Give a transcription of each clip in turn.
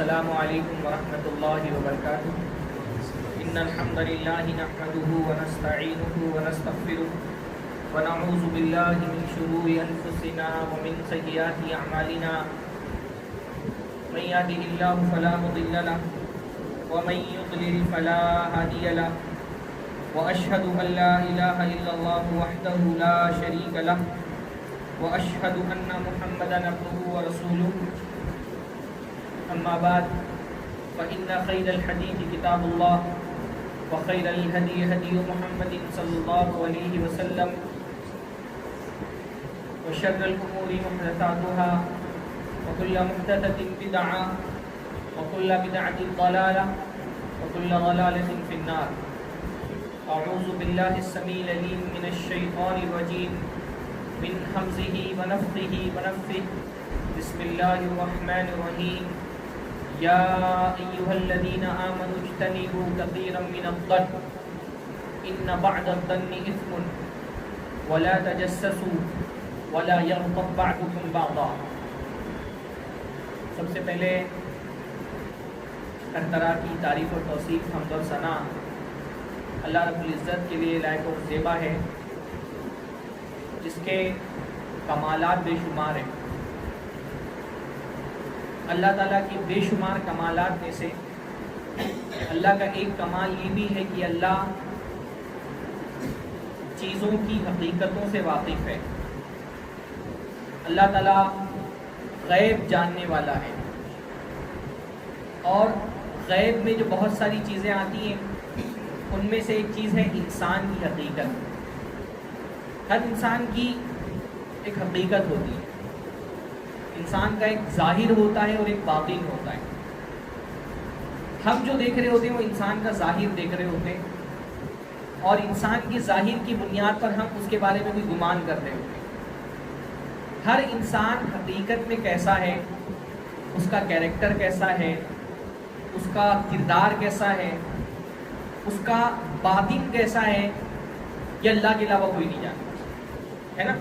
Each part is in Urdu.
السلام علیکم ورحمۃ اللہ وبرکاتہ۔ ان الحمد للہ نحمده ونستعینه ونستغفره ونعوذ باللہ من شرور انفسنا ومن سیئات اعمالنا، من يهده اللہ فلا مضل له ومن يضلل فلا هادی له، واشهد ان لا الہ الا اللہ وحدہ لا شریک له، واشهد ان محمدا عبدہ ورسولہ۔ اما بعد فإن خير الحديث كتاب الله وخير الهدي هدي محمد صلى الله عليه وسلم، وشر الأمور محدثاتها وكل محدثة بدعة وكل بدعة ضلالة وكل ضلالة في النار۔ أعوذ بالله السميع العليم من الشيطان الرجيم من همزه ونفخه ونفثه، بسم الله الرحمن الرحيم۔ یا ایھا الذین آمنوا اجتنبوا کثیرا من الظن ان بعض الظن اثم ولا تجسسوا ولا یغتب بعضکم بعضا۔ سب سے پہلے ہر طرح کی تعریف اور توصیف، حمد اور ثنا اللہ رب العزت کے لیے لائق اور زیبا ہے، جس کے کمالات بے شمار ہیں۔ اللہ تعالیٰ کی بے شمار کمالات میں سے اللہ کا ایک کمال یہ بھی ہے کہ اللہ چیزوں کی حقیقتوں سے واقف ہے۔ اللہ تعالیٰ غیب جاننے والا ہے، اور غیب میں جو بہت ساری چیزیں آتی ہیں ان میں سے ایک چیز ہے انسان کی حقیقت۔ ہر انسان کی ایک حقیقت ہوتی ہے، انسان کا ایک ظاہر ہوتا ہے اور ایک باطن ہوتا ہے۔ ہم جو دیکھ رہے ہوتے ہیں وہ انسان کا ظاہر دیکھ رہے ہوتے ہیں، اور انسان کی ظاہر کی بنیاد پر ہم اس کے بارے میں کوئی گمان کر رہے ہوتے ہیں۔ ہر انسان حقیقت میں کیسا ہے، اس کا کیریکٹر کیسا ہے، اس کا کردار کیسا ہے، اس کا باطن کیسا ہے، یہ اللہ کے علاوہ کوئی نہیں جانتا ہے نا۔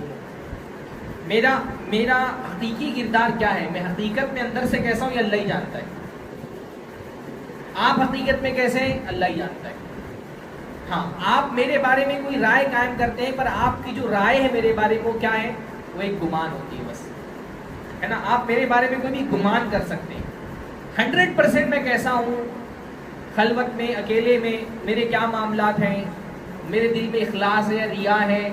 میرا حقیقی کردار کیا ہے، میں حقیقت میں اندر سے کیسا ہوں، یہ اللہ ہی جانتا ہے۔ آپ حقیقت میں کیسے ہیں، اللہ ہی جانتا ہے۔ ہاں، آپ میرے بارے میں کوئی رائے قائم کرتے ہیں، پر آپ کی جو رائے ہے میرے بارے میں وہ کیا ہے، وہ ایک گمان ہوتی ہے بس، ہے نا۔ آپ میرے بارے میں کوئی بھی گمان کر سکتے ہیں۔ 100% میں کیسا ہوں، خلوت میں، اکیلے میں میرے کیا معاملات ہیں، میرے دل میں اخلاص ہے، ریا ہے،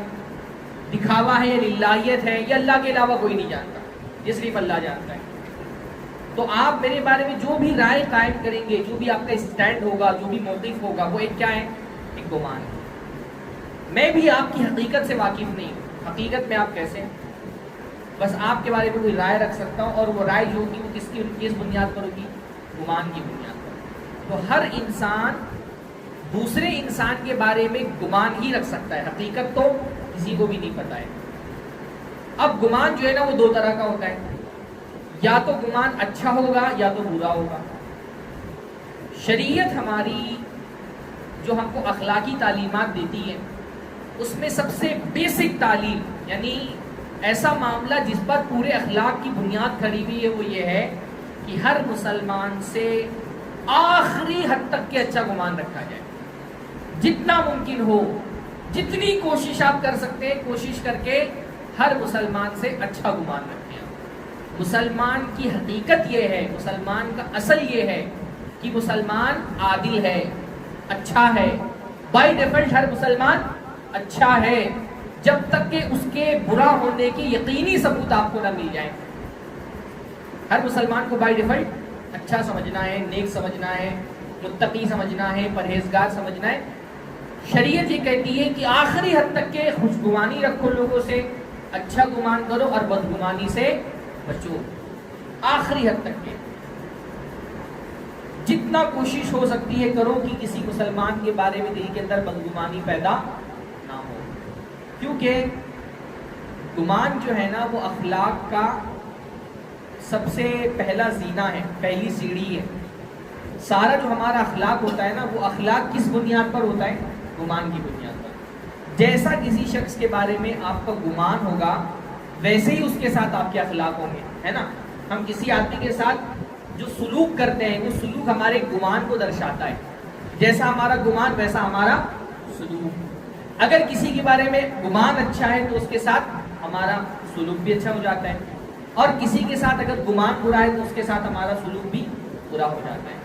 دکھاوا ہے یا للہیت ہے، یہ اللہ کے علاوہ کوئی نہیں جانتا، یہ صرف اللہ جانتا ہے۔ تو آپ میرے بارے میں جو بھی رائے قائم کریں گے، جو بھی آپ کا اسٹینڈ ہوگا، جو بھی موقف ہوگا، وہ ایک کیا ہے، ایک گمان ہے۔ میں بھی آپ کی حقیقت سے واقف نہیں ہوں، حقیقت میں آپ کیسے ہیں، بس آپ کے بارے میں کوئی رائے رکھ سکتا ہوں، اور وہ رائے جو ہوگی وہ کس بنیاد پر ہوگی، گمان کی بنیاد پر۔ تو ہر انسان دوسرے انسان کے بارے میں گمان ہی رکھ سکتا ہے، حقیقت تو کسی کو بھی نہیں پتا ہے۔ اب گمان جو ہے نا وہ دو طرح کا ہوتا ہے، یا تو گمان اچھا ہوگا یا تو برا ہوگا۔ شریعت ہماری جو ہم کو اخلاقی تعلیمات دیتی ہے، اس میں سب سے بیسک تعلیم، یعنی ایسا معاملہ جس پر پورے اخلاق کی بنیاد کھڑی ہوئی ہے، وہ یہ ہے کہ ہر مسلمان سے آخری حد تک کے اچھا گمان رکھا جائے، جتنا ممکن ہو، جتنی کوشش آپ کر سکتے ہیں، کوشش کر کے ہر مسلمان سے اچھا گمان رکھیں۔ مسلمان کی حقیقت یہ ہے، مسلمان کا اصل یہ ہے کہ مسلمان عادل ہے، اچھا ہے، بائی ڈیفالٹ ہر مسلمان اچھا ہے، جب تک کہ اس کے برا ہونے کی یقینی ثبوت آپ کو نہ مل جائے۔ ہر مسلمان کو بائی ڈیفالٹ اچھا سمجھنا ہے، نیک سمجھنا ہے، متقی سمجھنا ہے، پرہیزگار سمجھنا ہے۔ شریعت یہ کہتی ہے کہ آخری حد تک کے خوشگمانی رکھو لوگوں سے، اچھا گمان کرو اور بدگمانی سے بچو، آخری حد تک کے جتنا کوشش ہو سکتی ہے کرو کہ کسی مسلمان کے بارے میں دل کے اندر بدگمانی پیدا نہ ہو، کیونکہ گمان جو ہے نا وہ اخلاق کا سب سے پہلا زینہ ہے، پہلی سیڑھی ہے۔ سارا جو ہمارا اخلاق ہوتا ہے نا، وہ اخلاق کس بنیاد پر ہوتا ہے، گمان کی بنیاد پر۔ جیسا کسی شخص کے بارے میں آپ کا گمان ہوگا، ویسے ہی اس کے ساتھ آپ کے اخلاق ہوں گے، ہے نا۔ ہم کسی آدمی کے ساتھ جو سلوک کرتے ہیں وہ سلوک ہمارے گمان کو درشاتا ہے. جیسا ہمارا گمان ویسا ہمارا سلوک. اگر کسی کے بارے میں گمان اچھا ہے تو اس کے ساتھ ہمارا سلوک بھی اچھا ہو جاتا ہے, اور کسی کے ساتھ اگر گمان برا ہے تو اس کے ساتھ ہمارا سلوک بھی برا ہو جاتا ہے.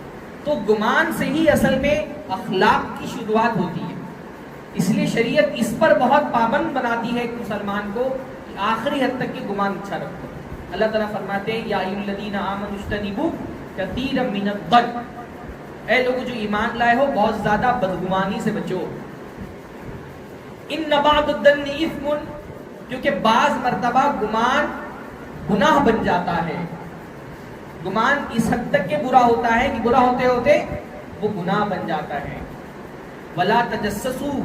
تو گمان سے ہی اصل میں اخلاق کی شروعات ہوتی ہے. اس لیے شریعت اس پر بہت پابند بناتی ہے ایک مسلمان کو کہ آخری حد تک کہ گمان اچھا رکھو. اللہ تعالیٰ فرماتے ہیں یا ایھا الذین آمنوا اجتنبوا کثیرا من الظن, اے لوگوں جو ایمان لائے ہو بہت زیادہ بدگمانی سے بچو. ان بعض الظن اثم, کیونکہ بعض مرتبہ گمان گناہ بن جاتا ہے. گمان اس حد تک کہ برا ہوتا ہے کہ برا ہوتے ہوتے وہ گناہ بن جاتا ہے. ولا تجسسوا,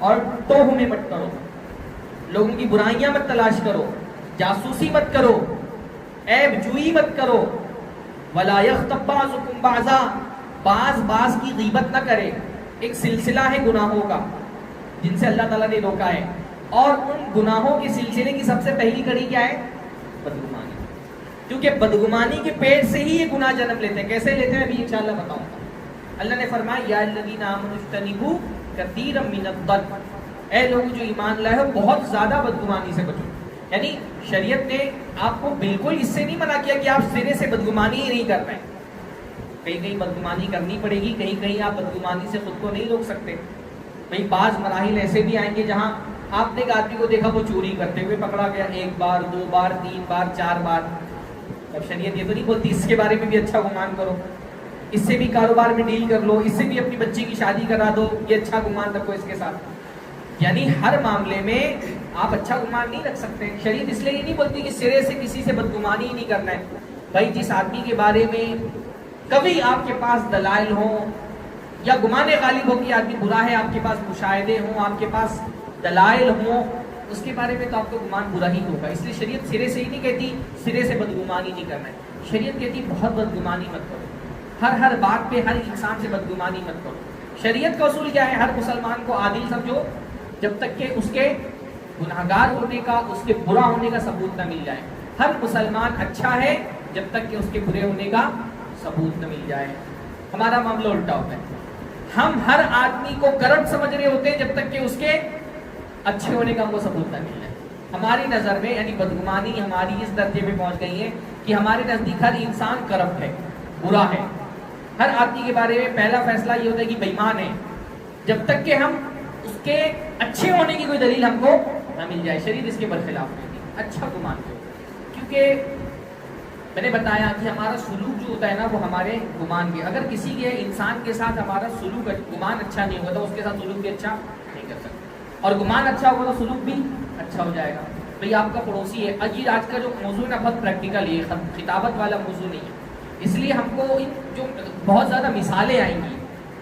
اور توہمیں مت کرو, لوگوں کی برائیاں مت تلاش کرو, جاسوسی مت کرو, عیب جوئی مت کرو. ولا یغتب بعضکم بعضا, بعض کی غیبت نہ کرے. ایک سلسلہ ہے گناہوں کا جن سے اللہ تعالیٰ نے روکا ہے, اور ان گناہوں کے سلسلے کی سب سے پہلی کڑی کیا ہے؟ بدگمانی. کیونکہ بدگمانی کے پیٹ سے ہی یہ گناہ جنم لیتے ہیں. کیسے لیتے ہیں ابھی انشاءاللہ بتاؤں گا. اللہ نے فرمایا یا الذین آمنوا اجتنبوا کثیرا من الظن, اے لوگ جو ایمان لائے ہو بہت زیادہ بدگمانی سے بچو. یعنی شریعت نے آپ کو بالکل اس سے نہیں منع کیا کہ آپ سرے سے بدگمانی ہی نہیں کر پائیں. کہیں کہیں بدگمانی کرنی پڑے گی, کہیں کہیں آپ بدگمانی سے خود کو نہیں روک سکتے. بھئی بعض مراحل ایسے بھی آئیں گے جہاں آپ نے ایک آدمی کو دیکھا وہ چوری کرتے ہوئے پکڑا گیا, 1 بار 2 بار 3 بار 4 بار. اب شریعت یہ تو نہیں بولتی اس کے بارے میں بھی اچھا گمان کرو, اس سے بھی کاروبار میں ڈیل کر لو, اس سے بھی اپنی بچی کی شادی کرا دو, یہ اچھا گمان رکھو اس کے ساتھ. یعنی ہر معاملے میں آپ اچھا گمان نہیں رکھ سکتے. شریعت اس لیے یہ نہیں بولتی کہ سرے سے کسی سے بدگمانی ہی نہیں کرنا ہے. بھائی جس آدمی کے بارے میں کبھی آپ کے پاس دلائل ہوں یا گمان غالب ہو کہ آدمی برا ہے, آپ کے پاس مشاہدے ہوں, آپ کے پاس دلائل ہوں, اس کے بارے میں تو آپ کو گمان برا ہی ہوگا. اس لیے شریعت سرے سے ہی نہیں کہتی سرے سے بدگمانی نہیں کرنا ہے. شریعت کہتی بہت بدگمانی مت کرو, ہر بات پہ ہر انسان سے بدگمانی مت کرو. شریعت کا اصول کیا ہے؟ ہر مسلمان کو عادل سمجھو جب تک کہ اس کے گناہگار ہونے کا, اس کے برا ہونے کا ثبوت نہ مل جائے. ہر مسلمان اچھا ہے جب تک کہ اس کے برے ہونے کا ثبوت نہ مل جائے. ہمارا معاملہ الٹا ہوتا ہے, ہم ہر آدمی کو کرپٹ سمجھ رہے ہوتے ہیں جب تک کہ اس کے اچھے ہونے کا ہم کو ثبوت نہ مل جائے. ہماری نظر میں یعنی بدگمانی ہماری اس درجے میں پہنچ گئی ہے کہ ہمارے نزدیک ہر انسان کرپٹ ہے, برا ہے. ہر آدمی کے بارے میں پہلا فیصلہ یہ ہوتا ہے کہ بے ایمان ہے جب تک کہ ہم اس کے اچھے ہونے کی کوئی دلیل ہم کو نہ مل جائے. شریعت اس کے برخلاف نہیں تھی, اچھا گمان کرو. کیونکہ میں نے بتایا کہ ہمارا سلوک جو ہوتا ہے نا وہ ہمارے گمان کے, اگر کسی کے انسان کے ساتھ ہمارا سلوک گمان اچھا نہیں ہوگا تو اس کے ساتھ سلوک بھی اچھا نہیں کر سکتے, اور گمان اچھا ہوگا تو سلوک بھی اچھا ہو جائے گا. بھئی آپ کا پڑوسی ہے, آج کا جو موضوع ہے نا بہت پریکٹیکل ہے, خطابت والا موضوع نہیں ہے. اس لیے ہم کو جو بہت زیادہ مثالیں آئیں گی,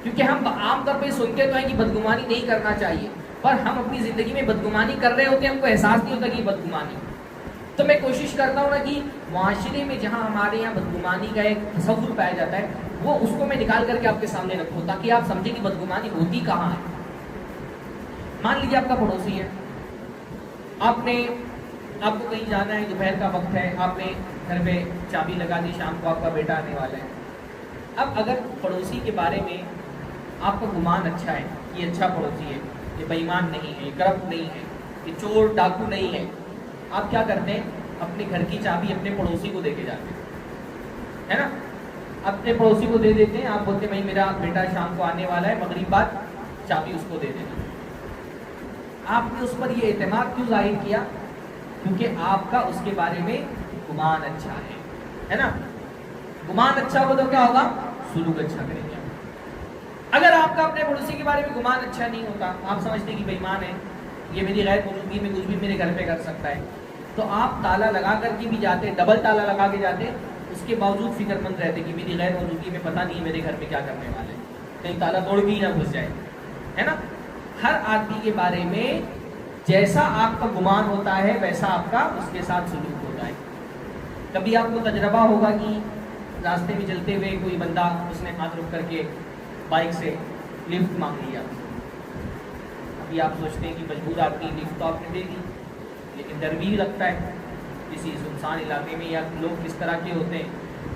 کیونکہ ہم عام طور پہ سنتے تو ہیں کہ بدگمانی نہیں کرنا چاہیے, پر ہم اپنی زندگی میں بدگمانی کر رہے ہوتے ہیں, ہم کو احساس نہیں ہوتا کہ بدگمانی. تو میں کوشش کرتا ہوں نا کہ معاشرے میں جہاں ہمارے یہاں بدگمانی کا ایک تصور پایا جاتا ہے وہ اس کو میں نکال کر کے آپ کے سامنے رکھوں تاکہ آپ سمجھیں کہ بدگمانی ہوتی کہاں ہے. مان لیجیے آپ کا پڑوسی ہے, آپ کو کہیں جانا ہے, دوپہر کا وقت ہے, آپ نے گھر پہ چابی لگا دی, شام کو آپ کا بیٹا آنے والا ہے. اب اگر پڑوسی کے بارے میں آپ کا گمان اچھا ہے, یہ اچھا پڑوسی ہے, یہ بے ایمان نہیں ہے, یہ کرپٹ نہیں ہے, یہ چور ڈاکو نہیں ہے, آپ کیا کرتے ہیں؟ اپنے گھر کی چابی اپنے پڑوسی کو دے کے جاتے ہیں, ہے نا. اپنے پڑوسی کو دے دیتے ہیں, آپ بولتے ہیں بھائی میرا بیٹا شام کو آنے والا ہے, مغرب بعد چابی اس کو دے دینا. آپ نے اس پر یہ اعتماد کیوں ظاہر کیا؟ کیونکہ آپ کا اس کے بارے میں گمان اچھا ہے نا. گمان اچھا ہو تو کیا ہوگا؟ سلوک اچھا کریں گے. اگر آپ کا اپنے پڑوسی کے بارے میں گمان اچھا نہیں ہوتا, آپ سمجھتے کہ بے ایمان ہے, یہ میری غیر موجودگی میں کچھ بھی میرے گھر پہ کر سکتا ہے, تو آپ تالا لگا کر کے بھی جاتے, ڈبل تالا لگا کے جاتے, اس کے باوجود فکر مند رہتے کہ میری غیر موجودگی میں پتہ نہیں میرے گھر پہ کیا کرنے والے ہیں, کہیں تالا توڑ بھی نہ گھس جائے, ہے نا. ہر آدمی کے بارے میں جیسا آپ کا گمان ہوتا ہے ویسا آپ کا اس کے ساتھ سلوک ہوتا ہے. کبھی آپ کو تجربہ ہوگا کہ راستے میں چلتے ہوئے کوئی بندہ اس نے ہاتھ رک کر کے بائک سے لفٹ مانگ لیا. ابھی آپ سوچتے ہیں کہ مجبور آدمی لفٹ تو آپ نے دے دی, لیکن ڈر بھی لگتا ہے کسی سنسان علاقے میں, یا لوگ کس طرح کے ہوتے ہیں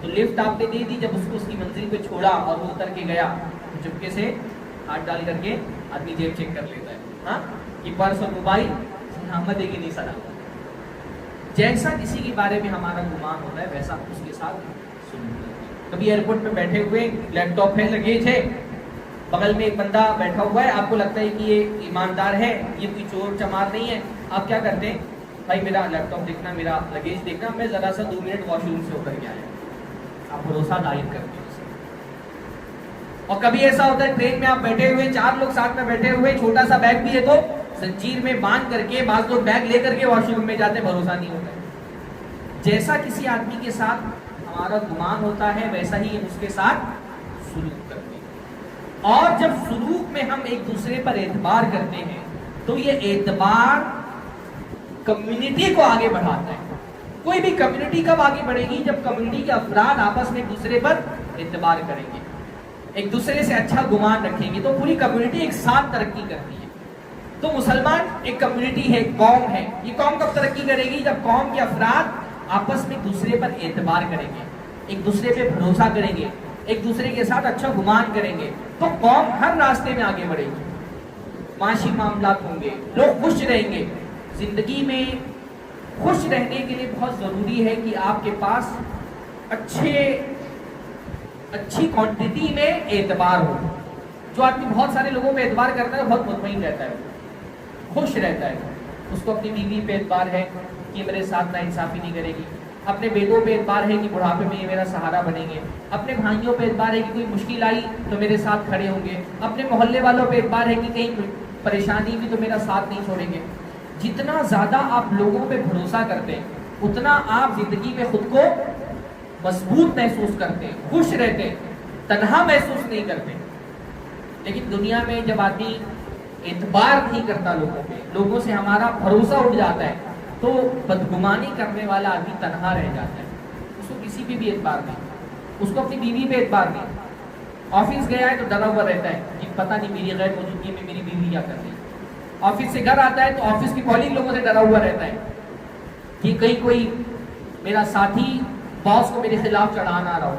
تو لفٹ آپ نے دے دی، جب اس کو اس کی منزل پہ چھوڑا اور وہ اتر کے گیا تو چپکے سے ہاتھ ڈال کر کے آدمی جیب چیک کر لیتا ہے، ہاں کہ پرس اور موبائل سلامت ہے کہ نہیں سلامت۔ جیسا کسی کے بارے میں ہمارا گمان ہوتا ہے ویسا اس کے ساتھ سلوک کرتے ہیں۔ کبھی ایئرپورٹ پہ بیٹھے ہوئے، لیپ ٹاپ ہے، لگیج ہے، بغل میں ایک بندہ بیٹھا ہوا ہے، آپ کو لگتا ہے کہ یہ ایماندار ہے، یہ کوئی چور چمار نہیں ہے، آپ کیا کرتے ہیں؟ بھائی میرا لیپ ٹاپ دیکھنا، میرا لگیج دیکھنا، میں ذرا سا 2 منٹ واش روم سے ہو کر کے آیا۔ آپ بھروسہ ظاہر کرتے ہیں اسے۔ اور کبھی ایسا ہوتا ہے ٹرین میں آپ بیٹھے ہوئے، 4 لوگ ساتھ میں بیٹھے ہوئے، چھوٹا سا بیگ بھی ہے تو زنجیر میں باندھ کر کے بعض لوگ بیگ لے کر کے واش روم میں جاتے ہیں، بھروسہ نہیں ہوتا ہے۔ جیسا کسی آدمی کے ساتھ ہمارا گمان ہوتا ہے ویسا ہی ہم اس کے ساتھ سلوک کرتے ہیں۔ اور جب سلوک میں ہم ایک دوسرے پر اعتبار کرتے ہیں تو یہ اعتبار کمیونٹی کو آگے بڑھاتا ہے۔ کوئی بھی کمیونٹی کب آگے بڑھے گی؟ جب کمیونٹی کے افراد آپس میں ایک دوسرے پر اعتبار کریں گے، ایک دوسرے سے اچھا گمان رکھیں گے، تو پوری کمیونٹی ایک ساتھ ترقی کرتی ہے۔ تو مسلمان ایک کمیونٹی ہے، ایک قوم ہے۔ یہ قوم کب ترقی کرے گی؟ جب قوم کے افراد آپس میں ایک دوسرے پر اعتبار کریں گے، ایک دوسرے پہ بھروسہ کریں گے، ایک دوسرے کے ساتھ اچھا گمان کریں گے، تو قوم ہر راستے میں آگے بڑھے گی۔ معاشی معاملات ہوں گے، لوگ خوش رہیں گے۔ زندگی میں خوش رہنے کے لیے بہت ضروری ہے کہ آپ کے پاس اچھی کوانٹٹی میں اعتبار ہو۔ جو آدمی بہت سارے لوگوں پہ اعتبار کرتا ہے بہت مطمئن رہتا ہے، خوش رہتا ہے۔ اس کو اپنی بیوی پہ اعتبار ہے کہ میرے ساتھ ناانصافی نہیں کرے گی، اپنے بیٹوں پہ اعتبار ہے کہ بڑھاپے میں یہ میرا سہارا بنیں گے، اپنے بھائیوں پہ اعتبار ہے کہ کوئی مشکل آئی تو میرے ساتھ کھڑے ہوں گے، اپنے محلے والوں پہ اعتبار ہے کہ کہیں پریشانی بھی تو میرا ساتھ نہیں چھوڑیں گے۔ جتنا زیادہ آپ لوگوں پہ بھروسہ کرتے ہیں اتنا آپ زندگی میں خود کو مضبوط محسوس کرتے ہیں، خوش رہتے ہیں، تنہا محسوس نہیں کرتے۔ لیکن دنیا میں جب آدمی اعتبار نہیں کرتا لوگوں پہ، لوگوں سے ہمارا بھروسہ اٹھ جاتا ہے، تو بدگمانی کرنے والا آدمی تنہا رہ جاتا ہے۔ اس کو کسی پہ بھی اعتبار نہیں، اس کو اپنی بیوی پہ اعتبار نہیں۔ آفس گیا ہے تو ڈرا ہوا رہتا ہے کہ پتہ نہیں میری غیر موجودگی میں میری بیوی کیا کر رہی ہے۔ آفس سے گھر آتا ہے تو آفس کی کالنگ لوگوں سے ڈرا ہوا رہتا ہے کہ کہیں کوئی میرا ساتھی باس کو میرے خلاف چڑھا نہ رہا ہو۔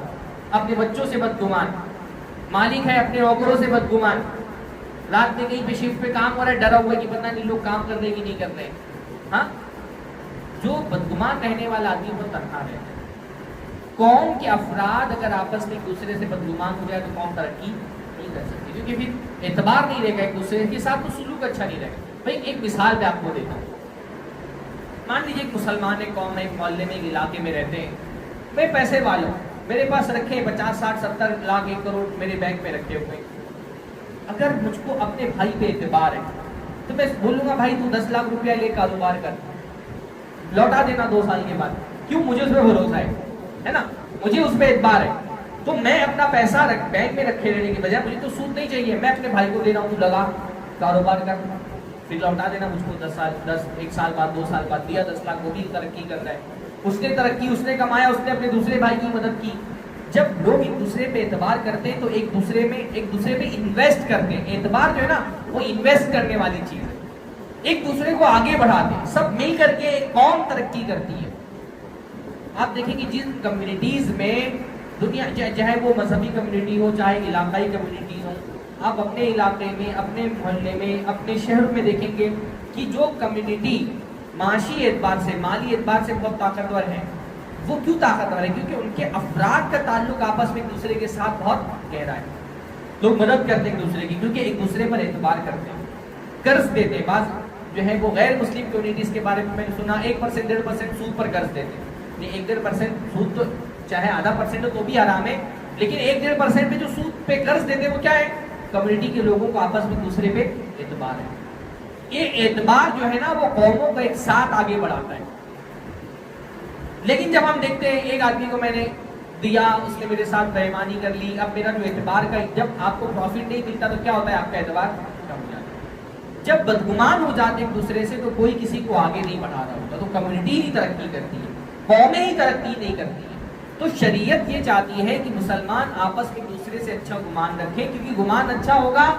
اپنے بچوں سے بدگمان، مالک ہے اپنے نوکروں سے بدگمان، رات میں کہیں پہ شفٹ پہ کام ہو رہا ہے ڈرا ہوا ہے کہ پتہ نہیں لوگ کام کر رہے کہ نہیں کر رہے۔ ہاں، جو بدگمان رہنے والا آدمی وہ تنہا رہتا ہے۔ قوم کے افراد اگر آپس میں ایک دوسرے سے بدگمان ہو جائے تو قوم ترقی نہیں کر سکتی، کیونکہ پھر اعتبار نہیں رہے گا ایک دوسرے کے ساتھ، تو سلوک اچھا نہیں رہے گا۔ بھائی ایک مثال پہ آپ کو دیتا ہوں، مان لیجیے ایک مسلمان ایک قوم ہے، ایک محلے میں ایک علاقے میں رہتے ہیں، میں پیسے والا ہوں، میرے پاس رکھے 50 60 70 لاکھ 1 کروڑ میرے بینک میں رکھے ہوئے۔ اگر مجھ کو اپنے بھائی پہ اعتبار ہے تو میں بولوں گا بھائی تو 10 لاکھ روپیہ لے کاروبار کر، لوٹا دینا 2 سال کے بعد، کیوں؟ مجھے اس پہ بھروسہ ہے نا، مجھے اس پہ اعتبار ہے، تو میں اپنا پیسہ بینک میں رکھے رہنے کے بجائے مجھے تو سود نہیں چاہیے، میں اپنے بھائی کو دے رہا ہوں، تو لگا کاروبار کر، پھر لوٹا دینا مجھ کو 1 سال بعد 2 سال بعد دیا 10 لاکھ، وہ بھی ترقی کر رہا ہے، اس نے ترقی، اس نے کمایا، اس نے اپنے دوسرے بھائی کی مدد کی۔ جب لوگ ایک دوسرے پہ اعتبار کرتے ہیں تو ایک دوسرے پہ انویسٹ کرتے ہیں۔ اعتبار جو ہے نا وہ انویسٹ کرنے والی چیز ہے، ایک دوسرے کو آگے بڑھاتے ہیں، سب مل کر کے ایک قوم ترقی کرتی ہے۔ آپ دیکھیں کہ جن کمیونٹیز میں دنیا، چاہے وہ مذہبی کمیونٹی ہو چاہے علاقائی کمیونٹی ہو، آپ اپنے علاقے میں، اپنے محلے میں، اپنے شہر میں دیکھیں گے کہ جو کمیونٹی معاشی اعتبار سے، مالی اعتبار سے بہت طاقتور ہے، وہ کیوں طاقتور ہے؟ کیونکہ ان کے افراد کا تعلق آپس میں ایک دوسرے کے ساتھ بہت گہرا ہے، لوگ مدد کرتے ہیں ایک دوسرے کی، کیونکہ ایک دوسرے پر اعتبار کرتے ہیں، قرض دیتے ہیں۔ بعض جو ہے وہ غیر مسلم کمیونٹیز کے بارے میں نے سنا 1% 1.5% سود پر قرض دیتے ہیں۔ نہیں، 1.5% سود تو چاہے آدھا پرسنٹ ہو تو بھی آرام ہے، لیکن 1.5% پہ جو سود پہ قرض دیتے ہیں وہ کیا ہے؟ کمیونٹی کے لوگوں کو آپس میں دوسرے پہ اعتبار ہے۔ یہ اعتبار جو ہے نا وہ قوموں کو ایک ساتھ آگے بڑھاتا ہے۔ لیکن جب ہم دیکھتے ہیں ایک آدمی کو میں نے دیا، اس نے میرے ساتھ بے ایمانی کر لی، اب میرا جو اعتبار کا، جب آپ کو پروفٹ نہیں ملتا تو کیا ہوتا ہے؟ آپ کا اعتبار کم ہو جاتا ہے۔ جب بدگمان ہو جاتے ایک دوسرے سے تو کوئی کسی کو آگے نہیں بڑھا رہا ہوتا، تو کمیونٹی ہی ترقی کرتی ہے، قومیں ہی ترقی نہیں کرتی ہیں۔ تو شریعت یہ چاہتی ہے کہ مسلمان آپس میں ایک دوسرے سے اچھا گمان رکھیں، کیونکہ گمان اچھا ہوگا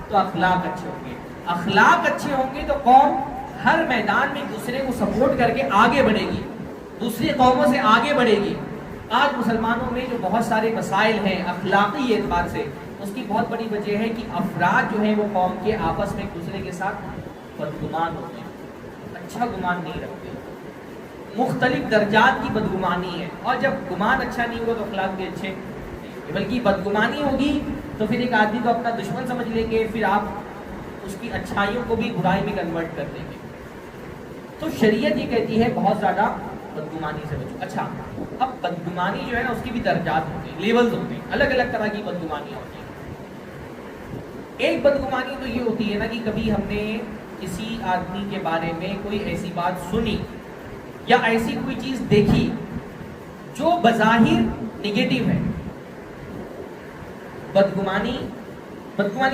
تو اخلاق اچھے ہوں گے، اخلاق اچھے ہوں گے تو قوم ہر میدان میں ایک دوسرے کو سپورٹ کر کے آگے بڑھے گی، دوسری قوموں سے آگے بڑھے گی۔ آج مسلمانوں میں جو بہت سارے مسائل ہیں اخلاقی اعتبار سے، اس کی بہت بڑی وجہ ہے کہ افراد جو ہیں وہ قوم کے آپس میں ایک دوسرے کے ساتھ بدگمان ہوتے ہیں، اچھا گمان نہیں رکھتے، مختلف درجات کی بدگمانی ہے، اور جب گمان اچھا نہیں ہوگا تو اخلاق بھی اچھے نہیں، بلکہ بدگمانی ہوگی تو پھر ایک آدمی کو اپنا دشمن سمجھ لیں گے، پھر آپ اس کی اچھائیوں کو بھی برائی میں کنورٹ کر دیں گے۔ تو شریعت یہ کہتی ہے بہت زیادہ بدگمانی سے بچو۔ اچھا، اب بدگمانی جو ہے نا اس کی بھی درجات ہوتے ہیں، لیولز ہوتے ہیں، الگ الگ طرح کی بدگمانی ہوتی ہیں۔ ایک بدگمانی تو یہ ہوتی ہے نا کہ کبھی ہم نے کسی آدمی کے بارے میں کوئی ایسی بات سنی یا ایسی کوئی چیز دیکھی جو بظاہر نگیٹو ہے۔ بدگمانی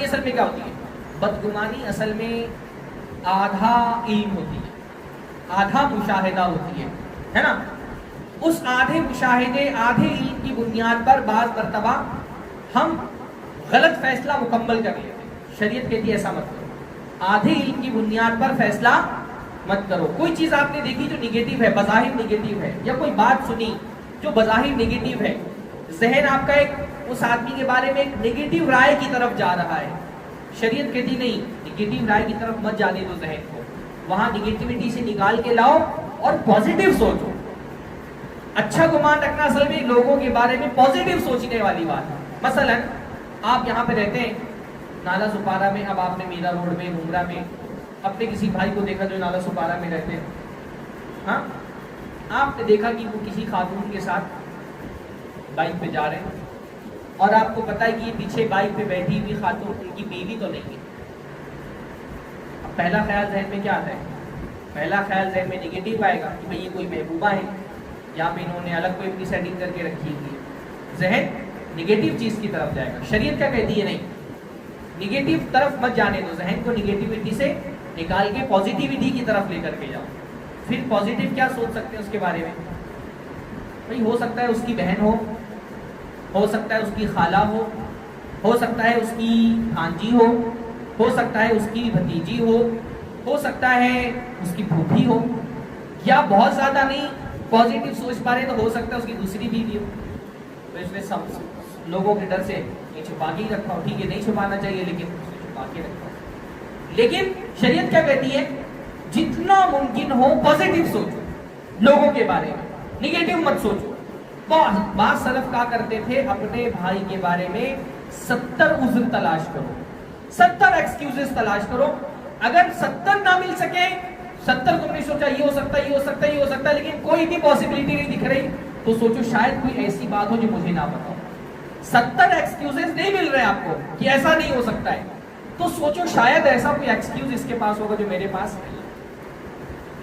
اصل میں کیا ہوتی ہے؟ بدگمانی اصل میں آدھا علم ہوتی ہے، آدھا مشاہدہ ہوتی ہے نا؟ اس آدھے مشاہدے، آدھے علم کی بنیاد پر بعض مرتبہ ہم غلط فیصلہ مکمل کر لیتے ہیں۔ شریعت کہتی ہے ایسا مت کرو، آدھے علم کی بنیاد پر فیصلہ مت کرو۔ کوئی چیز آپ نے دیکھی جو نگیٹو ہے، بظاہر نگیٹو ہے، یا کوئی بات سنی جو بظاہر نگیٹو ہے، ذہن آپ کا ایک اس آدمی کے بارے میں ایک نگیٹو رائے کی طرف جا رہا ہے، شریعت کہتی نہیں، نگیٹو رائے کی طرف مت جانے دو ذہن کو، وہاں نگیٹیوٹی سے نکال کے لاؤ اور پازیٹیو سوچو۔ اچھا گمان رکھنا اصل میں لوگوں کے بارے میں پازیٹیو سوچنے والی بات ہے۔ مثلا آپ یہاں پہ رہتے ہیں نالا سپارہ میں، اب آپ نے میرا روڈ میں، گمرہ میں اپنے کسی بھائی کو دیکھا جو نالا سپارہ میں رہتے ہیں، ہاں، آپ نے دیکھا کہ وہ کسی خاتون کے ساتھ بائک پہ جا رہے ہیں، اور آپ کو پتا ہے کہ یہ پیچھے بائک پہ بیٹھی ہوئی خاتون ان کی بیوی تو نہیں ہے۔ اب پہلا خیال ذہن میں کیا آتا ہے؟ پہلا خیال ذہن میں نگیٹو آئے گا کہ بھئی یہ کوئی محبوبہ ہے، یا پہ انہوں نے الگ کوئی اپنی سیٹنگ کر کے رکھی ہوئی ہے، ذہن نگیٹو چیز کی طرف جائے گا۔ شریعت کیا کہتی ہے؟ نہیں، نگیٹو طرف مت جانے دو، ذہن کو نگیٹیوٹی سے نکال کے پازیٹیوٹی کی طرف لے کر کے جاؤ۔ پھر پازیٹیو کیا سوچ سکتے ہیں اس کے بارے میں؟ بھئی ہو سکتا ہے اس کی بہن ہو سکتا ہے اس کی خالہ ہو سکتا ہے اس کی بھانجی ہو سکتا ہے اس کی بھتیجی ہو سکتا ہے اس کی پھوپھی ہو، یا بہت زیادہ نہیں پازیٹیو سوچ پا رہے تو ہو سکتا ہے اس کی دوسری بیوی ہو، تو اس نے سب لوگوں کے ڈر سے یہ چھپا کے ہی رکھا ہو۔ ٹھیک ہے، نہیں چھپانا چاہیے لیکن اس نے چھپا کے رکھا ہو۔ لیکن شریعت کیا کہتی ہے؟ جتنا ممکن ہو پازیٹیو سوچو لوگوں کے بارے میں، نگیٹو مت سوچو۔ بعض سلف کہا کرتے تھے اپنے بھائی کے بارے میں 70 عذر تلاش کرو، 70 ایکسکیوزز تلاش کرو، اگر 70 نہ مل سکے، 70 تم نے سوچا یہ ہو سکتا ہے، یہ ہو سکتا ہے، یہ ہو سکتا ہے، لیکن کوئی بھی پاسبلٹی نہیں دکھ رہی، تو سوچو شاید کوئی ایسی بات ہو جو مجھے نہ پتا ہو۔ 70 ایکسکیوزز نہیں مل رہے آپ کو کہ ایسا نہیں ہو سکتا ہے، تو سوچو شاید ایسا کوئی ایکسکیوز اس کے پاس ہوگا جو میرے پاس نہیں۔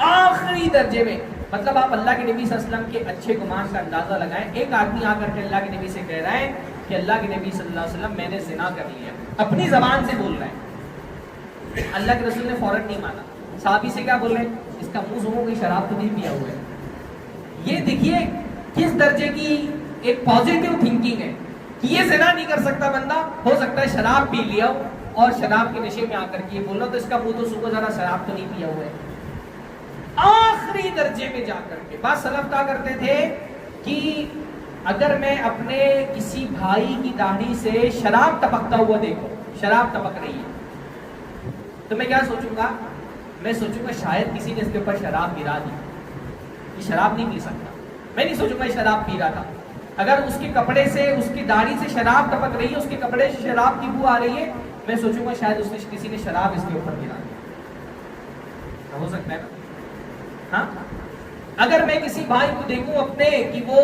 آخری درجے میں مطلب آپ اللہ کے نبی صلی اللہ علیہ وسلم کے اچھے گمان کا اندازہ لگائیں۔ ایک آدمی آ کر کے اللہ کے نبی سے کہہ رہا ہے کہ اللہ کے نبی صلی اللہ علیہ وسلم میں نے زنا کر لیا، اپنی زبان سے بول رہا ہے، اللہ کے رسول نے فوراً نہیں مانا، صحابی سے کیا بول رہے ہیں؟ اس کا منہ سنو کوئی شراب تو نہیں پیا ہوا ہے۔ یہ دیکھیے کس درجے کی ایک پازیٹیو تھنکنگ ہے کہ یہ زنا نہیں کر سکتا بندہ، ہو سکتا ہے شراب پی لیا ہو اور شراب کے نشے میں آ کر کے یہ بول رہا تو اس کا منہ تو سنو ذرا شراب تو نہیں پیا ہوا ہے۔ آخری درجے میں جا کر کے بعض سلف کہا کرتے تھے کہ اگر میں اپنے کسی بھائی کی داڑھی سے شراب ٹپکتا ہوا دیکھوں، شراب ٹپک رہی ہے، تو میں کیا سوچوں گا؟ میں سوچوں گا شاید کسی نے اس کے اوپر شراب گرا دی، یہ شراب نہیں پی سکتا، میں نہیں سوچوں گا یہ شراب پی رہا تھا۔ اگر اس کے کپڑے سے، اس کی داڑھی سے شراب ٹپک رہی ہے، اس کے کپڑے سے شراب کی بو آ رہی ہے، میں سوچوں گا شاید اس نے کسی نے شراب اس کے اوپر گرا دی، ہو سکتا ہے نا؟ ہاں، اگر میں کسی بھائی کو دیکھوں اپنے کہ وہ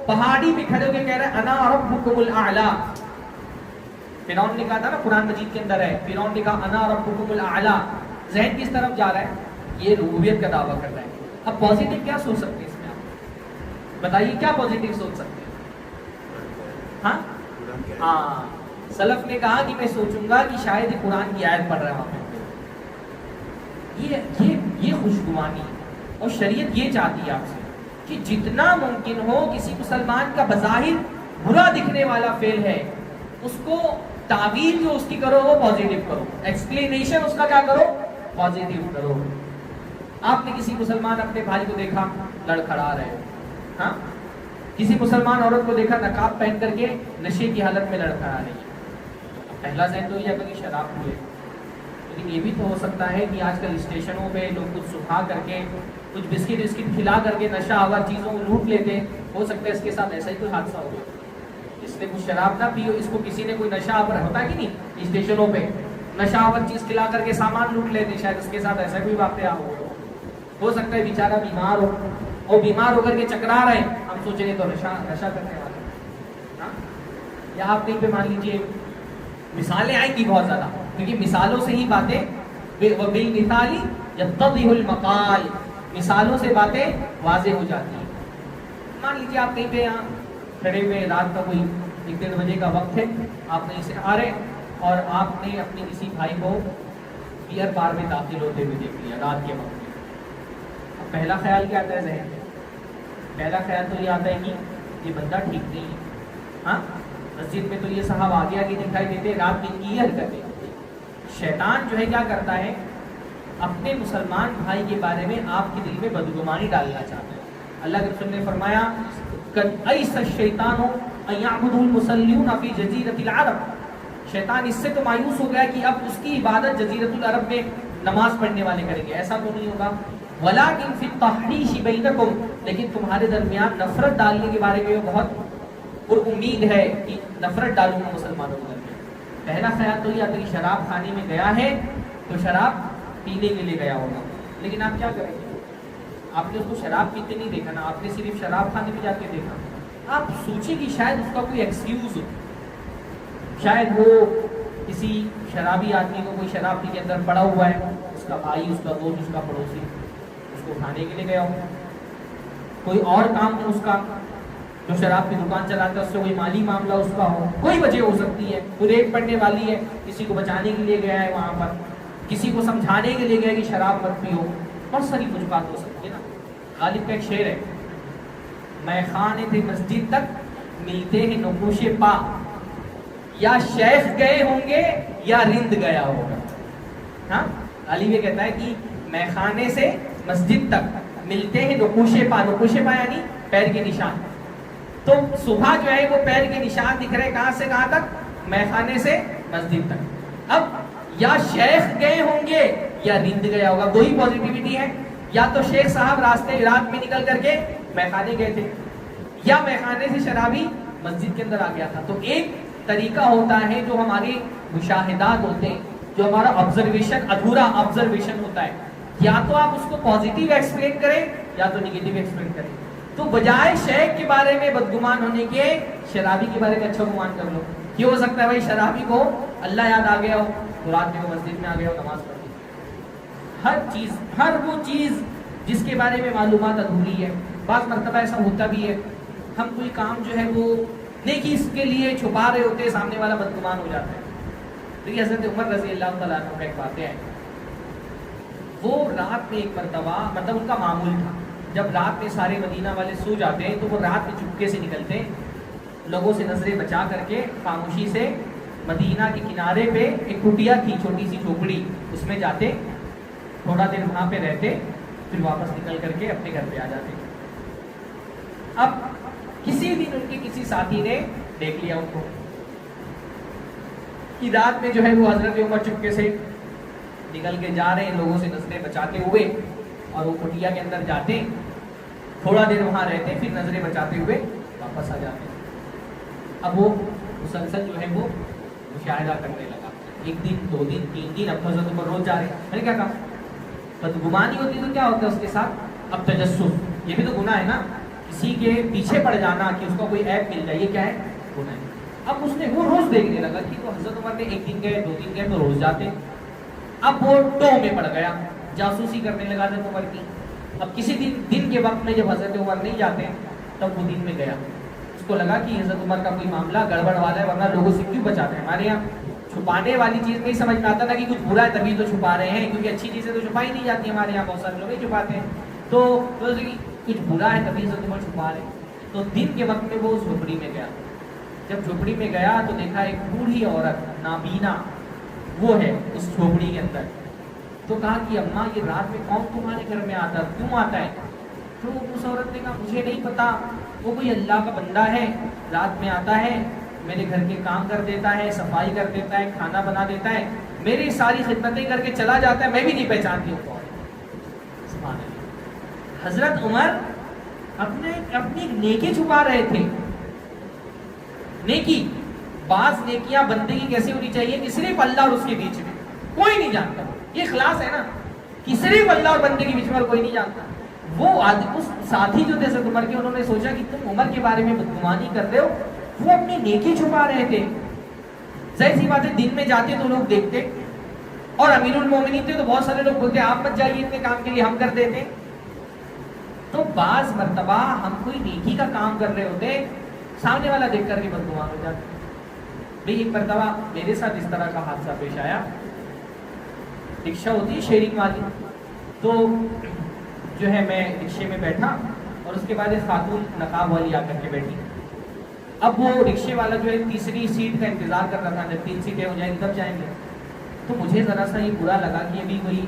پہاڑی پہ کھڑے ہو کے کہہ رہا ہے انا ربکم الاعلی، فرعون نے کہا تھا نا قرآن مجید کے اندر ہے، فرعون نے کہا انا ربکم الاعلی، ذہن کس طرف جا رہا ہے؟ یہ ربوبیت کا دعویٰ کر رہا ہے۔ اب پازیٹیو کیا سوچ سکتے ہیں اس میں؟ آپ بتائیے کیا پازیٹیو سوچ سکتے ہیں؟ ہاں، سلف نے کہا کہ میں سوچوں گا کہ شاید یہ قرآن کی آیت پڑھ رہا ہوں، یہ خوشگوانی ہے۔ اور شریعت یہ چاہتی ہے آپ سے کہ جتنا ممکن ہو کسی مسلمان کا بظاہر برا دکھنے والا فعل ہے اس کو تعویل جو اس کی کرو وہ پازیٹیو کرو، ایکسپلینیشن اس کا کیا کرو؟ پازیٹیو کرو۔ آپ نے کسی مسلمان اپنے بھائی کو دیکھا لڑکھڑا رہے، ہاں، کسی مسلمان عورت کو دیکھا نقاب پہن کر کے نشے کی حالت میں لڑکا رہی ہے، پہلا ذہن تو یہ کہ شراب ہوئے، لیکن یہ بھی تو ہو سکتا ہے کہ آج کل اسٹیشنوں پہ لوگ کچھ سکھا کر کے کچھ بسکٹ وسکٹ کھلا کر کے نشہ آور چیزوں کو لوٹ لیتے ہیں، ہو سکتا ہے اس کے ساتھ ایسا ہی کوئی حادثہ ہو، اس نے کچھ شراب نہ پی ہو، اس کو کسی نے کوئی نشہ آور ہوتا کہ نہیں اسٹیشنوں پہ نشہ آور چیز کھلا کر کے سامان لوٹ لیتے، شاید اس کے ساتھ ایسا کوئی واقعہ ہو سکتا ہے بیچارہ بیمار ہو، اور بیمار ہو کر کے چکرا رہے ہیں، ہم سوچ رہے تو نشہ کرنے والے، یا آپ کہیں پہ مان لیجیے مثالیں آئیں گی بہت زیادہ، کیونکہ مثالوں سے ہی باتیں بالمثال یتضح المقال، مثالوں سے باتیں واضح ہو جاتی ہیں۔ مان لیجیے آپ کہیں پہ یہاں کھڑے ہوئے، رات کا کوئی 1-1:30 بجے کا وقت ہے، آپ کہیں سے آ رہے اور آپ نے اپنے کسی بھائی کو بیئر بار میں داخل ہوتے ہوئے دیکھ لیا رات کے وقت میں، اب پہلا خیال کیا آتا ہے ذہن میں؟ پہلا خیال تو یہ آتا ہے کہ یہ بندہ ٹھیک نہیں ہے، ہاں مسجد میں تو یہ صاحب آگے آگے دکھائی دیتے، رات میں کی حرکتیں۔ شیطان جو ہے کیا کرتا ہے، اپنے مسلمان بھائی کے بارے میں آپ کے دل میں بدگمانی ڈالنا چاہتا ہے۔ اللہ کے رسول نے فرمایا ایس الشیطان ان یعبد المصلیون فی جزیرۃ العرب، شیطان اس سے تو مایوس ہو گیا کہ اب اس کی عبادت جزیرۃ العرب میں نماز پڑھنے والے کریں گے، ایسا تو نہیں ہوگا۔ ولکن فی التحریش بینکم، لیکن تمہارے درمیان نفرت ڈالنے کے بارے میں وہ بہت پر امید ہے کہ نفرت ڈالوں گا مسلمانوں کے درمیان۔ پہلا خیال تو یہ آتا ہے کہ شراب کھانے میں گیا ہے تو شراب پینے کے لیے گیا ہوگا، لیکن آپ کیا کریں گے؟ آپ نے اس کو شراب پیتے نہیں دیکھا نا، آپ نے صرف شراب کھانے میں جا کے دیکھا۔ آپ سوچیں کہ شاید اس کا کوئی ایکسکیوز ہو، شاید وہ کسی شرابی آدمی کو کوئی شراب پی کے اندر پڑا ہوا ہے، اس کا بھائی، اس کا دوست، اس کا پڑوسی، اس کو کھانے کے لیے گیا ہو، کوئی اور کام ہو اس کا، جو شراب کی دکان چلاتا ہے اس سے کوئی مالی معاملہ اس کا ہو، کوئی وجہ ہو سکتی ہے، کوئی ریپ پڑنے والی ہے، کسی کو بچانے کے لیے گیا ہے وہاں پر، کسی کو سمجھانے کے لیے گیا کہ شراب مت پیو، بہت ساری وجوہات ہو سکتی ہے نا۔ غالب کا ایک شعر ہے، میں خانے تھے مسجد تک ملتے ہیں نقوش پا، یا شیخ گئے ہوں گے یا رند گیا ہوگا۔ ہاں غالب یہ کہتا ہے کہ میں خانے سے مسجد تک ملتے ہیں نقوش پا، نقوش پا یعنی پیر کے نشان، تو صبح جو ہے وہ پیر کے نشان دکھ رہے کہاں سے کہاں تک؟ میں خانے سے مسجد تک۔ اب یا شیخ گئے ہوں گے یا رند گیا ہوگا، دو ہی پوزیٹیوٹی ہے، یا تو شیخ صاحب رات میں نکل کر کے میخانے گئے تھے، یا میخانے سے شرابی مسجد کے اندر آ گیا تھا۔ تو ایک طریقہ ہوتا ہے جو ہمارے مشاہدات ہوتے ہیں، جو ہمارا آبزرویشن، ادھورا آبزرویشن ہوتا ہے، یا تو آپ اس کو پازیٹیو ایکسپلین کریں یا تو نگیٹیو ایکسپلین کریں۔ تو بجائے شیخ کے بارے میں بدگمان ہونے کے شرابی کے بارے میں اچھا گمان کر لو، یہ ہو سکتا ہے بھائی شرابی کو اللہ یاد آ گیا ہو تو رات میں وہ مسجد میں آ گیا ہو، نماز پڑھ لی۔ ہر وہ چیز جس کے بارے میں معلومات ادھوری ہے، بعض مرتبہ ایسا ہوتا بھی ہے، ہم کوئی کام جو ہے وہ نیکی اس کے لیے چھپا رہے ہوتے ہیں، سامنے والا بدگمان ہو جاتا ہے۔ دیکھیے حضرت عمر رضی اللہ تعالیٰ عنہ کا ایک واقعہ ہے، وہ رات میں ایک مرتبہ، مطلب ان کا معمول تھا، جب رات میں سارے مدینہ والے سو جاتے ہیں تو وہ رات میں چپکے سے نکلتے ہیں، لوگوں سے نظریں بچا کر کے خاموشی سے مدینہ کے کنارے پہ ایک کٹیا تھی، چھوٹی سی جھوپڑی، اس میں جاتے، تھوڑا دیر وہاں پہ رہتے، پھر واپس نکل کر کے اپنے گھر پہ آ جاتے۔ اب کسی دن ان کے کسی ساتھی نے دیکھ لیا ان کو کہ رات میں جو ہے وہ حضرت عمر چپکے سے نکل کے جا رہے ہیں، لوگوں سے نظریں بچاتے ہوئے، اور وہ کٹیا کے اندر جاتے، تھوڑا دیر وہاں رہتے، پھر نظریں بچاتے ہوئے واپس آ جاتے۔ اب وہ مسلسل جو ہے وہ مشاہدہ کرنے لگا، 1 دن 2 دن 3 دن، اب حضرت عمر روز جا رہے ہیں۔ میں نے کیا کہا، بدگمانی ہوتی تو کیا ہوتا ہے اس کے ساتھ؟ اب تجسس، یہ بھی تو گناہ ہے نا، کسی کے پیچھے پڑ جانا کہ اس کو کوئی ایپ مل جائے، یہ کیا ہے؟ گناہ ہے۔ اب اس نے وہ روز دیکھنے لگا کہ تو حضرت عمر نے 1 دن گئے 2 دن گئے تو روز جاتے، اب وہ ٹو میں پڑ گیا، جاسوسی کرنے لگا حضرت عمر کی۔ اب کسی دن کے وقت میں جب حضرت عمر نہیں جاتے تب وہ دن میں گیا، اس کو لگا کہ حضرت عمر کا کوئی معاملہ گڑبڑ والا ہے، ورنہ لوگوں سے کیوں بچاتے ہیں؟ ہمارے یہاں چھپانے والی چیز نہیں سمجھ میں آتا تھا کہ کچھ برا ہے تبھی تو چھپا رہے ہیں، کیونکہ اچھی چیزیں تو چھپائی نہیں جاتی، ہمارے یہاں بہت سارے لوگ ہی چھپاتے ہیں، تو کچھ برا ہے تبھی حضرت عمر چھپا رہے ہیں۔ تو دن کے وقت میں وہ جھوپڑی میں گیا، جب جھوپڑی میں گیا تو دیکھا ایک بوڑھی عورت نابینا وہ ہے اس جھوپڑی کے اندر، تو کہا کہ اماں یہ رات میں کون تمہارے گھر میں آتا، کیوں آتا ہے؟ تو اس عورت نے کہا مجھے نہیں پتا، وہ کوئی اللہ کا بندہ ہے، رات میں آتا ہے، میرے گھر کے کام کر دیتا ہے، صفائی کر دیتا ہے، کھانا بنا دیتا ہے، میری ساری خدمتیں کر کے چلا جاتا ہے، میں بھی نہیں پہچانتی ہوں کون ہے۔ سبحان اللہ۔ حضرت عمر اپنی نیکی چھپا رہے تھے۔ نیکی، بعض نیکیاں بندے کی کیسی ہونی چاہیے کہ صرف اللہ اور اس کے بیچ میں، کوئی نہیں جانتا، یہ اخلاص ہے نا کہ صرف اللہ اور بندے کے بیچ میں اور کوئی نہیں جانتا۔ وہ اس ساتھی جو تھے حضرت عمر کے، انہوں نے سوچا کہ تم عمر کے بارے میں بدگمانی کر رہے ہو، وہ اپنی نیکی چھپا رہے تھے۔ ظاہر سی بات ہے دن میں جاتے تو لوگ دیکھتے، اور امیر المومنین تھے تو بہت سارے لوگ بولتے آپ مت جائیے اتنے کام کے لیے، ہم کر دیتے۔ تو بعض مرتبہ ہم کوئی نیکی کا کام کر رہے ہوتے، سامنے والا دیکھ کر کے بدگمان ہو جاتا۔ بھئی ایک مرتبہ میرے ساتھ اس طرح کا حادثہ پیش آیا۔ رکشہ ہوتی ہے شیئرنگ والی، تو جو ہے میں رکشے میں بیٹھا اور اس کے بعد ایک خاتون نقاب والی آ کر کے بیٹھی۔ اب وہ رکشے والا جو ہے تیسری سیٹ کا انتظار کر رہا تھا، جب 3 سیٹیں ہو جائیں گی تب جائیں گے۔ تو مجھے ذرا سا یہ برا لگا کہ ابھی کوئی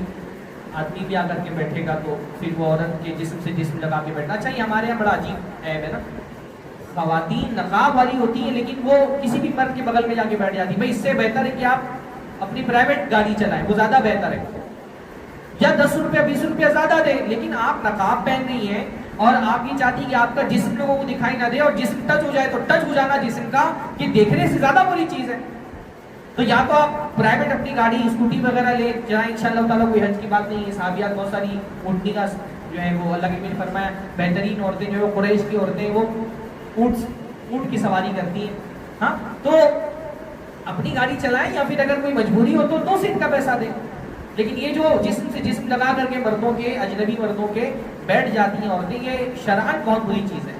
آدمی بھی آ کر کے بیٹھے گا تو پھر وہ عورت کے جسم سے جسم لگا کے بیٹھا۔ اچھا یہ ہمارے یہاں بڑا عجیب عیب ہے نا، خواتین نقاب والی ہوتی ہیں لیکن وہ کسی بھی مرد کے بغل میں جا کے بیٹھ جاتی۔ بھائی اس سے بہتر ہے کہ آپ اپنی پرائیویٹ گاڑی چلائیں، وہ زیادہ بہتر ہے، یا 10 روپیہ 20 روپیہ زیادہ دیں، لیکن آپ نقاب پہن رہی ہیں اور آپ یہ چاہتی کہ آپ کا جسم لوگوں کو دکھائی نہ دے، اور جسم ٹچ ہو جائے تو ٹچ ہو جانا جسم کا یہ دیکھنے سے زیادہ بری چیز ہے۔ تو یا تو آپ پرائیویٹ اپنی گاڑی اسکوٹی وغیرہ لے جائیں، انشاءاللہ تعالیٰ کوئی حرج کی بات نہیں ہے۔ صحابیات بہت ساری اونٹنی کا جو ہے وہ اللہ کے نبی نے فرمایا بہترین عورتیں جو ہے قریش کی عورتیں وہ اونٹ کی سواری کرتی ہیں۔ ہاں تو اپنی گاڑی چلائیں، یا پھر اگر کوئی مجبوری ہو تو 2 سیٹ کا پیسہ دیں، لیکن یہ جو جسم سے جسم لگا کر کے مردوں کے، اجنبی مردوں کے بیٹھ جاتی ہیں عورتیں، یہ شرعاً بہت بری چیز ہے۔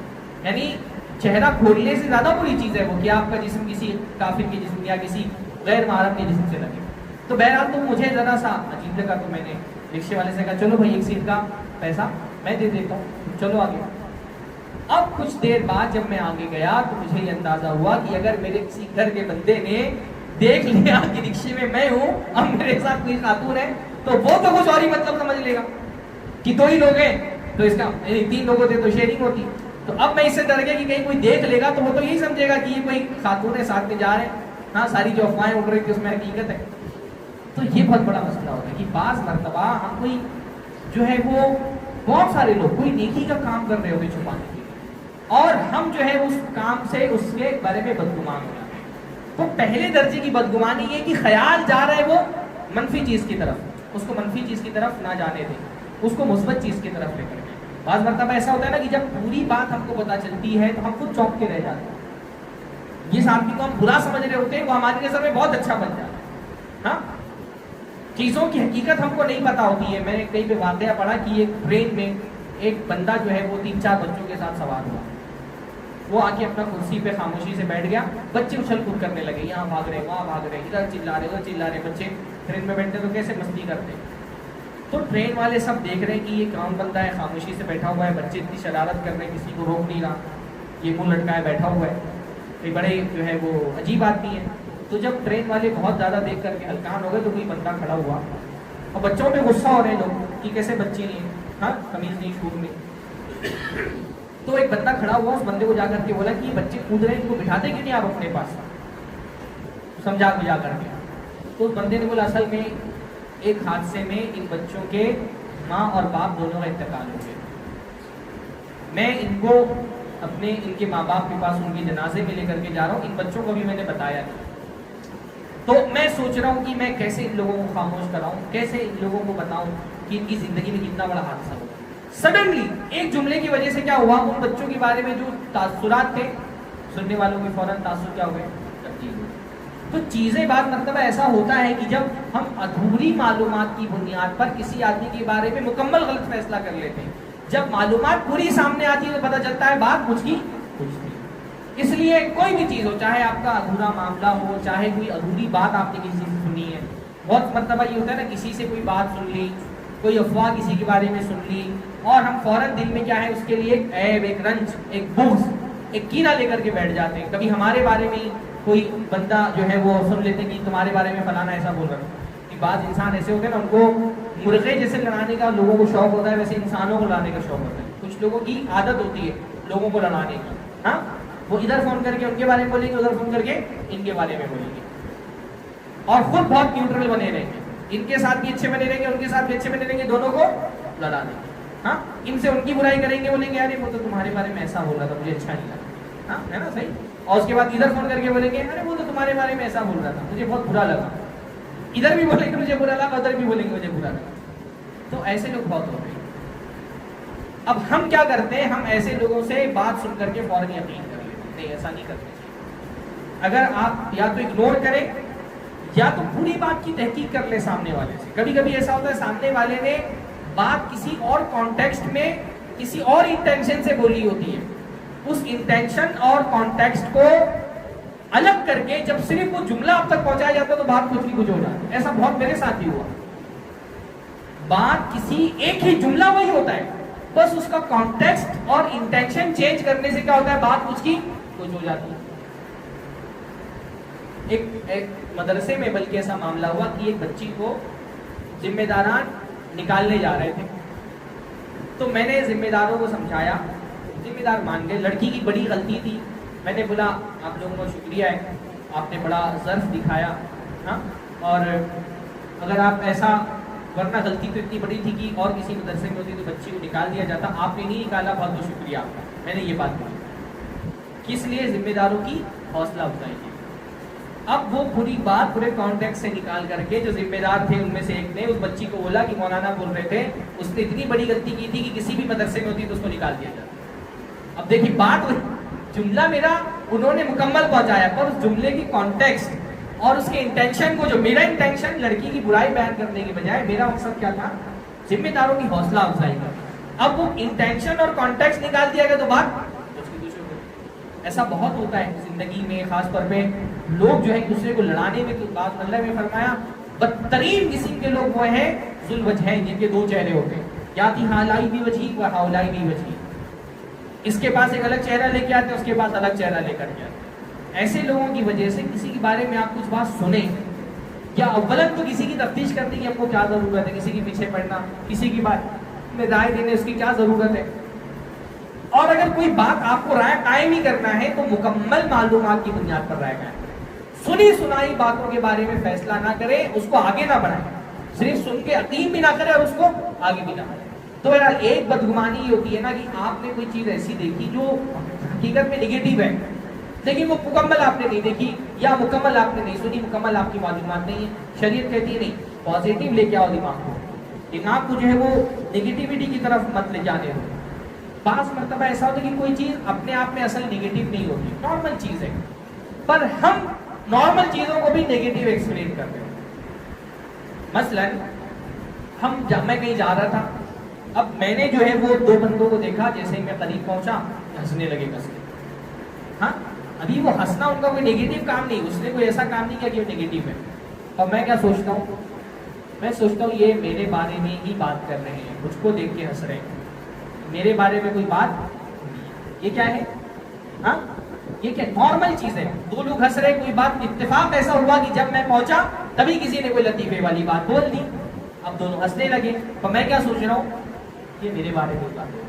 یعنی چہرہ کھولنے سے زیادہ بری چیز ہے وہ کہ آپ کا جسم کسی کافر کے جسم یا کسی غیر محرم کے جسم سے لگے۔ تو بہرحال تو مجھے ذرا سا عجیب لگا، تو میں نے رکشے والے سے کہا چلو بھائی 1 سیٹ کا پیسہ میں دے دیتا ہوں، چلو آگے۔ اب کچھ دیر بعد جب میں آگے گیا تو مجھے یہ اندازہ ہوا کہ اگر میرے کسی گھر کے بندے نے دیکھ لیا کہ رکشے میں میں ہوں اور میرے ساتھ کوئی خاتون ہے تو وہ تو کچھ اور ہی مطلب سمجھ لے گا کہ 2 ہی لوگ ہیں، تو اس کا 3 لوگ ہوتے تو شیئرنگ ہوتی۔ تو اب میں اس سے ڈر گیا کہ کہیں کوئی دیکھ لے گا تو وہ تو یہی سمجھے گا کہ یہ کوئی خاتون ہے ساتھ میں جا رہے ہیں، ہاں ساری جو افواہیں اڑ رہی تھی اس میں حقیقت ہے۔ تو یہ بہت بڑا مسئلہ ہوتا ہے کہ بعض مرتبہ ہم کوئی جو ہے وہ بہت سارے لوگ کوئی نیکی کا کام کر رہے ہوتے چھپانے کے لیے، اور ہم جو ہے اس کام سے اس کے بارے میں بدگمان ہو جاتے ہیں۔ تو پہلے درجے کی بدگمانی یہ کہ خیال جا رہا ہے وہ منفی چیز کی طرف، اس کو منفی چیز کی طرف نہ جانے دیں، اس کو مثبت چیز کی طرف لے کر کے۔ بعض مرتبہ ایسا ہوتا ہے نا کہ جب پوری بات ہم کو پتہ چلتی ہے تو ہم خود چونک کے رہ جاتے ہیں، جس آدمی کو ہم برا سمجھ رہے ہوتے ہیں وہ ہماری نظر میں بہت اچھا بن جاتا ہے۔ ہاں چیزوں کی حقیقت ہم کو نہیں پتہ ہوتی ہے۔ میں نے کہیں پہ واقعہ پڑھا کہ ایک ٹرین میں ایک بندہ جو ہے وہ 3-4 بچوں کے ساتھ سوار ہوا، وہ آ کے اپنا کرسی پہ خاموشی سے بیٹھ گیا، بچے اچھل کود کرنے لگے، یہاں بھاگ رہے وہاں بھاگ رہے، ادھر چلا رہے ادھر چلا رہے۔ بچے ٹرین میں بیٹھتے تو کیسے مستی کرتے، تو ٹرین والے سب دیکھ رہے ہیں کہ یہ کون بندہ ہے، خاموشی سے بیٹھا ہوا ہے، بچے اتنی شرارت کر رہے ہیں، کسی کو روک نہیں رہا، یہ منہ لٹکائے بیٹھا ہوا ہے، یہ بڑے جو ہے وہ عجیب آدمی ہے۔ تو جب ٹرین والے بہت زیادہ دیکھ کر کے ہلکان ہو گئے تو کوئی بندہ کھڑا ہوا، اور بچوں پہ غصہ ہو رہے ہیں لوگ کہ کیسے بچے نہیں ہیں، ہاں تمیز نہیں شعور نہیں۔ تو ایک بندہ کھڑا ہوا، اس بندے کو جا کر کے بولا کہ یہ بچے کود رہے ہیں، ان کو بٹھاتے کہ نہیں آپ اپنے پاس، سمجھا بجا کر کے۔ تو اس بندے نے بولا اصل میں ایک حادثے میں ان بچوں کے ماں اور باپ دونوں کا انتقال ہو گیا، میں ان کو اپنے ان کے ماں باپ کے پاس ان کے جنازے میں لے کر کے جا رہا ہوں، ان بچوں کو بھی میں نے بتایا نہیں، تو میں سوچ رہا ہوں کہ میں کیسے ان لوگوں کو خاموش کراؤں، کیسے ان لوگوں کو بتاؤں کہ ان کی زندگی میں کتنا بڑا حادثہ ہوا۔ سڈنلی ایک جملے کی وجہ سے کیا ہوا، ان بچوں کے بارے میں جو تاثرات تھے سننے والوں کے فوراً تاثر کیا ہوئے، تبدیل ہوئے۔ تو چیزیں بعض مرتبہ ایسا ہوتا ہے کہ جب ہم ادھوری معلومات کی بنیاد پر کسی آدمی کے بارے میں مکمل غلط فیصلہ کر لیتے ہیں، جب معلومات پوری سامنے آتی ہے تو پتہ چلتا ہے بات مجھ کی کچھ نہیں۔ اس لیے کوئی بھی چیز ہو، چاہے آپ کا ادھورا معاملہ ہو، چاہے کوئی ادھوری بات آپ نے کسی سے سنی ہے، بہت مرتبہ یہ ہوتا ہے نا کسی سے کوئی بات سن لی، کوئی افواہ کسی کے بارے میں سن لی، اور ہم فوراً دل میں کیا ہے اس کے لیے ایک عیب، ایک رنج، ایک بغض، ایک کینہ لے کر کے بیٹھ جاتے ہیں۔ کبھی ہمارے بارے میں کوئی بندہ جو ہے وہ سن لیتے کہ تمہارے بارے میں فلانا ایسا بول رہا ہے، کہ بعض انسان ایسے ہوتے ہیں نا ان کو مرغے جیسے لڑانے کا لوگوں کو شوق ہوتا ہے، ویسے انسانوں کو لڑانے کا شوق ہوتا ہے۔ کچھ لوگوں کی عادت ہوتی ہے لوگوں کو لڑانے کی. ہاں, وہ ادھر فون کر کے ان کے بارے میں بولیں گے, ادھر فون کر کے ان کے بارے میں بولیں گے, اور خود بہت نیوٹرل بنے رہیں گے. ان کے ساتھ بھی اچھے بنے رہیں گے, ان کے ساتھ بھی اچھے بنے رہیں گے, دونوں کو لڑا دیں گے. ہاں, ان سے ان کی برائی کریں گے, بولیں گے ارے وہ تو تمہارے بارے میں ایسا بول رہا تھا, مجھے اچھا نہیں لگا. ہاں, ہے نا صحیح. اور اس کے بعد ادھر فون کر کے بولیں گے ارے وہ تو تمہارے بارے میں ایسا بول رہا تھا, مجھے بہت برا لگا. ادھر بھی بولیں گے مجھے برا لگا, ادھر بھی بولیں گے مجھے برا لگا. تو ایسے لوگ بہت ہو رہے ہیں. اب ہم کیا کرتے ہیں, ہم ایسے لوگوں سے بات سن کر کے فوراً یقین کر لیتے ہیں. نہیں, ایسا نہیں کرنا چاہیے. اگر آپ یا تو اگنور کریں یا تو پوری بات کی تحقیق کر لیں سامنے والے سے. کبھی کبھی ایسا ہوتا ہے سامنے والے نے بات کسی اور کانٹیکسٹ میں کسی اور انٹینشن سے بولی ہوتی ہے, اس انٹینشن اور کانٹیکسٹ کو الگ کر کے جب صرف وہ جملہ آپ تک پہنچایا جاتا ہے تو بات کچھ بھی کچھ ہو جاتی ہے. ایسا بہت میرے ساتھ بھی ہوا. بات کسی ایک ہی جملہ وہی ہوتا ہے, بس اس کا کانٹیکسٹ اور انٹینشن چینج کرنے سے کیا ہوتا ہے, بات کچھ کی کچھ ہو جاتی ہے. ایک مدرسے میں بلکہ ایسا معاملہ ہوا کہ ایک بچی کو ذمہ داران نکالنے جا رہے تھے. تو میں نے ذمہ داروں کو سمجھایا, ذمہ دار مان گئے. لڑکی کی بڑی غلطی تھی. میں نے بولا آپ لوگوں کا شکریہ ہے, آپ نے بڑا ظرف دکھایا. ہاں, اور اگر آپ ایسا, ورنہ غلطی تو اتنی بڑی تھی کہ اور کسی مدرسے میں ہوتی تو بچی کو نکال دیا جاتا. آپ نے نہیں نکالا, بہت بہت شکریہ آپ کا. میں نے یہ بات بولی. کس لیے؟ ذمہ داروں کی حوصلہ افزائی کی. اب وہ پوری بات پورے کانٹیکٹ سے نکال کر کے جو ذمہ دار تھے ان میں سے ایک نے اس بچی کو بولا کہ مولانا بول رہے تھے اس نے اتنی بڑی غلطی کی تھی کہ کسی بھی مدرسے میں ہوتی تو اس کو نکال دیا جاتا. اب دیکھیے بات, جملہ میرا انہوں نے مکمل پہنچایا, پر اس جملے کی کانٹیکسٹ اور اس کے انٹینشن کو, جو میرا انٹینشن لڑکی کی برائی بیان کرنے کی بجائے میرا مقصد کیا تھا, ذمہ داروں کی حوصلہ افزائی کرنا. اب وہ انٹینشن اور کانٹیکسٹ نکال دیا گیا تو بات کچھ کی کچھ ہو گئی. ایسا بہت ہوتا ہے زندگی میں, خاص طور پہ لوگ جو ہے ایک دوسرے کو لڑانے میں. تو بات اللہ نے فرمایا بدترین قسم کے لوگ وہ ہیں ذو الوجہین, جن کے دو چہرے ہوتے ہیں. یاتی ہالائی بھی وجہی و ہاولائی بھی وجہی. اس کے پاس ایک الگ چہرہ لے کے آتے ہیں, اس کے پاس الگ چہرہ لے کر کے آتے ہیں. ایسے لوگوں کی وجہ سے کسی کے بارے میں آپ کچھ بات سنیں, یا اولن تو کسی کی تفتیش کرنے کی آپ کو کیا ضرورت ہے, کسی کے پیچھے پڑنا, کسی کی بات میں رائے دینے اس کی کیا ضرورت ہے. اور اگر کوئی بات آپ کو رائے قائم ہی کرنا ہے تو مکمل معلومات کی بنیاد پر رائے قائم کریں. سنی سنائی باتوں کے بارے میں فیصلہ نہ کریں, اس کو آگے نہ بڑھائیں. صرف سن کے یقین بھی نہ کریں اور اس کو آگے بھی نہ بڑھائیں. تو بہرحال ایک بدگمانی یہ ہوتی ہے نا کہ آپ نے کوئی چیز ایسی دیکھی جو حقیقت میں نگیٹو ہے, لیکن وہ مکمل آپ نے نہیں دیکھی یا مکمل آپ نے نہیں سنی, مکمل آپ کی معلومات نہیں ہے. شریعت کہتی ہے نہیں, پازیٹیو لے کے آؤ دماغ کو, دماغ کو جو ہے وہ نگیٹیوٹی کی طرف مت لے جانے دو. بعض مرتبہ ایسا ہوتا ہے کہ کوئی چیز اپنے آپ میں اصل نگیٹو نہیں ہوتی, نارمل چیز ہے, پر ہم نارمل چیزوں کو بھی نگیٹو ایکسپلین کرتے ہیں. مثلا میں کہیں جا رہا تھا, اب میں نے جو ہے وہ دو بندوں کو دیکھا, جیسے ہی میں قریب پہنچا ہنسنے لگے کس کے. ہاں, ابھی وہ ہنسنا ان کا کوئی نیگیٹو کام نہیں, اس نے کوئی ایسا کام نہیں کیا کہ وہ نیگیٹو ہے. اور میں کیا سوچتا ہوں, میں سوچتا ہوں یہ میرے بارے میں ہی بات کر رہے ہیں, مجھ کو دیکھ کے ہنس رہے ہیں, میرے بارے میں کوئی بات, یہ کیا ہے؟ ہاں, یہ کیا نارمل چیز ہے. دو لوگ ہنس رہے, کوئی بات, اتفاق ایسا ہوا کہ جب میں پہنچا تبھی کسی نے کوئی لطیفے والی بات بول دی, اب دونوں ہنسنے لگے. تو میں کیا سوچ رہا ہوں, یہ میرے بارے میں بات ہے.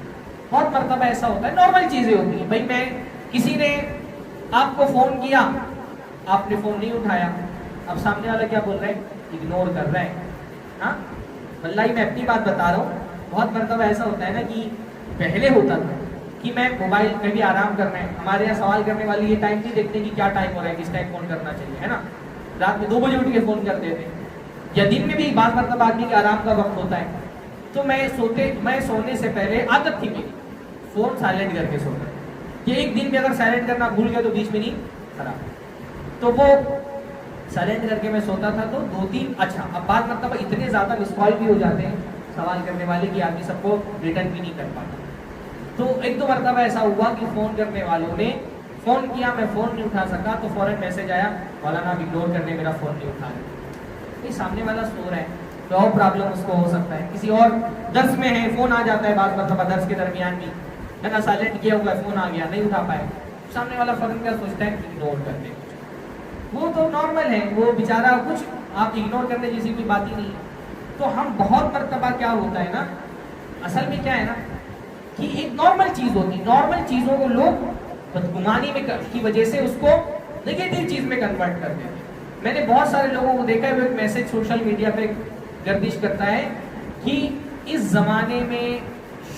بہت مرتبہ ایسا ہوتا ہے, نارمل چیزیں ہوتی ہیں. بھائی میں, کسی نے آپ کو فون کیا, آپ نے فون نہیں اٹھایا, اب سامنے والا کیا بول رہے ہیں, اگنور کر رہے ہیں. ہاں, واللہ میں اپنی بات بتا رہا ہوں. بہت مرتبہ ایسا ہوتا ہے نا کہ پہلے ہوتا تھا کہ میں موبائل میں بھی آرام کر رہے ہیں, ہمارے یہاں سوال کرنے والی یہ ٹائم نہیں دیکھتے کہ کیا ٹائم ہو رہا ہے, کس ٹائم فون کرنا چاہیے, ہے نا. رات میں 2 بجے اٹھ کے فون کر دیتے, یا دن میں بھی بعض مرتبہ آدمی کے آرام کا وقت ہوتا ہے. تو میں سونے سے پہلے عادت تھی میری فون سائلنٹ کر کے سوتا, کہ ایک دن میں اگر سائلنٹ کرنا بھول گیا تو بیچ میں نہیں خراب. تو وہ سائلنٹ کر کے میں سوتا تھا. تو 2-3 اچھا, اب بعض مرتبہ اتنے زیادہ مس کال بھی ہو جاتے ہیں سوال کرنے والے کی آدمی سب کو ریٹرن بھی نہیں کر پاتا. تو 1-2 مرتبہ ایسا ہوا کہ فون کرنے والوں نے فون کیا, میں فون نہیں اٹھا سکا, تو فوراً میسج آیا, مولانا آپ اگنور کرنے, میرا فون نہیں اٹھا رہے. سامنے والا سو رہا ہے, تو اور پرابلم اس کو ہو سکتا ہے. کسی اور درس میں ہے, فون آ جاتا ہے بعض مرتبہ درس کے درمیان بھی, ہے نا, سائلنٹ کیا ہوا ہے, فون آ گیا, نہیں اٹھا پائے. سامنے والا فوراً کیا سوچتا ہے, اگنور کر دے. وہ تو نارمل ہے, وہ بیچارہ, کچھ آپ اگنور کرنے جیسی کوئی بات ہی نہیں ہے. تو ہم بہت مرتبہ کیا ہوتا ہے نا, اصل میں کیا ہے نا, کہ ایک نارمل چیز ہوتی ہے. نارمل چیزوں کو لوگ بدگمانی میں کی وجہ سے اس کو نگیٹو چیز میں کنورٹ کر دیتے ہیں. میں نے بہت سارے لوگوں کو دیکھا ہے, وہ ایک میسج سوشل میڈیا پہ گردش کرتا ہے کہ اس زمانے میں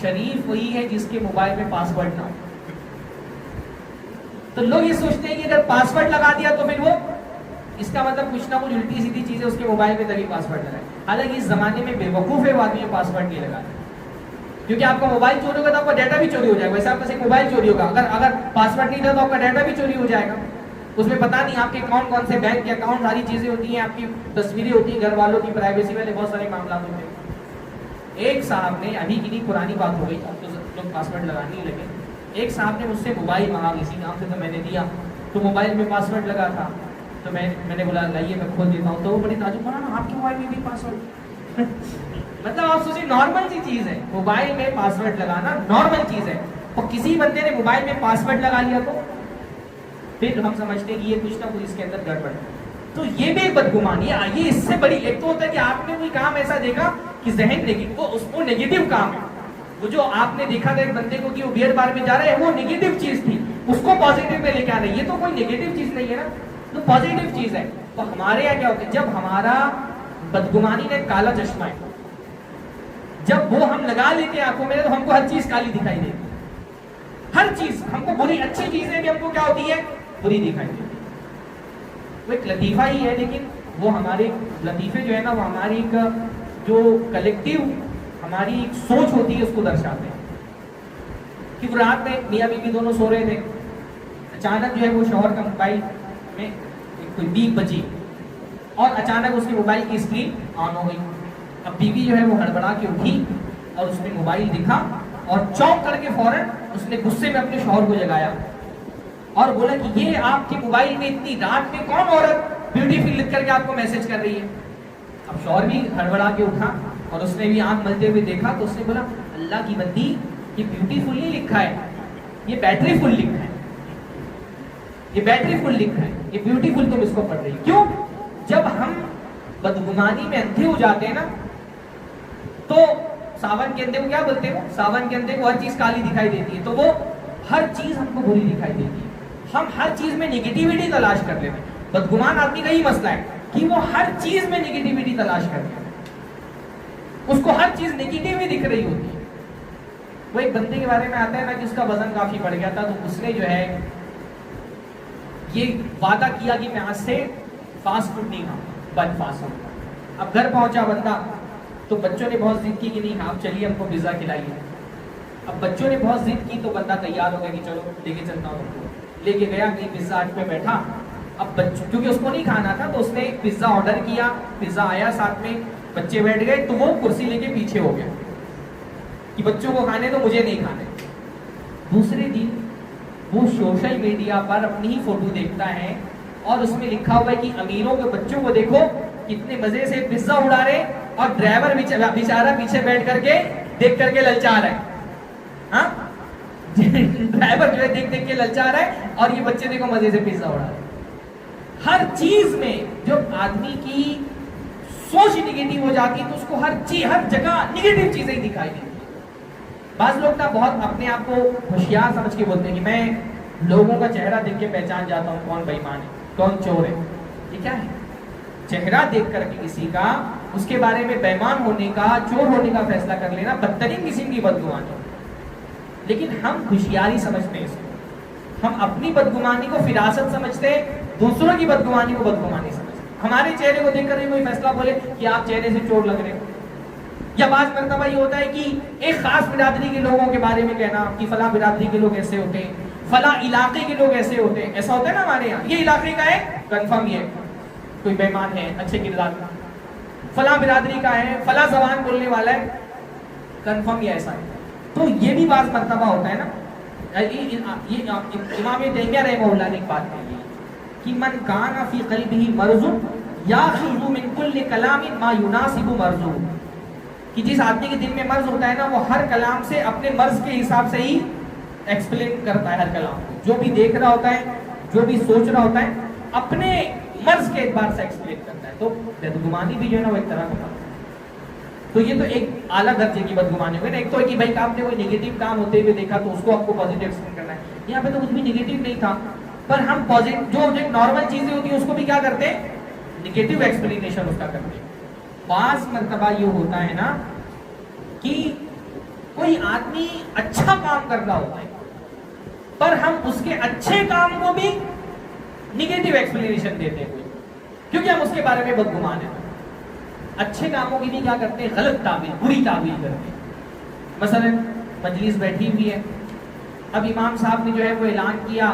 شریف وہی ہے جس کے موبائل میں پاسورڈ نہ ہو. تو لوگ یہ سوچتے ہیں کہ اگر پاسورڈ لگا دیا تو پھر وہ اس کا مطلب کچھ نہ کچھ الٹی سیدھی چیزیں اس کے موبائل میں تبھی پاسورڈ لگائے. حالانکہ اس زمانے میں بے وقوف ہے وہ آدمی پاسورڈ نہیں لگاتا, کیونکہ آپ کا موبائل چوری ہوگا تو آپ کا ڈیٹا بھی چوری ہو جائے گا. ویسے آپ کا صرف موبائل چوری ہوگا, اگر پاسورڈ نہیں تھا تو آپ کا ڈیٹا بھی چوری ہو جائے گا. اس میں پتہ نہیں آپ کے کون سے بینک کے اکاؤنٹ, ساری چیزیں ہوتی ہیں, آپ کی تصویریں ہوتی ہیں, گھر والوں کی پرائیویسی والے بہت سارے معاملات ہوتے ہیں. ایک صاحب نے, ابھی کی نہیں پرانی بات ہو گئی, اب تو لوگ پاسورڈ لگانے ہی لگے. ایک صاحب نے مجھ سے موبائل مانگا کسی کام سے, تو میں نے دیا, تو موبائل میں پاسورڈ لگا تھا. تو میں نے بولا لائیے میں کھول دیتا ہوں. تو وہ بڑی تعجب, مولانا آپ کے موبائل میں بھی پاسورڈ مطلب آپ سوچیں نارمل سی چیز ہے, موبائل میں پاسورڈ لگانا نارمل چیز ہے, اور کسی بندے نے موبائل میں پاسورڈ لگا لیا تو پھر ہم سمجھتے ہیں کہ یہ کچھ نہ کچھ اس کے اندر گڑبڑ ہے. تو یہ بھی ایک بدگمانی ہے. یہ اس سے بڑی, ایک تو ہوتا ہے کہ آپ نے کوئی کام ایسا دیکھا کہ ذہن وہ اس کو نیگیٹو کام ہے. وہ جو آپ نے دیکھا تھا ایک بندے کو کہ وہ بیئر بار میں جا رہا ہے, وہ نیگیٹو چیز تھی, اس کو پازیٹیو میں لے کے آنا. یہ تو کوئی نیگیٹو چیز نہیں ہے نا, تو پازیٹیو چیز ہے. تو ہمارے یہاں کیا ہوتا ہے, جب ہمارا بدگمانی نے کالا چشمہ ہے, جب وہ ہم لگا لیتے ہیں آنکھوں میں تو ہم کو ہر چیز کالی دکھائی دیتی. ہر چیز ہم کو بری, اچھی چیزیں بھی ہم کو کیا ہوتی ہے, بری دکھائی دیتی. وہ ایک لطیفہ ہی ہے, لیکن وہ ہمارے لطیفے جو ہے نا, وہ ہماری ایک جو کلیکٹیو ہماری ایک سوچ ہوتی ہے اس کو درشاتے ہیں. کہ وہ رات میں میاں بیوی دونوں سو رہے تھے, اچانک جو ہے وہ شوہر کا موبائل میں کوئی بیپ بجی, اور اچانک اس کے موبائل کی اسکرین آن ہو گئی. اب بیوی جو ہے وہ ہڑبڑا کے اٹھی اور اس نے موبائل دکھا, اور چونک کر کے فوراً اس نے غصے میں اپنے شوہر کو جگایا اور بولا کہ یہ آپ کے موبائل میں اتنی رات میں کون عورت بیوٹیفل لکھ کر کے آپ کو میسج کر رہی ہے. اب شوہر بھی ہڑبڑا کے اٹھا اور اس نے بھی آنکھ ملتے ہوئے دیکھا, تو اس نے بولا اللہ کی بندی, یہ بیوٹیفل نہیں لکھا ہے, یہ بیٹری فل لکھا ہے, یہ بیٹری فل لکھا ہے, یہ بیوٹیفل تم اس کو پڑھ رہی. کیوں؟ جب ہم بدگمانی میں اندھے ہو جاتے ہیں نا, تو ساون کے اندھے کو کیا بولتے ہیں, ساون کے اندھے کو ہر چیز کالی دکھائی دیتی ہے, تو وہ ہر چیز ہم کو بری دکھائی دیتی ہے. ہم ہر چیز میں نگیٹیوٹی تلاش کر لیتے ہیں. بدگمان آدمی کا ہی مسئلہ ہے کہ وہ ہر چیز میں نگیٹیوٹی تلاش کرتے ہیں, اس کو ہر چیز نگیٹیو ہی دکھ رہی ہوتی ہے. وہ ایک بندے کے بارے میں آتا ہے نا کہ اس کا وزن کافی بڑھ گیا تھا, تو اس نے جو ہے یہ وعدہ کیا کہ میں آج سے فاسٹ فوڈ نہیں کھاؤں, بند فاسٹ فوڈ. اب گھر پہنچا بندہ, تو بچوں نے بہت ضد کی کہ نہیں آپ چلیے ہم کو پیزا کھلائیے. اب بچوں نے بہت ضد کی تو بندہ تیار ہو گیا کہ چلو لے کے چلتا ہوں, لے کے گیا کہیں پیزا ہٹ پہ بیٹھا. اب بچوں کیونکہ اس کو نہیں کھانا تھا تو اس نے پیزا آرڈر کیا, پیزا آیا ساتھ میں, بچے بیٹھ گئے, تو وہ کرسی لے کے پیچھے ہو گیا کہ بچوں کو کھانے تو مجھے نہیں کھانے. دوسرے دن وہ سوشل میڈیا پر اپنی ہی فوٹو دیکھتا ہے اور اس میں لکھا ہوا ہے کہ امیروں کے بچوں کو دیکھو کتنے مزے سے پیزا اڑا رہے, اور ڈرائیور بیچارہ پیچھے بیٹھ کر کے دیکھ کر کے للچا رہا ہے. ہاں ڈرائیور جو ہے دیکھ دیکھ کے للچا رہا ہے, اور یہ بچے دیکھو مزے سے پیزا اڑا رہے ہیں. ہر چیز میں جب آدمی کی سوچ نگیٹو ہو جاتی ہے تو اس کو ہر جگہ نگیٹو چیزیں ہی دکھائی دیتی ہیں. بعض لوگ نا بہت اپنے آپ کو ہوشیار سمجھ کے بولتے ہیں کہ میں لوگوں کا چہرہ دیکھ کے پہچان جاتا ہوں کون بے ایمان ہے کون چور ہے. یہ کیا ہے؟ چہرہ دیکھ کر کے کسی کا اس کے بارے میں بے ایمان ہونے کا, چور ہونے کا فیصلہ کر لینا بدترین قسم کی بدگمانی. لیکن ہم ہوشیاری سمجھتے ہیں اس کو, ہم اپنی بدگمانی کو فراست سمجھتے ہیں, دوسروں کی بدگمانی کو بدگمانی سمجھتے ہیں. ہمارے چہرے کو دیکھ کر کوئی فیصلہ بولے کہ آپ چہرے سے چور لگ رہے ہو, یا بعض مرتبہ یہ ہوتا ہے کہ ایک خاص برادری کے لوگوں کے بارے میں کہنا کہ فلاں برادری کے لوگ ایسے ہوتے ہیں, فلاں علاقے کے لوگ ایسے ہوتے ہیں. ایسا ہوتا ہے نا ہمارے یہاں, یہ علاقے کا ہے کنفرم, یہ کوئی بے ایمان ہے اچھے کردار کا, فلاں برادری کا ہے, فلاں زبان بولنے والا ہے, کنفرم یہ ایسا ہے. تو یہ بھی بعض مرتبہ ہوتا ہے نا. امام تیمیہ رحمہ اللہ نے ایک بات کہی ہے کہ من کان فی قلبہ مرض یاخذ من کل کلام ما یناسب مرضہ, کہ جس آدمی کے دل میں مرض ہوتا ہے نا وہ ہر کلام سے اپنے مرض کے حساب سے ہی ایکسپلین کرتا ہے. ہر کلام کو جو بھی دیکھ رہا ہوتا ہے, جو بھی سوچ رہا ہوتا ہے, اپنے مرض کے اعتبار سے ایکسپلین کرتا ہے. تو بدگمانی بھی جو ہے نا وہ ایک طرح کا. تو یہ تو ایک اعلیٰ درجے کی بدگمانی ہوگی نا. ایک تو ہے کہ بھائی آپ نے کوئی نیگیٹو کام ہوتے ہوئے دیکھا تو اس کو آپ کو پازیٹیو ایکسپلین کرنا ہے. یہاں پہ تو کچھ بھی نیگیٹو نہیں تھا, پر ہم پازیٹیو جو نارمل چیزیں ہوتی ہیں اس کو بھی کیا کرتے ہیں, نیگیٹو ایکسپلینیشن اس کا کرتے ہیں. بعض مرتبہ یہ ہوتا ہے نا کہ کوئی آدمی اچھا کام کر رہا ہوتا ہے پر ہم اس کے اچھے کام کو بھی نیگیٹو ایکسپلینیشن دیتے ہیں, کیونکہ ہم اس کے بارے میں بدگمان ہیں. اچھے کاموں کی بھی کیا کرتے ہیں, غلط تعبیر, بری تعبیر کرتے ہیں. مثلا مجلس بیٹھی ہوئی ہے, اب امام صاحب نے جو ہے وہ اعلان کیا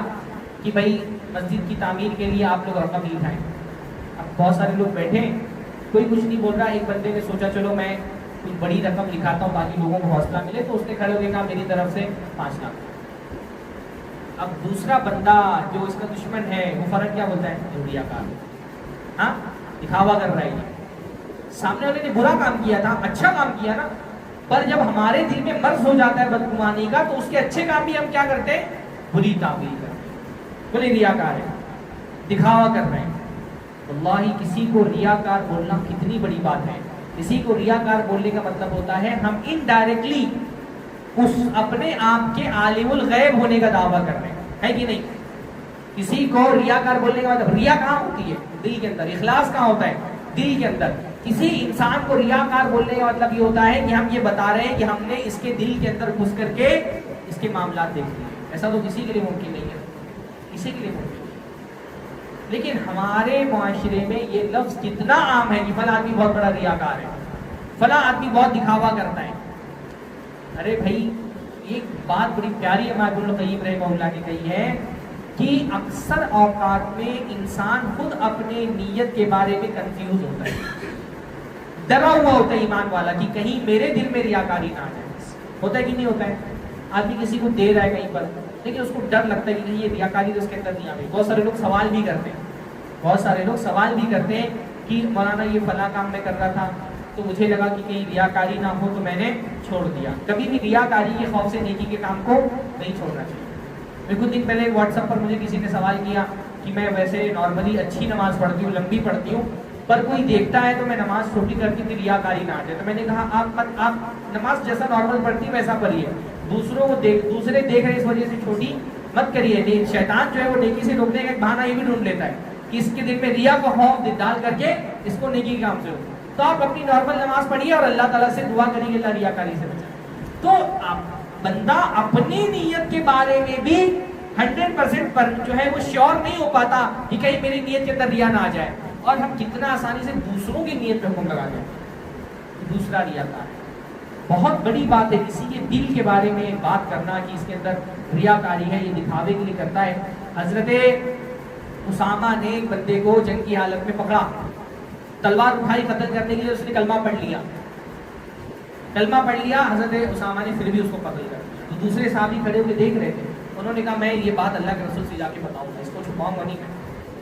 کہ بھائی مسجد کی تعمیر کے لیے آپ لوگ رقم نہیں اٹھائیں. اب بہت سارے لوگ بیٹھے ہیں, کوئی کچھ نہیں بول رہا. ایک بندے نے سوچا چلو میں کچھ بڑی رقم لکھاتا ہوں تاکہ لوگوں کو حوصلہ ملے, تو اس نے کھڑے ہو کے کہا میری طرف سے 5 لاکھ. اب دوسرا بندہ جو اس کا دشمن ہے وہ فرق کیا بولتا ہے, ریاکار, ہاں دکھاوا کر رہا ہے. سامنے والے نے برا کام کیا تھا, اچھا کام کیا نا, پر جب ہمارے دل میں مرض ہو جاتا ہے بدگمانی کا تو اس کے اچھے کام بھی ہم کیا کرتے ہیں, بری تعبیر کرتے ہیں. بولے ریاکار ہے, دکھاوا کر رہے ہیں. واللہ کسی کو ریاکار بولنا کتنی بڑی بات ہے. کسی کو ریاکار بولنے کا مطلب ہوتا ہے ہم انڈائریکٹلی اس اپنے آپ کے عالم الغیب ہونے کا دعویٰ کر رہے ہیں, ہے کہ نہیں. کسی کو ریاکار بولنے کا مطلب, ریا کہاں ہوتی ہے, دل کے اندر. اخلاص کہاں ہوتا ہے, دل کے اندر. کسی انسان کو ریاکار بولنے کا مطلب یہ ہوتا ہے کہ ہم یہ بتا رہے ہیں کہ ہم نے اس کے دل کے اندر گھس کر کے اس کے معاملات دیکھ لیے. ایسا تو کسی کے لیے ممکن نہیں ہے, کسی کے لیے ممکن نہیں. لیکن ہمارے معاشرے میں یہ لفظ کتنا عام ہے کہ فلاں آدمی بہت بڑا ریاکار ہے, فلاں آدمی بہت دکھاوا کرتا ہے. ارے بھائی ایک بات بڑی پیاری ہے ابن القیم رحمہ اللہ نے کہی ہے کہ اکثر اوقات میں انسان خود اپنے نیت کے بارے میں کنفیوز ہوتا ہے, ڈرا ہوا ہوتا ہے ایمان والا کہ کہیں میرے دل میں ریاکاری نہ آ جائے. ہوتا ہے کہ نہیں ہوتا ہے. آدمی کسی کو دے رہا ہے کہیں پر, لیکن اس کو ڈر لگتا ہے کہ کہیں یہ ریاکاری تو اس کے اندر نہیں آ گئی. بہت سارے لوگ سوال بھی کرتے ہیں, بہت سارے لوگ سوال بھی کرتے ہیں کہ مولانا یہ فلاں کام میں کر رہا تھا تو مجھے لگا کہ کہیں ریاکاری نہ ہو تو میں نے چھوڑ دیا. کبھی بھی ریاکاری کے خوف سے نیکی کے کام کو نہیں چھوڑنا چاہیے. میں کچھ دن پہلے واٹس ایپ پر مجھے کسی نے سوال کیا کہ میں ویسے نارملی اچھی نماز پڑھتی ہوں, لمبی پڑھتی ہوں, پر کوئی دیکھتا ہے تو میں نماز چھوٹی کرتی تھی, ریاکاری نہ آ جائے. تو میں نے کہا آپ نماز جیسا نارمل پڑھتی ویسا پڑھیے, دوسروں کو دوسرے دیکھ رہے اس وجہ سے چھوٹی مت کریے. شیطان جو ہے وہ نیکی سے روکنے کا ایک بہانہ یہ بھی ڈھونڈ لیتا ہے کہ اس کے دل میں ریا کو خوف ڈال کر کے اس کو نیکی کے کام سے روکے. تو آپ اپنی نارمل نماز پڑھیے اور اللہ تعالیٰ سے دعا کریے اللہ ریاکاری سے بچائے. تو بندہ اپنی نیت کے بارے میں بھی 100% پر جو ہے وہ شیور نہیں ہو پاتا کہ کہیں میری نیت کے اندر ریا نہ آ جائے, اور ہم کتنا آسانی سے دوسروں کی نیت پہ حکم لگا دیں کہ دوسرا ریاکار ہے. بہت بڑی بات ہے کسی کے دل کے بارے میں بات کرنا کہ اس کے اندر ریاکاری ہے, یہ دکھاوے کے لیے کرتا ہے. حضرت اسامہ نے ایک بندے کو جنگ کی حالت میں پکڑا, تلوار اٹھائی قتل کرنے کے لیے, اس نے کلمہ پڑھ لیا. حضرت اسامہ نے پھر بھی اس کو قتل کر دیا. تو دوسرے صحابی کھڑے ہو کے دیکھ رہے تھے, انہوں نے کہا میں یہ بات اللہ کے رسول سے جا کے بتاؤں گا, اس کو چھپاؤں گا نہیں میں.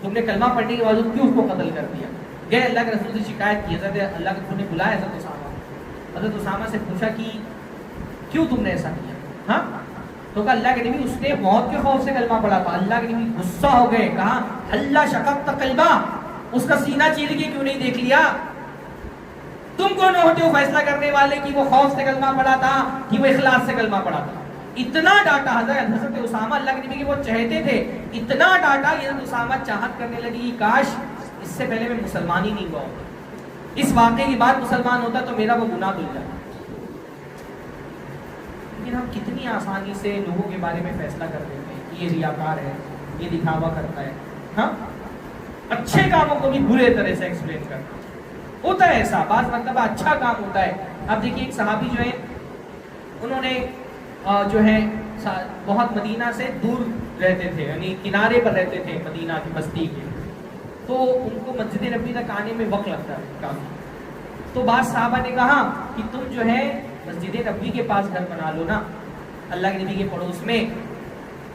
تم نے کلمہ پڑھنے کے باوجود کیوں اس کو قتل کر دیا؟ گئے اللہ کے رسول سے شکایت کی, حضرت اللہ کے رسول نے بلایا حضرت اسامہ سے پوچھا کہ کیوں تم نے ایسا کیا؟ ہاں تو کہا اللہ کے نبی اس نے موت کے خوف سے کلمہ پڑھا تھا. اللہ کے نبی غصہ ہو گئے, کہا اللہ شققت قلبہ, اس کا سینہ چیر کے کیوں نہیں دیکھ لیا؟ تم کون ہوتے ہو فیصلہ کرنے والے کہ وہ خوف سے کلمہ پڑھا تھا کہ وہ اخلاص سے کلمہ پڑھا تھا؟ اتنا ڈاٹا حضرت اسامہ, اللہ کے نبی کے وہ چہتے تھے, اتنا ڈاٹا کہ حضرت اسامہ چاہت کرنے لگی کاش اس سے پہلے میں مسلمان ہی نہیں ہوا ہوتا, اس واقعے کے بعد مسلمان ہوتا تو میرا وہ گناہ دھل جاتا. لیکن ہم کتنی آسانی سے لوگوں کے بارے میں فیصلہ کر دیتے ہیں کہ یہ ریاکار ہے, یہ دکھاوا کرتا ہے. ہاں اچھے کاموں کو بھی برے طرح سے ایکسپلین کرنا ہوتا ہے. ایسا بعض مرتبہ اچھا کام ہوتا ہے. اب دیکھیے ایک صحابی جو ہے, انہوں نے جو ہے بہت مدینہ سے دور رہتے تھے, یعنی کنارے پر رہتے تھے مدینہ کی بستی کے, تو ان کو مسجد نبی تک آنے میں وقت لگتا ہے کافی. تو بعض صحابہ نے کہا کہ تم جو ہے مسجد نبی کے پاس گھر بنا لو نا, اللہ کے نبی کے پڑوس میں,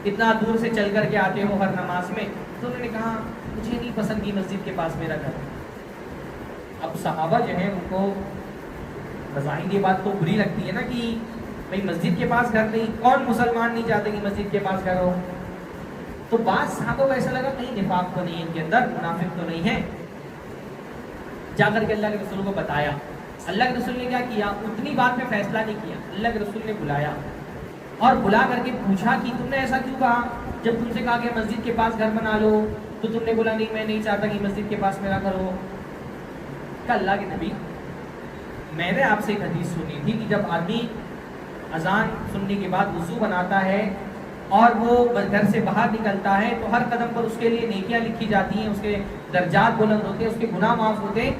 اتنا دور سے چل کر کے آتے ہو ہر نماز میں. تو انہوں نے کہا مجھے نہیں پسند کی مسجد کے پاس میرا گھر. اب صحابہ جو ہیں ان کو بظاہر یہ بات تو بری لگتی ہے نا کہ بھائی مسجد کے پاس گھر نہیں, کون مسلمان نہیں چاہتے کہ مسجد کے پاس گھر ہو. تو بعض صحابہ کو ایسا لگا کہیں نفاق تو نہیں ہے ان کے اندر, منافق تو نہیں ہے. جا کر کے اللہ کے رسول کو بتایا, اللہ کے رسول نے کیا کیا؟ اتنی بات میں فیصلہ نہیں کیا، اللہ کے رسول نے بلایا اور بلا کر کے پوچھا کہ تم نے ایسا کیوں کہا؟ جب تم سے کہا کہ مسجد کے پاس گھر بنا لو تو تم نے بولا نہیں میں نہیں چاہتا کہ مسجد کے پاس میرا گھر ہو۔ کہ اللہ کے نبی میں نے آپ سے ایک حدیث سنی تھی کہ جب آدمی اذان سننے کے بعد وضو بناتا ہے اور وہ گھر سے باہر نکلتا ہے تو ہر قدم پر اس کے لیے نیکیاں لکھی جاتی ہیں، اس کے درجات بلند ہوتے ہیں، اس کے گناہ معاف ہوتے ہیں۔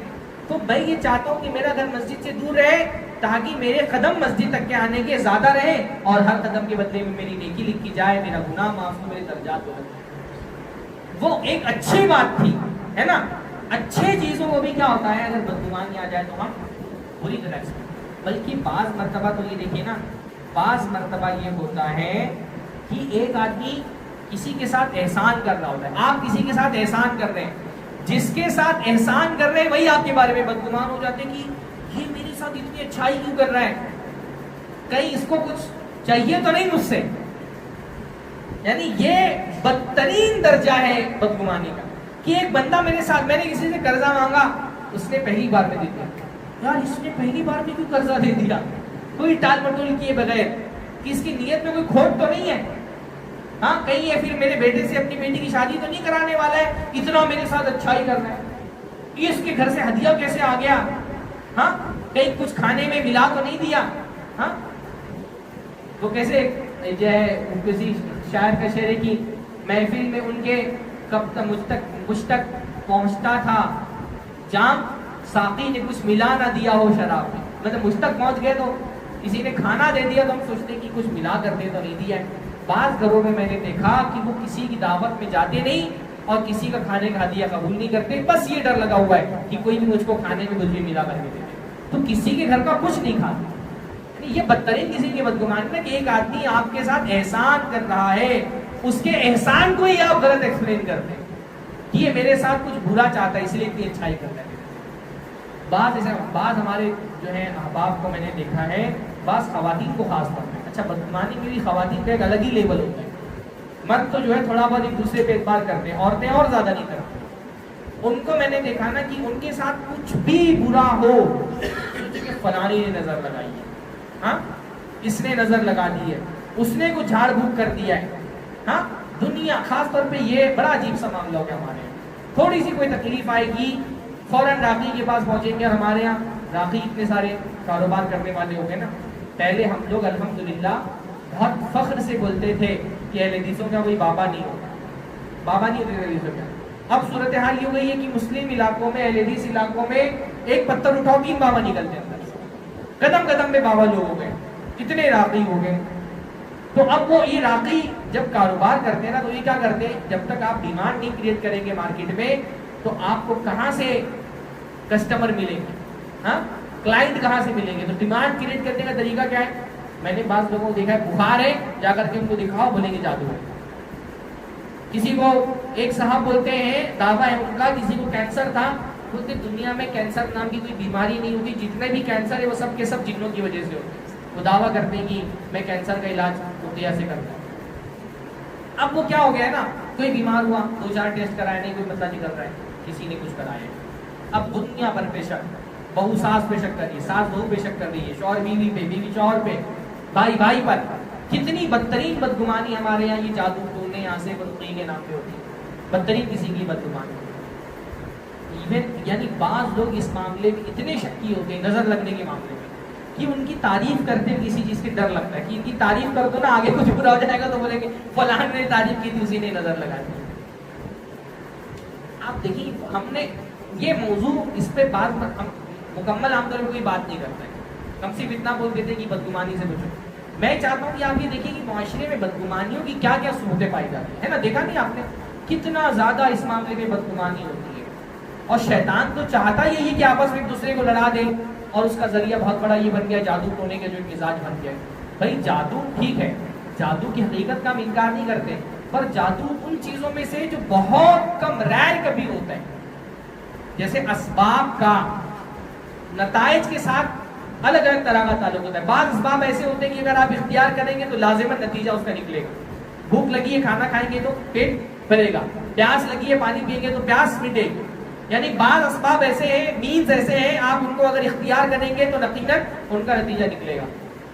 تو میں یہ چاہتا ہوں کہ میرا گھر مسجد سے دور رہے تاکہ میرے قدم مسجد تک کے آنے کے زیادہ رہے اور ہر قدم کے بدلے میں میری نیکی لکھی جائے، میرا گناہ معاف ہو، میرے درجات بلند ہو۔ وہ ایک اچھی بات تھی، ہے نا؟ اچھے چیزوں کو بھی کیا ہوتا ہے اگر بدگمانی آ جائے تو ہم بری طرح سے، بلکہ بعض مرتبہ تو یہ دیکھیے نا، بعض مرتبہ یہ ہوتا ہے کہ ایک آدمی کسی کے ساتھ احسان کر رہا ہوتا ہے، آپ کسی کے ساتھ احسان کر رہے ہیں، جس کے ساتھ احسان کر رہے ہیں وہی آپ کے بارے میں بدگمان ہو جاتے ہیں کہ یہ میرے ساتھ اتنی اچھائی کیوں کر رہا ہے، کہیں اس کو کچھ چاہیے تو نہیں مجھ سے۔ یعنی یہ بدترین درجہ ہے بدگمانی کا کہ ایک بندہ میرے ساتھ، میں نے کسی سے قرضہ مانگا، اس نے پہلی بار میں دے دیا، یار اس نے پہلی بار میں کیوں قرضہ دے دیا، کوئی ٹال مٹول کیے بغیر، کہ اس کی نیت میں کوئی کھوٹ تو نہیں ہے، ہاں کہیں یہ پھر میرے بیٹے سے اپنی بیٹی کی شادی تو نہیں کرانے والا ہے، اتنا میرے ساتھ اچھائی کر رہا ہے، یہ اس کے گھر سے ہدیہ کیسے آ گیا، ہاں کہیں کچھ کھانے میں ملا تو نہیں دیا، ہاں وہ کیسے جو ہے کسی شاعر کا شعر ہے کہ محفل میں ان کے کب تک مجھ تک پہنچتا تھا جام، ساقی نے کچھ ملا نہ دیا ہو شراب میں، مطلب مجھ تک پہنچ گئے تو کسی نے کھانا دے دیا تو ہم سوچتے ہیں کہ کچھ ملا کر دے تو نہیں دیا ہے۔ بعض گھروں میں میں نے دیکھا کہ وہ کسی کی دعوت میں جاتے نہیں اور کسی کا کھانے کا ہدیہ قبول نہیں کرتے، بس یہ ڈر لگا ہوا ہے کہ کوئی بھی مجھ کو کھانے میں کچھ بھی ملا کر کے دے دے، تو کسی کے گھر کا کچھ نہیں کھاتے۔ یہ بدترین کسی کی بدگمانی ہے کہ ایک آدمی آپ کے ساتھ احسان کر رہا ہے، اس کے احسان کو ہی آپ غلط ایکسپلین کرتے ہیں کہ یہ میرے ساتھ کچھ برا چاہتا ہے اس لیے اتنی اچھائی کرتا ہے۔ بعض ہمارے جو ہے احباب کو میں نے دیکھا ہے، بعض خواتین کو خاص طور پہ، اچھا بدگمانی میں بھی خواتین کا ایک الگ ہی لیول ہوتا ہے، مرد تو جو ہے تھوڑا بہت ایک دوسرے پہ اعتبار کرتے ہیں، عورتیں اور زیادہ نہیں کرتی۔ ان کو میں نے دیکھا نا کہ ان کے ساتھ کچھ بھی برا ہو کہ فلانی نے نظر لگائی ہے، ہاں اس نے نظر لگا دی ہے، اس نے کچھ جھاڑ بھوک کر دیا ہے، ہاں دنیا خاص طور پہ یہ بڑا عجیب سا معاملہ ہو گیا ہمارے یہاں، تھوڑی سی کوئی تکلیف آئے گی فوراً راقی کے پاس پہنچیں گے، اور ہمارے یہاں راقی اتنے سارے کاروبار کرنے والے ہو گئے نا، پہلے ہم لوگ الحمدللہ بہت فخر سے بولتے تھے کہ اہل حدیثوں کا کوئی بابا نہیں ہوتا، بابا نہیں ہوتے اہل حدیثوں کا۔ اب صورتحال یہ ہو گئی ہے کہ مسلم علاقوں میں، اہل حدیث علاقوں میں ایک پتھر اٹھاؤ 3 بابا نکلتے ہیں، قدم قدم میں بابا لوگ ہو گئے، اتنے راقی ہو گئے۔ تو اب وہ یہ راقی جب کاروبار کرتے ہیں نا تو یہ کیا کرتے ہیں، جب تک آپ ڈیمانڈ نہیں کریٹ کریں گے مارکیٹ میں تو آپ کو کہاں سے کسٹمر ملیں گے، ہاں کلائنٹ کہاں سے ملیں گے؟ تو ڈیمانڈ کریٹ کرنے کا طریقہ کیا ہے؟ میں نے بعض لوگوں کو دیکھا ہے بخار ہے، جا کر کے ان کو دکھاؤ، بولیں گے جادو ہے۔ کسی کو ایک صاحب بولتے ہیں، دعویٰ ہے ان کا، کسی کو کینسر تھا، بولتے دنیا میں کینسر نام کی کوئی بیماری نہیں ہوتی، جتنے بھی کینسر ہے وہ سب کے سب جنوں کی وجہ سے ہوتے ہیں۔ وہ دعویٰ کرتے ہیں کہ میں کینسر کا علاج رقیہ سے کرتا ہوں۔ اب وہ کیا ہو گیا ہے نا، کوئی بیمار ہوا 2-4 ٹیسٹ کرائے نہیں، کوئی پتہ نہیں کر رہا ہے، کسی نے کچھ کرایا ہے۔ اب دنیا بھر پہ شک، بہو ساس پہ شک کر رہی ہے، ساس بہو پہ شک کر رہی ہے، شوہر بیوی پہ، بیوی شوہر پہ، بھائی بھائی پر۔ کتنی بدترین بدگمانی ہمارے یہاں یہ جادو ٹونے یہاں سے بدگمانی کے نام پہ ہوتی ہے، بدترین قسم کی بدگمانی۔ ایون یعنی بعض لوگ اس معاملے میں اتنے شکی ہوتے ہیں نظر لگنے کے معاملے میں کہ ان کی تعریف کرتے ہیں کسی چیز کے ڈر لگتا ہے کہ ان کی تعریف کر دو نا آگے کچھ برا ہو جائے گا تو بولیں گے فلاں نے تعریف کی تھی اسی نے نظر لگا دی۔ آپ دیکھیے ہم نے یہ موضوع اس پہ بات مکمل عام طور پہ کوئی بات نہیں کرتا ہے، ہم صرف اتنا بول دیتے ہیں کہ بدگمانی سے بچو۔ میں چاہتا ہوں کہ آپ یہ دیکھیں کہ معاشرے میں بدگمانیوں کی کیا کیا صورتیں پائی جاتی ہیں نا، دیکھا نہیں آپ نے کتنا زیادہ اس معاملے میں بدگمانی ہوتی ہے، اور شیطان تو چاہتا یہی کہ آپس میں ایک دوسرے کو لڑا دے، اور اس کا ذریعہ بہت بڑا یہ بن گیا جادو ٹونے کا جو مزاج بن گیا ہے۔ بھائی جادو ٹھیک ہے، جادو کی حقیقت کا ہم انکار نہیں کرتے، پر جادو ان چیزوں میں سے جو بہت کم ریئر کبھی ہوتا ہے، جیسے اسباب کا نتائج کے ساتھ الگ الگ طرح کا تعلق ہوتا ہے۔ بعض اسباب ایسے ہوتے ہیں کہ اگر آپ اختیار کریں گے تو لازماً نتیجہ اس کا نکلے گا۔ بھوک لگی ہے، کھانا کھائیں گے تو پیٹ بھرے گا، پیاس لگی ہے، پانی پئیں گے تو پیاس مٹے گی۔ یعنی بعض اسباب ایسے ہیں، مینز ایسے ہیں، آپ ان کو اگر اختیار کریں گے تو یقیناً ان کا نتیجہ نکلے گا.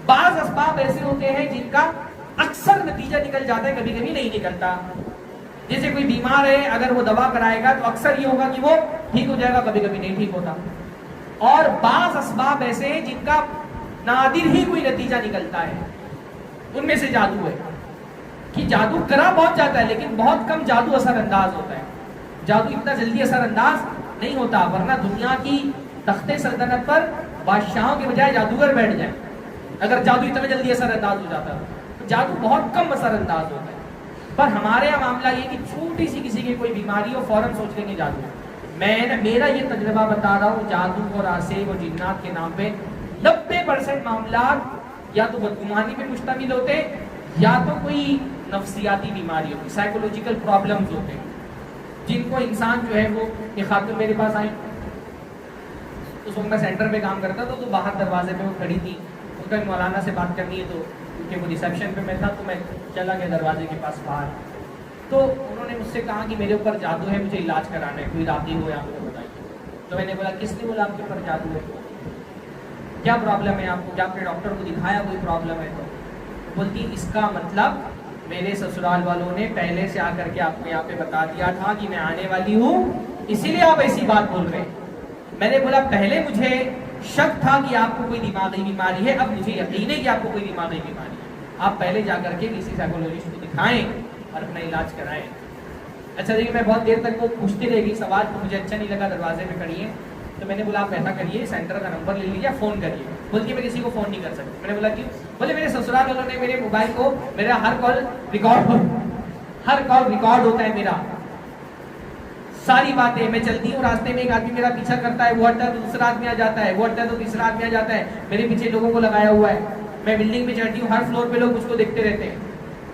بعض اسباب ایسے ہوتے ہیں جن کا اکثر نتیجہ نکل جاتا ہے، کبھی کبھی نہیں نکلتا. جیسے کوئی بیمار ہے، اگر وہ دوا کرائے گا تو اکثر یہ ہوگا کہ وہ ٹھیک ہو جائے گا، کبھی کبھی نہیں ٹھیک ہوتا. اور بعض اسباب ایسے ہیں جن کا نادر ہی کوئی نتیجہ نکلتا ہے. ان میں سے جادو ہے کہ جادو کرا پہنچ جاتا ہے، لیکن بہت کم جادو اثر انداز ہوتا ہے. جادو اتنا جلدی اثر انداز نہیں ہوتا، ورنہ دنیا کی تخت سلطنت پر بادشاہوں کے بجائے جادوگر بیٹھ جائیں اگر جادو اتنا جلدی اثر انداز ہو جاتا ہے. تو جادو بہت کم اثر انداز ہوتا ہے. پر ہمارے یہاں معاملہ یہ کہ چھوٹی سی کسی کی کوئی بیماری ہو، فوراً سوچ لیں گے جادو. میرا یہ تجربہ بتا رہا ہوں، جادو اور آسیب اور جنات کے نام پہ 90% معاملات یا تو بدگمانی پہ مشتمل ہوتے ہیں، یا تو کوئی نفسیاتی بیماری ہوتی، سائیکولوجیکل پرابلمز ہوتے ہیں جن کو انسان جو ہے وہ. ایک خاتون میرے پاس آئی، اس وقت میں سینٹر پہ کام کرتا تھا، تو باہر دروازے پہ وہ کھڑی تھی. ان کا مولانا سے بات کرنی ہے، تو کیونکہ وہ ریسیپشن پہ میں تھا تو میں چلا گیا دروازے کے پاس باہر. تو انہوں نے مجھ سے کہا کہ میرے اوپر جادو ہے، مجھے علاج کرانا ہے، کوئی راضی ہو یا مجھے بتائیے. تو میں نے بولا کس نے بولا آپ کے اوپر جادو ہے، کیا پرابلم ہے آپ کو، کیا اپنے ڈاکٹر کو دکھایا کوئی پرابلم ہے؟ تو بولتی اس کا مطلب میرے سسرال والوں نے پہلے سے آ کر کے آپ کو یہاں پہ بتا دیا تھا کہ میں آنے والی ہوں، اسی لیے آپ ایسی بات بول رہے ہیں. میں نے بولا پہلے مجھے شک تھا کہ آپ کو کوئی دماغی بیماری ہے، اب مجھے یقین ہے کہ آپ کو کوئی دماغی بیماری ہے. آپ پہلے جا کر کے کسی سائیکولوجسٹ کو دکھائیں اور اپنا علاج کرائیں. اچھا دیکھیے، میں بہت دیر تک وہ پوچھتی رہے گی سوال، تو مجھے اچھا نہیں لگا، دروازے پہ کھڑی ہے. تو میں نے بولا آپ ایسا کریے، سینٹر کا نمبر لے لیجیے، فون کریے. بولتی میں کسی کو فون نہیں کر سکتی. میں نے بولا کیوں؟ بولے میرے سسرال والوں نے میرے موبائل کو، میرا ہر کال ریکارڈ ہوتا ہے، میرا ساری باتیں. میں چلتی ہوں راستے میں، ایک آدمی میرا پیچھا کرتا ہے، وہ ہٹتا ہے تو دوسرا آدمی آ جاتا ہے، وہ ہٹتا ہے تو تیسرا آدمی آ جاتا ہے. میرے پیچھے لوگوں کو لگایا ہوا ہے. میں بلڈنگ میں چڑھتی ہوں، ہر فلور پہ لوگ مجھ کو دیکھتے رہتے ہیں.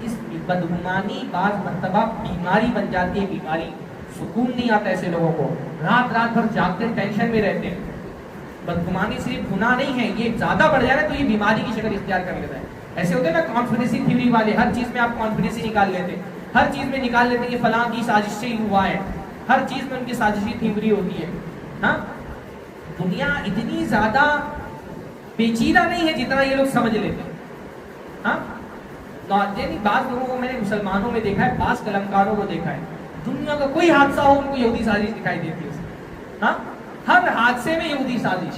اس بدگمانی بعض مرتبہ بیماری بن جاتی ہے. بیماری، سکون نہیں آتا ایسے لوگوں کو، رات بھر جاگتے ٹینشن میں رہتے ہیں. بدگمانی صرف گناہ نہیں ہے، یہ زیادہ بڑھ جائے تو یہ بیماری کی شکل اختیار کر لیتا ہے. ایسے ہوتے ہیں نا کانفیڈنسی تھیوری والے، ہر چیز میں آپ کانفیڈنسی نکال لیتے ہیں، ہر چیز میں نکال لیتے ہیں کہ فلاں کی سازش سے ہی ہوا ہے. ہر چیز میں ان کی سازشی تھیوری ہوتی ہے. ہاں، دنیا اتنی زیادہ پیچیدہ نہیں ہے جتنا یہ لوگ سمجھ لیتے ہیں. ہاں، یعنی بعض لوگوں کو میں نے مسلمانوں میں دیکھا ہے، بعض قلمکاروں کو دیکھا ہے، دنیا کا کوئی حادثہ ہو ان کو یہودی سازش دکھائی دیتی ہے. ہاں، ہر حادثے میں یہودی سازش،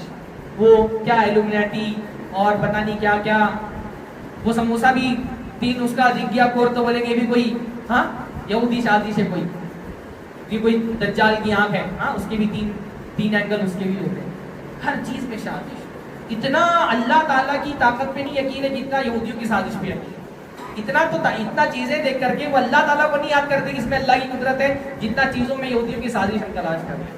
وہ کیا ایلومیناٹی اور پتہ نہیں کیا کیا. وہ سموسہ بھی 3 اس کا زگیا کور تو بولیں گے بھی کوئی ہاں یہودی سازش ہے. کوئی دجال کی آنکھ ہے، ہاں اس کے بھی تین اینگل اس کے بھی ہوتے ہیں. ہر چیز میں سازش. اتنا اللہ تعالیٰ کی طاقت پہ نہیں یقین ہے جتنا یہودیوں کی سازش پہ یقین. اتنا چیزیں دیکھ کر کے وہ اللہ تعالیٰ کو نہیں یاد کرتے کہ اس میں اللہ کی قدرت ہے، جتنا چیزوں میں یہودیوں کی سازش ہم تلاش کر رہے ہیں.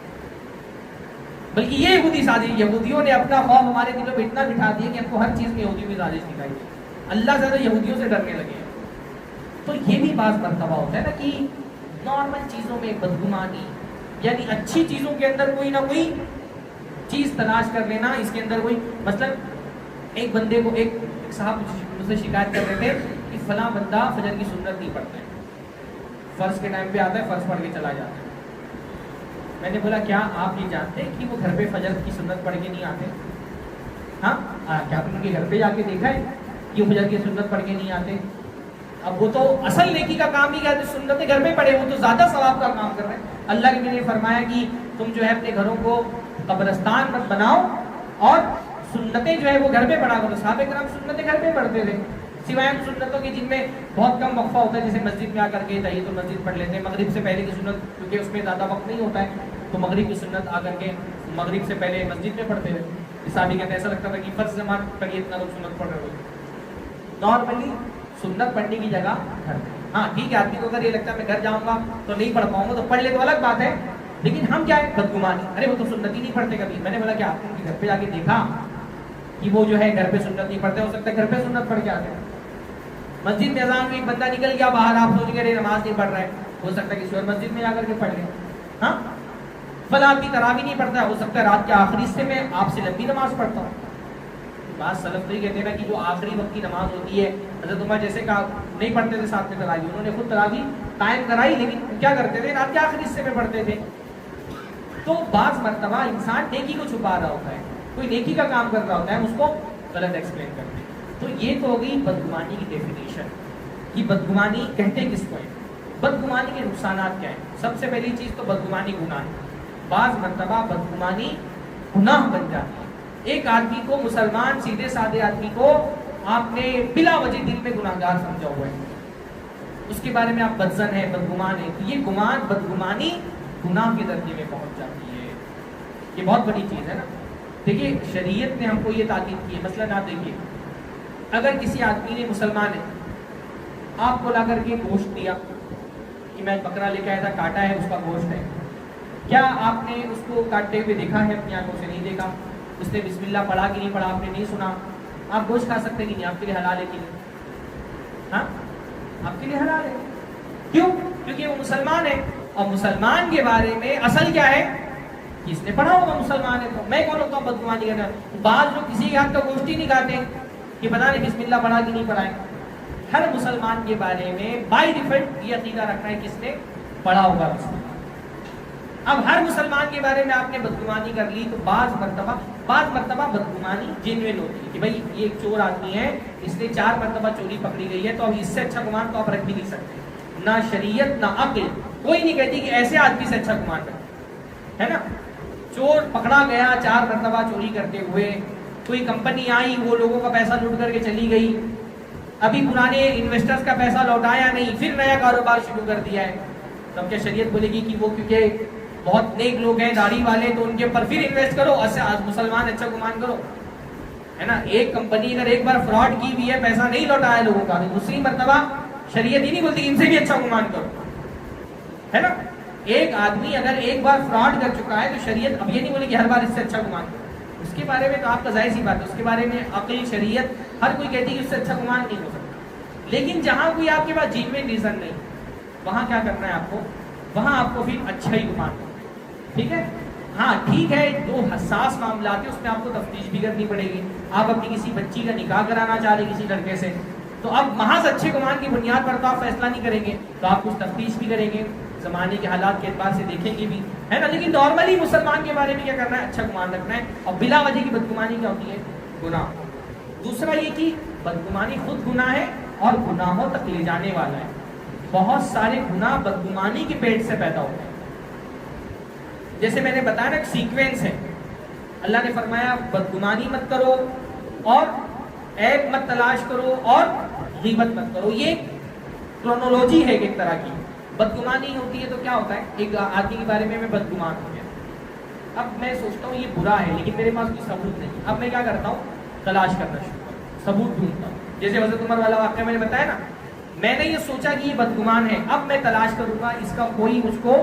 بلکہ یہ یہودی سازش، یہودیوں نے اپنا خوف ہمارے دلوں میں اتنا بٹھا دیا کہ ہم کو ہر چیز میں یہودیوں کی سازش دکھائی دی. اللہ زیادہ یہودیوں سے ڈرنے لگے ہیں. تو یہ بھی بعض مرتبہ ہوتا ہے نا کہ نارمل چیزوں میں بدگمانی، یعنی اچھی چیزوں کے اندر کوئی نہ کوئی چیز تلاش کر لینا. اس کے اندر کوئی مثلا ایک بندے کو ایک صاحب مجھ سے شکایت کر رہے تھے کہ فلاں بندہ فجر کی سنت نہیں پڑھتا ہے، فرض کے ٹائم پہ آتا ہے، فرض پڑھ کے چلا جاتا ہے. میں نے بولا کیا آپ یہ جانتے ہیں کہ وہ گھر پہ فجر کی سنت پڑھ کے نہیں آتے؟ ہاں، کیا آپ ان کے گھر پہ جا کے دیکھا ہے کہ وہ فجر کی سنت پڑھ کے نہیں آتے؟ اب وہ تو اصل نیکی کا کام ہی کیا ہے، سنتیں گھر میں پڑھے، وہ تو زیادہ ثواب کا کام کر رہے ہیں. اللہ کے نبی نے فرمایا کہ تم جو ہے اپنے گھروں کو قبرستان مت بناؤ اور سنتیں جو ہے وہ گھر میں پڑھا کرو. صحابہ کرام سنتیں گھر میں پڑھتے تھے، سوائے ان سنتوں کی جن میں بہت کم وقفہ ہوتا ہے، جیسے مسجد میں آ کر کے تحیۃ المسجد پڑھ لیتے ہیں. مغرب سے پہلے کی سنت کیونکہ اس میں زیادہ وقت نہیں ہوتا ہے تو مغرب کی سنت آ کر کے مغرب سے پہلے مسجد میں پڑھتے تھے. صحابی کہتے ہیں ایسا لگتا تھا کہ فرض نماز پڑھیے اتنا لوگ سنت پڑھ رہے ہوتے. نارملی سنت پڑھنے کی جگہ گھر میں. ہاں ٹھیک ہے، آدمی کو اگر یہ لگتا ہے میں گھر جاؤں گا تو نہیں پڑھ پاؤں گا تو پڑھ لے تو الگ بات ہے، لیکن ہم کیا ہے بدگمانی، ارے وہ تو سنت ہی نہیں پڑھتے کبھی. میں نے بولا کہ آپ نے گھر پہ جا کے دیکھا کہ وہ جو ہے گھر پہ سنت نہیں پڑھتے؟ ہو سکتا ہے گھر پہ سنت پڑھ کے آتے ہیں. مسجد میں اذان میں ایک بندہ نکل گیا باہر، آپ سوچ گئے نماز نہیں پڑھ رہا ہے، ہو سکتا ہے کسی اور مسجد میں جا کر کے پڑھ لیں. ہاں، فلاں آدمی تراویح نہیں پڑھتا ہے، ہو سکتا ہے رات کے آخری حصے میں آپ سے لمبی نماز پڑھتا ہوں. بعض سلف تو یہ کہتے ہیں نا کہ جو آخری وقت کی نماز ہوتی ہے، حضرت عمر جیسے کہا نہیں پڑھتے تھے ساتھ میں تراویح، انہوں نے خود تراویح قائم کرائی، لیکن کیا کرتے تھے رات کے آخری حصے میں پڑھتے تھے. تو بعض مرتبہ انسان نیکی کو چھپا رہا ہوتا ہے، کوئی نیکی کا کام کر رہا ہوتا ہے، ہم اس کو غلط ایکسپلین کرتے ہیں. تو یہ تو ہو گئی بدگمانی کی ڈیفینیشن کہ بدگمانی کہتے کس کو ہے. بدگمانی کے نقصانات کیا ہیں؟ سب سے پہلی چیز تو بدگمانی گناہ ہے. بعض مرتبہ بدگمانی گناہ بن جاتی ہے. ایک آدمی کو، مسلمان سیدھے سادے آدمی کو آپ نے بلا وجہ دل میں گناہگار سمجھا ہوا ہے، اس کے بارے میں آپ بدظن ہیں، بدگمان ہیں، تو یہ بدگمانی گناہ کے درجے میں پہنچ جاتی ہے. یہ بہت بڑی چیز ہے نا. دیکھیے شریعت نے ہم کو یہ تاکید کی ہے. مثلاً آپ دیکھیے، اگر کسی آدمی نے، مسلمان ہے، آپ کو لا کر کے گوشت دیا کہ میں بکرا لے کے آیا تھا، کاٹا ہے، اس کا گوشت ہے، کیا آپ نے اس کو کاٹتے ہوئے دیکھا ہے؟ اپنی آنکھوں سے نہیں دیکھا. اس نے بسم اللہ پڑھا کہ نہیں پڑھا آپ نے نہیں سنا. آپ گوشت کھا سکتے کہ نہیں؟ آپ کے لیے حلال ہے کہ نہیں؟ ہاں، آپ کے لیے حلال ہے. کیوں؟ کیونکہ وہ مسلمان ہے. اور مسلمان کے بارے میں اصل کیا ہے؟ کس نے پڑھا ہوگا مسلمان ہے. تو میں کون ہوتا ہوں بدگمانی کرنا؟ بعض لوگ کسی کے ہاتھ کا گوشت ہی نہیں کھاتے کہ پتہ نہیں بسم اللہ پڑھا کہ نہیں پڑھا ہے. ہر مسلمان کے بارے میں بائی ڈیفالٹ یہ عقیدہ رکھنا ہے کس نے پڑھا ہوگا مسلمان. اب ہر مسلمان کے بارے میں آپ نے بدگمانی کر لی تو بعض مرتبہ بدگمانی جینوین ہوتی ہے کہ بھائی یہ ایک چور آدمی ہے، اس نے 4 مرتبہ چوری پکڑی گئی ہے، تو اب اس سے اچھا گمان تو آپ رکھ بھی نہیں سکتے. نہ شریعت نہ عقل کوئی نہیں کہتی کہ ایسے آدمی سے اچھا گمان رکھے، ہے نا. چور پکڑا گیا 4 مرتبہ چوری کرتے ہوئے، کوئی کمپنی آئی وہ لوگوں کا پیسہ لوٹ کر کے چلی گئی، ابھی پرانے انویسٹرز کا پیسہ لوٹایا نہیں، پھر نیا کاروبار شروع کر دیا ہے، تب کیا شریعت بولے گی کہ وہ کیونکہ بہت نیک لوگ ہیں، داڑھی والے، تو ان کے پر پھر انویسٹ کرو، مسلمان اچھا گمان کرو، ہے نا. ایک کمپنی اگر ایک بار فراڈ کی بھی ہے، پیسہ نہیں لوٹایا لوگوں کا، دوسری مرتبہ شریعت ہی نہیں بولتی ان سے بھی اچھا گمان کرو، ہے نا. ایک آدمی اگر ایک بار فراڈ کر چکا ہے تو شریعت اب یہ نہیں بولے کہ ہر بار اس سے اچھا گمان کرو. اس کے بارے میں تو آپ کا ظاہر سی بات ہے، اس کے بارے میں عقل شریعت ہر کوئی کہتی ہے کہ اس سے اچھا گمان نہیں ہو سکتا. لیکن جہاں کوئی آپ کے پاس جینوین ریزن نہیں، وہاں کیا کرنا ہے آپ کو؟ وہاں آپ کو پھر اچھا ہی گمان کرنا ہے. ٹھیک ہے. ہاں ٹھیک ہے، جو حساس معاملات ہیں اس میں آپ کو تفتیش بھی کرنی پڑے گی. آپ اپنی کسی بچی کا نکاح کرانا چاہ رہے کسی لڑکے سے، تو اب محض اچھے گمان کی بنیاد پر تو آپ فیصلہ نہیں کریں گے، تو آپ کچھ تفتیش بھی کریں گے، زمانے کے حالات کے اعتبار سے دیکھیں گے بھی، ہے نا. لیکن نارملی مسلمان کے بارے میں کیا کرنا ہے؟ اچھا گمان رکھنا ہے. اور بلا وجہ کی بدگمانی کیا ہوتی ہے؟ گناہ. دوسرا یہ کہ بدگمانی خود گناہ ہے اور گناہوں تک لے جانے والا ہے. بہت سارے گناہ بدگمانی کے پیٹ سے پیدا ہوتے ہیں. جیسے میں نے بتایا نا، ایک سیکوینس ہے. اللہ نے فرمایا بدگمانی مت کرو، اور عیب مت تلاش کرو، اور غیبت مت کرو. یہ کرونولوجی ہے ایک طرح کی. بدگمانی ہوتی ہے تو کیا ہوتا ہے؟ ایک آدمی کے بارے میں بدگمان ہو گیا، اب میں سوچتا ہوں یہ برا ہے لیکن میرے پاس کوئی ثبوت نہیں. اب میں کیا کرتا ہوں؟ تلاش کرنا شروع کرتا ہوں، ثبوت ڈھونڈتا ہوں. جیسے حضرت عمر والا واقعہ میں نے بتایا نا، میں نے یہ سوچا کہ یہ بدگمان ہے، اب میں تلاش کروں گا اس کا کوئی مجھ کو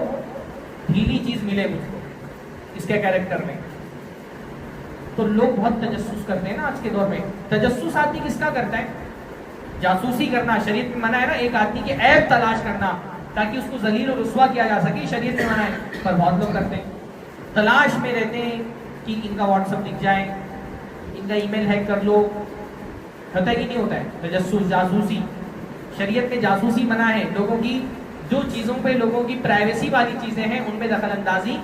ڈھیلی چیز ملے مجھ کو اس کے کیریکٹر میں. تو لوگ بہت تجسس کرتے ہیں نا آج کے دور میں. تجسس آدمی کس کا کرتا ہے؟ جاسوسی کرنا. شریعت میں منع ہے نا ایک آدمی کے عیب تلاش کرنا تاکہ اس کو ذلیل و رسوا کیا جا سکے، شریعت میں منع ہے، پر بہت لوگ کرتے ہیں. تلاش میں رہتے ہیں کہ ان کا واٹس ایپ دکھ جائے، ان کا ای میل ہیک کر لو. ہوتا ہے کہ نہیں ہوتا ہے؟ تجسس، جاسوسی. شریعت میں جاسوسی منع ہے. لوگوں کی جو چیزوں پہ لوگوں کی پرائیویسی والی چیزیں ہیں ان میں دخل اندازی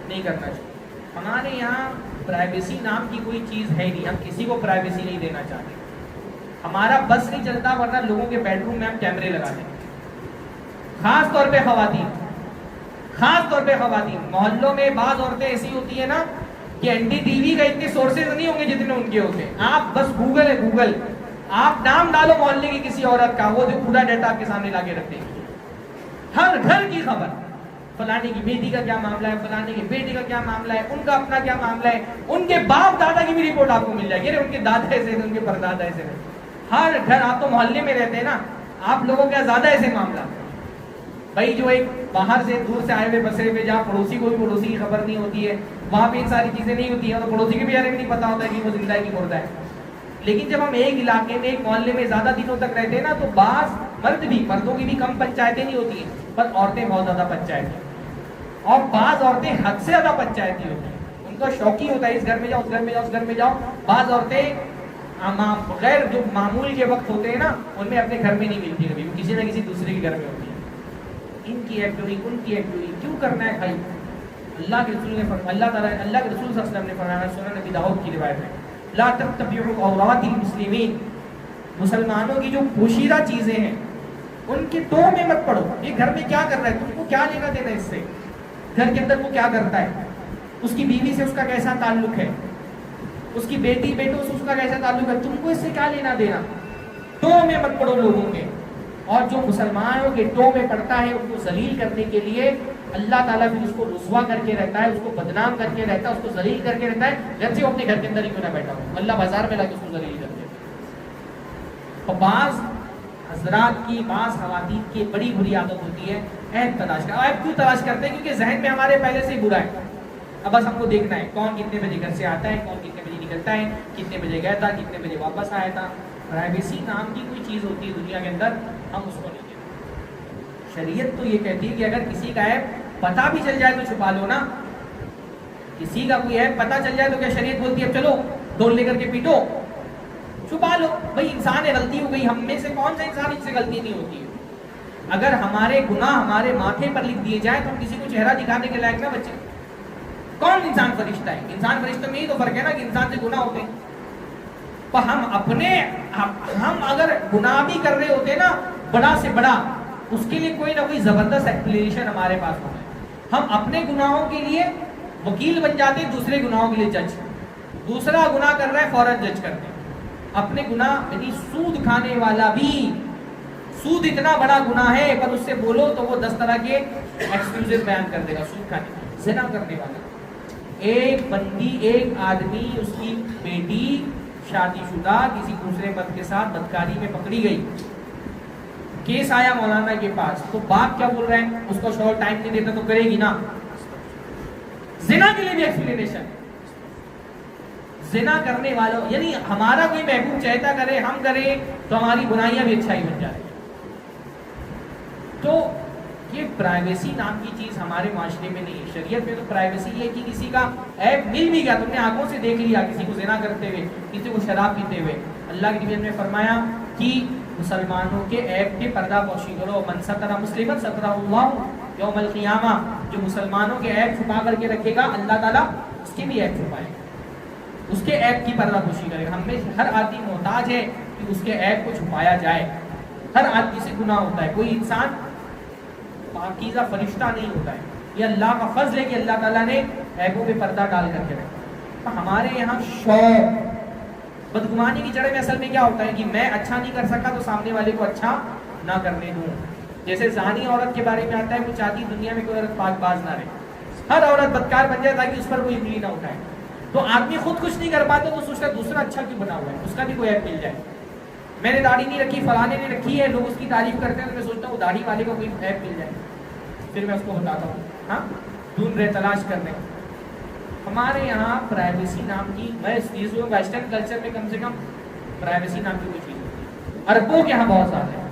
نہیں کرنا چاہیے. ہمارے یہاں پرائیویسی نام کی کوئی چیز ہے نہیں، ہم کسی کو پرائیویسی نہیں دینا چاہتے. ہمارا بس نہیں چلتا ورنہ لوگوں کے بیڈ روم میں ہم کیمرے لگا دیں. خاص طور پہ خواتین محلوں میں بعض عورتیں ایسی ہوتی ہیں نا کہ این ڈی ٹی وی کا اتنے سورسز نہیں ہوں گے جتنے ان کے ہوتے ہیں. آپ بس گوگل ہے، گوگل آپ نام ڈالو محلے کی کسی عورت کا، وہ جو پورا ڈیٹا آپ کے سامنے لا کے رکھ دیں گے. ہر گھر کی خبر، فلانے کی بیٹی کا کیا معاملہ ہے، فلانے کے بیٹے کا کیا معاملہ ہے، ان کا اپنا کیا معاملہ ہے، ان کے باپ دادا کی بھی رپورٹ آپ کو مل جائے گی. ان کے دادا ایسے تھے، ان کے پردادا ایسے تھے. ہر گھر، آپ تو محلے میں رہتے ہیں نا، آپ لوگوں کا زیادہ ایسے معاملہ. بھائی جو ایک باہر سے دور سے آئے ہوئے بسے ہوئے، جہاں پڑوسی کو بھی پڑوسی کی خبر نہیں ہوتی ہے، وہاں پہ ان ساری چیزیں نہیں ہوتی ہیں، تو پڑوسی کے بھی بارے میں نہیں پتا ہوتا ہے کہ وہ زندہ ہے کہ مردہ ہے. لیکن جب ہم ایک علاقے میں ایک محلے میں زیادہ دنوں تک رہتے ہیں نا، تو بعض مردوں کی بھی کم پنچایتیں نہیں ہوتی ہیں، پر عورتیں بہت زیادہ پنچایتیں، اور بعض عورتیں حد سے زیادہ پنچایتی ہوتی ہیں. ان کا شوق ہی ہوتا ہے اس گھر میں جاؤ، اس گھر میں جاؤ، اس گھر میں جاؤ. بعض عورتیں غیر جو معمول کے وقت ہوتے ہیں نا، ان میں اپنے گھر میں نہیں ملتی، کبھی کسی نہ کسی دوسرے کے گھر میں ہوتی ہے. ان کی ایکٹ ہوئی، ان کی ایکٹ ہوئی، کیوں کرنا ہے بھائی؟ اللہ کے رسول نے اللہ کے رسول صلی اللہ علیہ وسلم نے فرمایا، سنن نبی داؤد کی روایت ہے، لا تتبعوا عورات المسلمین، مسلمانوں کی جو پوشیدہ چیزیں ہیں ان کے تو میں مت پڑو. یہ گھر میں کیا کر رہا ہے، تم کو کیا لینا دینا اس سے؟ گھر کے اندر وہ کیا کرتا ہے، اس کی بیوی سے اس کا کیسا تعلق ہے، اس کی بیٹی بیٹوں سے اس کا کیسا تعلق ہے، تم کو اس سے کیا لینا دینا؟ تو میں مت پڑو لوگوں کے. اور جو مسلمانوں کے ٹو میں پڑتا ہے ان کو ذلیل کرنے کے لیے اللہ تعالیٰ پھر اس کو رسوا کر کے رہتا ہے، اس کو بدنام کر کے رہتا ہے، اس کو ذلیل کر کے رہتا ہے، جب سے وہ اپنے گھر کے اندر ہی کیوں نہ بیٹھا ہو، اللہ بازار میں لا کے اس کو ذلیل کر دیتا ہے. اور بعض حضرات کی، بعض خواتین کی بڑی بری عادت ہوتی ہے عیب تلاش کا. عیب کیوں تلاش کرتے ہیں؟ کیونکہ ذہن میں ہمارے پہلے سے ہی برا ہے. اب بس ہم کو دیکھنا ہے کون کتنے بجے گھر سے آتا ہے، کون کتنے بجے نکلتا ہے، کتنے بجے گیا تھا، کتنے بجے واپس آیا تھا. پرائیویسی نام کی کوئی چیز ہوتی ہے دنیا کے اندر، ہم اس کو نہیں دیتے. شریعت تو یہ کہتی ہے کہ اگر کسی کا عیب پتہ بھی چل جائے تو چھپا لو نا. کسی کا کوئی عیب پتہ چل جائے تو کیا شریعت بولتی ہے چلو ڈول لے کر کے پیٹو؟ چھپا لو بھائی، انسان ہے، غلطی ہو گئی. ہم میں سے کون سا انسان اس سے غلطی نہیں ہوتی ہے؟ اگر ہمارے گناہ ہمارے ماتھے پر لکھ دیے جائیں تو ہم کسی کو چہرہ دکھانے کے لائق نہ بچے. کون انسان فرشتہ ہے؟ انسان فرشتوں میں ہی تو فرق ہے نا کہ انسان سے گناہ ہوتے ہیں. تو ہم اگر گناہ بھی کر رہے ہوتے نا بڑا سے بڑا، اس کے لیے کوئی نہ کوئی زبردست ایکسپلینیشن ہمارے پاس ہوتا ہے. ہم اپنے گناہوں کے لیے وکیل بن جاتے ہیں، دوسرے گناہوں کے لیے جج. دوسرا گناہ کر رہا ہے فوراً جج کرتے ہیں. اپنے گناہ یعنی سود کھانے والا بھی، سود اتنا بڑا گناہ ہے پر اس سے بولو تو وہ 10 طرح کے ایکسکیوزز بیان کر دے گا. سود کھانے، زنا کرنے والا، ایک بندی، ایک آدمی، اس کی بیٹی شادی شدہ کسی دوسرے مرد کے ساتھ بدکاری میں پکڑی گئی. کیس آیا مولانا کے پاس تو باپ کیا بول رہے ہیں، اس کو شوہر ٹائم نہیں دیتا تو کرے گی نا. زنا کے لیے بھی ایکسپلینیشن. زنا کرنے والوں یعنی ہمارا کوئی محبوب چاہتا کرے، ہم کریں تو ہماری گناہیاں بھی اچھائی بن جائے. تو یہ پرائیویسی نام کی چیز ہمارے معاشرے میں نہیں ہے. شریعت میں تو پرائیویسی یہ کہ کسی کا عیب مل بھی گیا، تم نے آنکھوں سے دیکھ لیا کسی کو زنا کرتے ہوئے، کسی کو شراب پیتے ہوئے. اللہ کے نبی نے فرمایا کہ مسلمانوں کے عیب کے پردہ پوشی کرو. من ستر مسلما سترہ اللہ یوم القیامہ. جو مسلمانوں کے عیب چھپا کر کے رکھے گا اللہ تعالیٰ اس کے بھی عیب چھپائے گا، اس کے عیب کی پردہ پوشی کرے گا. ہم میں ہر آدمی محتاج ہے کہ اس کے عیب کو چھپایا جائے. ہر آدمی سے گناہ ہوتا ہے، کوئی انسان پاکیزہ فرشتہ نہیں ہوتا ہے. یہ اللہ کا فضل ہے کہ اللہ تعالیٰ نے عیبوں پہ پردہ ڈال کر کے رکھا. ہمارے یہاں شوق، بدگمانی کی جڑ میں اصل میں کیا ہوتا ہے کہ میں اچھا نہیں کر سکا تو سامنے والے کو اچھا نہ کرنے دوں. جیسے زانی عورت کے بارے میں آتا ہے، وہ چاہتی دنیا میں کوئی عورت پاک باز نہ رہے، ہر عورت بدکار بن جائے تاکہ اس پر کوئی انگلی نہ اٹھائے. تو آدمی خود کچھ نہیں کر پاتا تو سوچتا ہے دوسرا اچھا کیوں بنا ہوا ہے، اس کا بھی کوئی عیب مل جائے. میں نے داڑھی نہیں رکھی، فلانے نے رکھی ہے، لوگ اس کی تعریف کرتے ہیں تو میں سوچتا ہوں وہ داڑھی والے کو کوئی عیب مل جائے، پھر میں اس کو بتاتا ہوں. ہاں، ڈھونڈ رہے، تلاش کر رہے. ہمارے یہاں پرائیویسی نام کی، میں اس چیز میں ویسٹرن کلچر میں کم سے کم پرائیویسی نام کی کوئی چیز ہوتی ہے. عربوں کے یہاں بہت زیادہ ہے.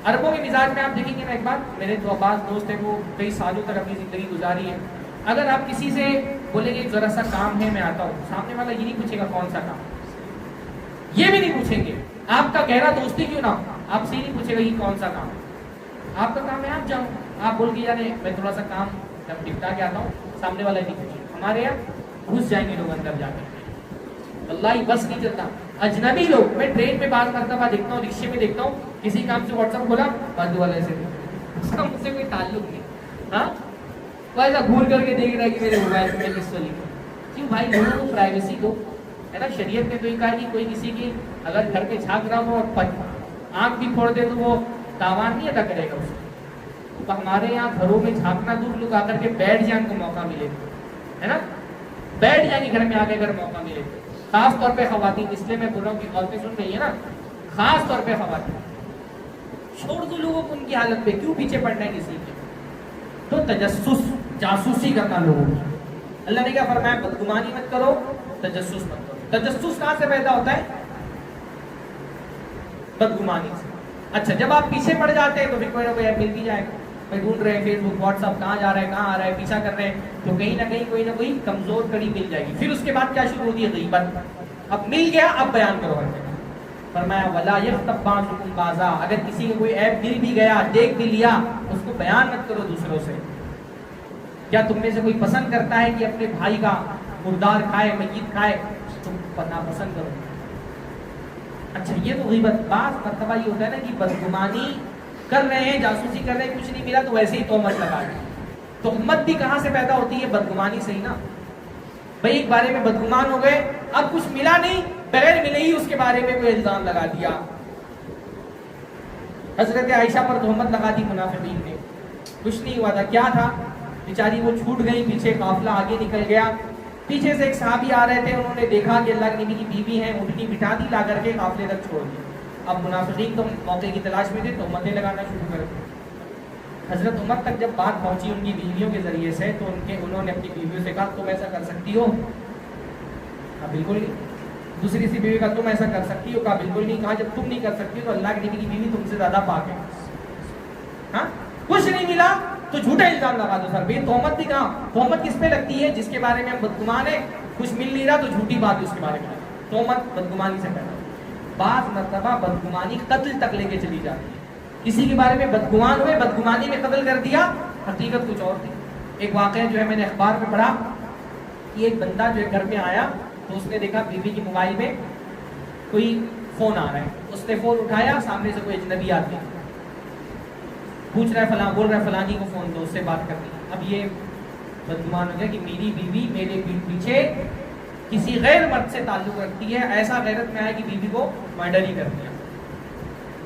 عربوں کے مزاج میں آپ دیکھیں گے نا، ایک بات، میرے دو بعض دوست ہیں وہ کئی سالوں تک اپنی زندگی گزاری ہے. اگر آپ کسی سے بولیں گے ذرا سا کام ہے میں آتا ہوں، سامنے والا یہ نہیں پوچھے گا کون سا کام، یہ بھی نہیں پوچھیں گے. آپ کا گہرا دوستی کیوں نہ ہو، آپ سے ہی نہیں پوچھے گا یہ کون سا کام ہے. آپ کا کام ہے آپ جاؤ، آپ بول کے یعنی میں تھوڑا سا کام جب نپٹا کے آتا ہوں، سامنے والا نہیں پوچھے. ہمارے یہاں گھس جائیں گے لوگ اندر جا کے، واللہ بس نہیں چلتا. اجنبی لوگ، میں ٹرین میں بات کرتا ہوا دیکھتا ہوں، رکشے میں دیکھتا ہوں، کسی کام سے واٹس ایپ کھولا بازو والے سے، اس کا مجھ سے کوئی تعلق نہیں. ہاں، وہ ایسا گھور کر کے دیکھ رہا ہے کہ میرے موبائل میں کس کو لکھا. کیوں بھائی، لوگوں کو پرائیویسی دو، ہے نا. شریعت نے تو یہ کہا کہ کوئی کسی کی اگر گھر پہ جھانک رہا ہو اور آنکھ بھی پھوڑ دے تو وہ تاوان نہیں ادا کرے گا اس کو. تو ہمارے یہاں گھروں میں جھانکنا دور، لوگ آ کر کے بیٹھ جائیں کو موقع ملے، ہے نا، بیٹھ جائیں گے گھر میں آ کے اگر موقع ملے. خاص طور پہ خواتین، اس لیے میں بول رہا ہوں کہ عورتیں سن رہی ہیں نا، خاص طور پہ خواتین، چھوڑ دو لوگوں کو ان کی حالت پہ، کیوں پیچھے پڑنا ہے کسی کے. تو تجسس، جاسوسی کرنا لوگوں کی. اللہ نے کیا فرمایا، بدگمانی مت کرو، تجسس مت کرو. تجسس کہاں سے پیدا ہوتا ہے؟ بدگمانی سے. اچھا، جب آپ پیچھے پڑ جاتے ہیں تو پھر کوئی نہ کوئی ایپ مل بھی جائے گا. کوئی ڈھونڈ رہے ہیں فیس بک، واٹس ایپ، کہاں جا رہا ہے، کہاں آ رہا ہے، پیچھا کر رہے ہیں، تو کہیں نہ کہیں کوئی نہ کوئی کمزور کڑی مل جائے گی. پھر اس کے بعد کیا شروع ہوتی ہے؟ غیبت. اب مل گیا، اب بیان کرو ہر جگہ. فرمایا ولا یغتب بعضکم بعضا، اگر کسی کا کوئی عیب مل بھی گیا، دیکھ بھی لیا، اس کو بیان مت کرو دوسروں سے. کیا تم میں سے کوئی پسند کرتا ہے کہ اپنے بھائی کا مردار کھائے، میت کھائے؟ تم پسند کرو. اچھا یہ تو غیبت. بعض مرتبہ یہ ہوتا ہے نا کہ بدگمانی کر رہے ہیں، جاسوسی کر رہے ہیں، کچھ نہیں ملا تو ویسے ہی تہمت لگا دی. تہمت بھی کہاں سے پیدا ہوتی ہے؟ بدگمانی سے ہی نا. بھائی ایک بارے میں بدگمان ہو گئے، اب کچھ ملا نہیں، بغیر ملے ہی اس کے بارے میں کوئی الزام لگا دیا. حضرت عائشہ پر تہمت لگا دی منافقین نے، کچھ نہیں ہوا تھا. کیا تھا؟ بیچاری وہ چھوٹ گئی، پیچھے قافلہ آگے نکل گیا. پیچھے سے ایک صحابی آ رہے تھے، انہوں نے دیکھا کہ اللہ کے نبی کی بیوی ہیں، اٹھنی بٹھا دی، لا کر کے قافلے تک چھوڑ دی. اب منافقین تو موقع کی تلاش میں تھے، تہمتیں لگانا شروع کر دی. حضرت عمر تک جب بات پہنچی ان کی بیویوں کے ذریعے سے تو انہوں نے اپنی بیویوں سے کہا تم ایسا کر سکتی ہو؟ کہا بالکل نہیں. دوسری سی بیوی کا تم ایسا کر سکتی ہو؟ کہا بالکل نہیں. کہا جب تم نہیں کر سکتی تو اللہ کے نبی کی بیوی تم سے زیادہ پاک ہے. ہاں کچھ نہیں ملا تو جھوٹا الزام لگا دو. سر بھائی تہمت بھی کہاں؟ تہمت کس پہ لگتی ہے؟ جس کے بارے میں ہم بدگمان ہیں، کچھ مل نہیں رہا تو جھوٹی بات اس کے بارے میں. تہمت بدگمانی سے پیدا. بعض مرتبہ بدگمانی قتل تک لے کے چلی جاتی ہے. کسی کے بارے میں بدگمان ہوئے، بدگمانی میں قتل کر دیا، حقیقت کچھ اور تھی. ایک واقعہ جو ہے میں نے اخبار میں پڑھا کہ ایک بندہ جو ہے گھر میں آیا تو اس نے دیکھا بیوی کی موبائل میں کوئی فون آ رہا ہے. اس نے فون اٹھایا، سامنے سے کوئی اجنبی آدمی پوچھ رہا ہے فلاں، بول رہا ہے فلانی کو فون دو، اس سے بات کرنی. اب یہ بدگمان ہو گیا کہ میری بیوی میرے پیچھے کسی غیر مرد سے تعلق رکھتی ہے. ایسا غیرت میں آیا کہ بیوی کو مرڈر ہی کر دیا.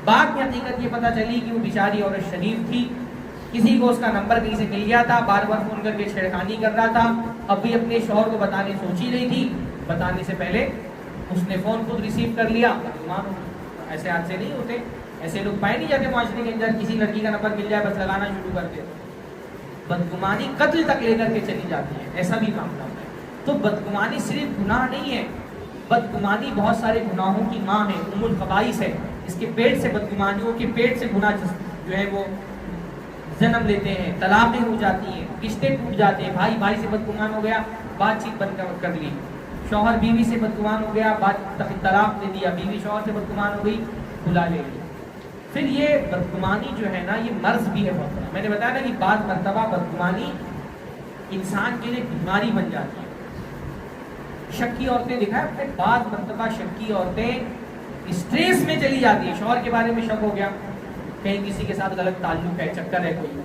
بعد میں حقیقت یہ پتہ چلی کہ وہ بیچاری عورت شریف تھی، کسی کو اس کا نمبر کہیں سے مل گیا تھا، بار بار فون کر کے چھیڑخانی کر رہا تھا. اب بھی اپنے شوہر کو بتانے سوچ ہی رہی تھی، بتانے سے پہلے اس نے فون خود ریسیو کر لیا. ایسے حادثے نہیں ہوتے، ایسے لوگ پائے نہیں جاتے معاشرے کے اندر. کسی لڑکی کا نمبر مل جائے بس لگانا شروع کر دے. بدگمانی قتل تک لے کر کے چلی جاتی ہے. ایسا بھی معاملہ ہوتا ہے. تو بدگمانی صرف گناہ نہیں ہے، بدگمانی بہت سارے گناہوں کی ماں ہے، ام الخبائث ہے. اس کے پیٹ سے بدگمانیوں کے پیٹ سے گناہ جو ہے وہ جنم لیتے ہیں. طلاقیں ہو جاتی ہیں، رشتے ٹوٹ جاتے ہیں. بھائی بھائی سے بدگمان ہو گیا، بات چیت بند کر لی. شوہر بیوی سے بدگمان ہو گیا، طلاق دے دیا. بیوی شوہر سے بدگمان ہو گئی، کھلا لے لی. پھر یہ بدگمانی جو ہے نا یہ مرض بھی ہے بہت بڑا. میں نے بتایا نا کہ بعض مرتبہ بدگمانی انسان کے لیے بیماری بن جاتی ہے. شکی عورتیں دکھائیں اپنے، بعض مرتبہ شکی عورتیں اسٹریس میں چلی جاتی ہے. شوہر کے بارے میں شک ہو گیا، کہیں کسی کے ساتھ غلط تعلق ہے، چکر ہے کوئی،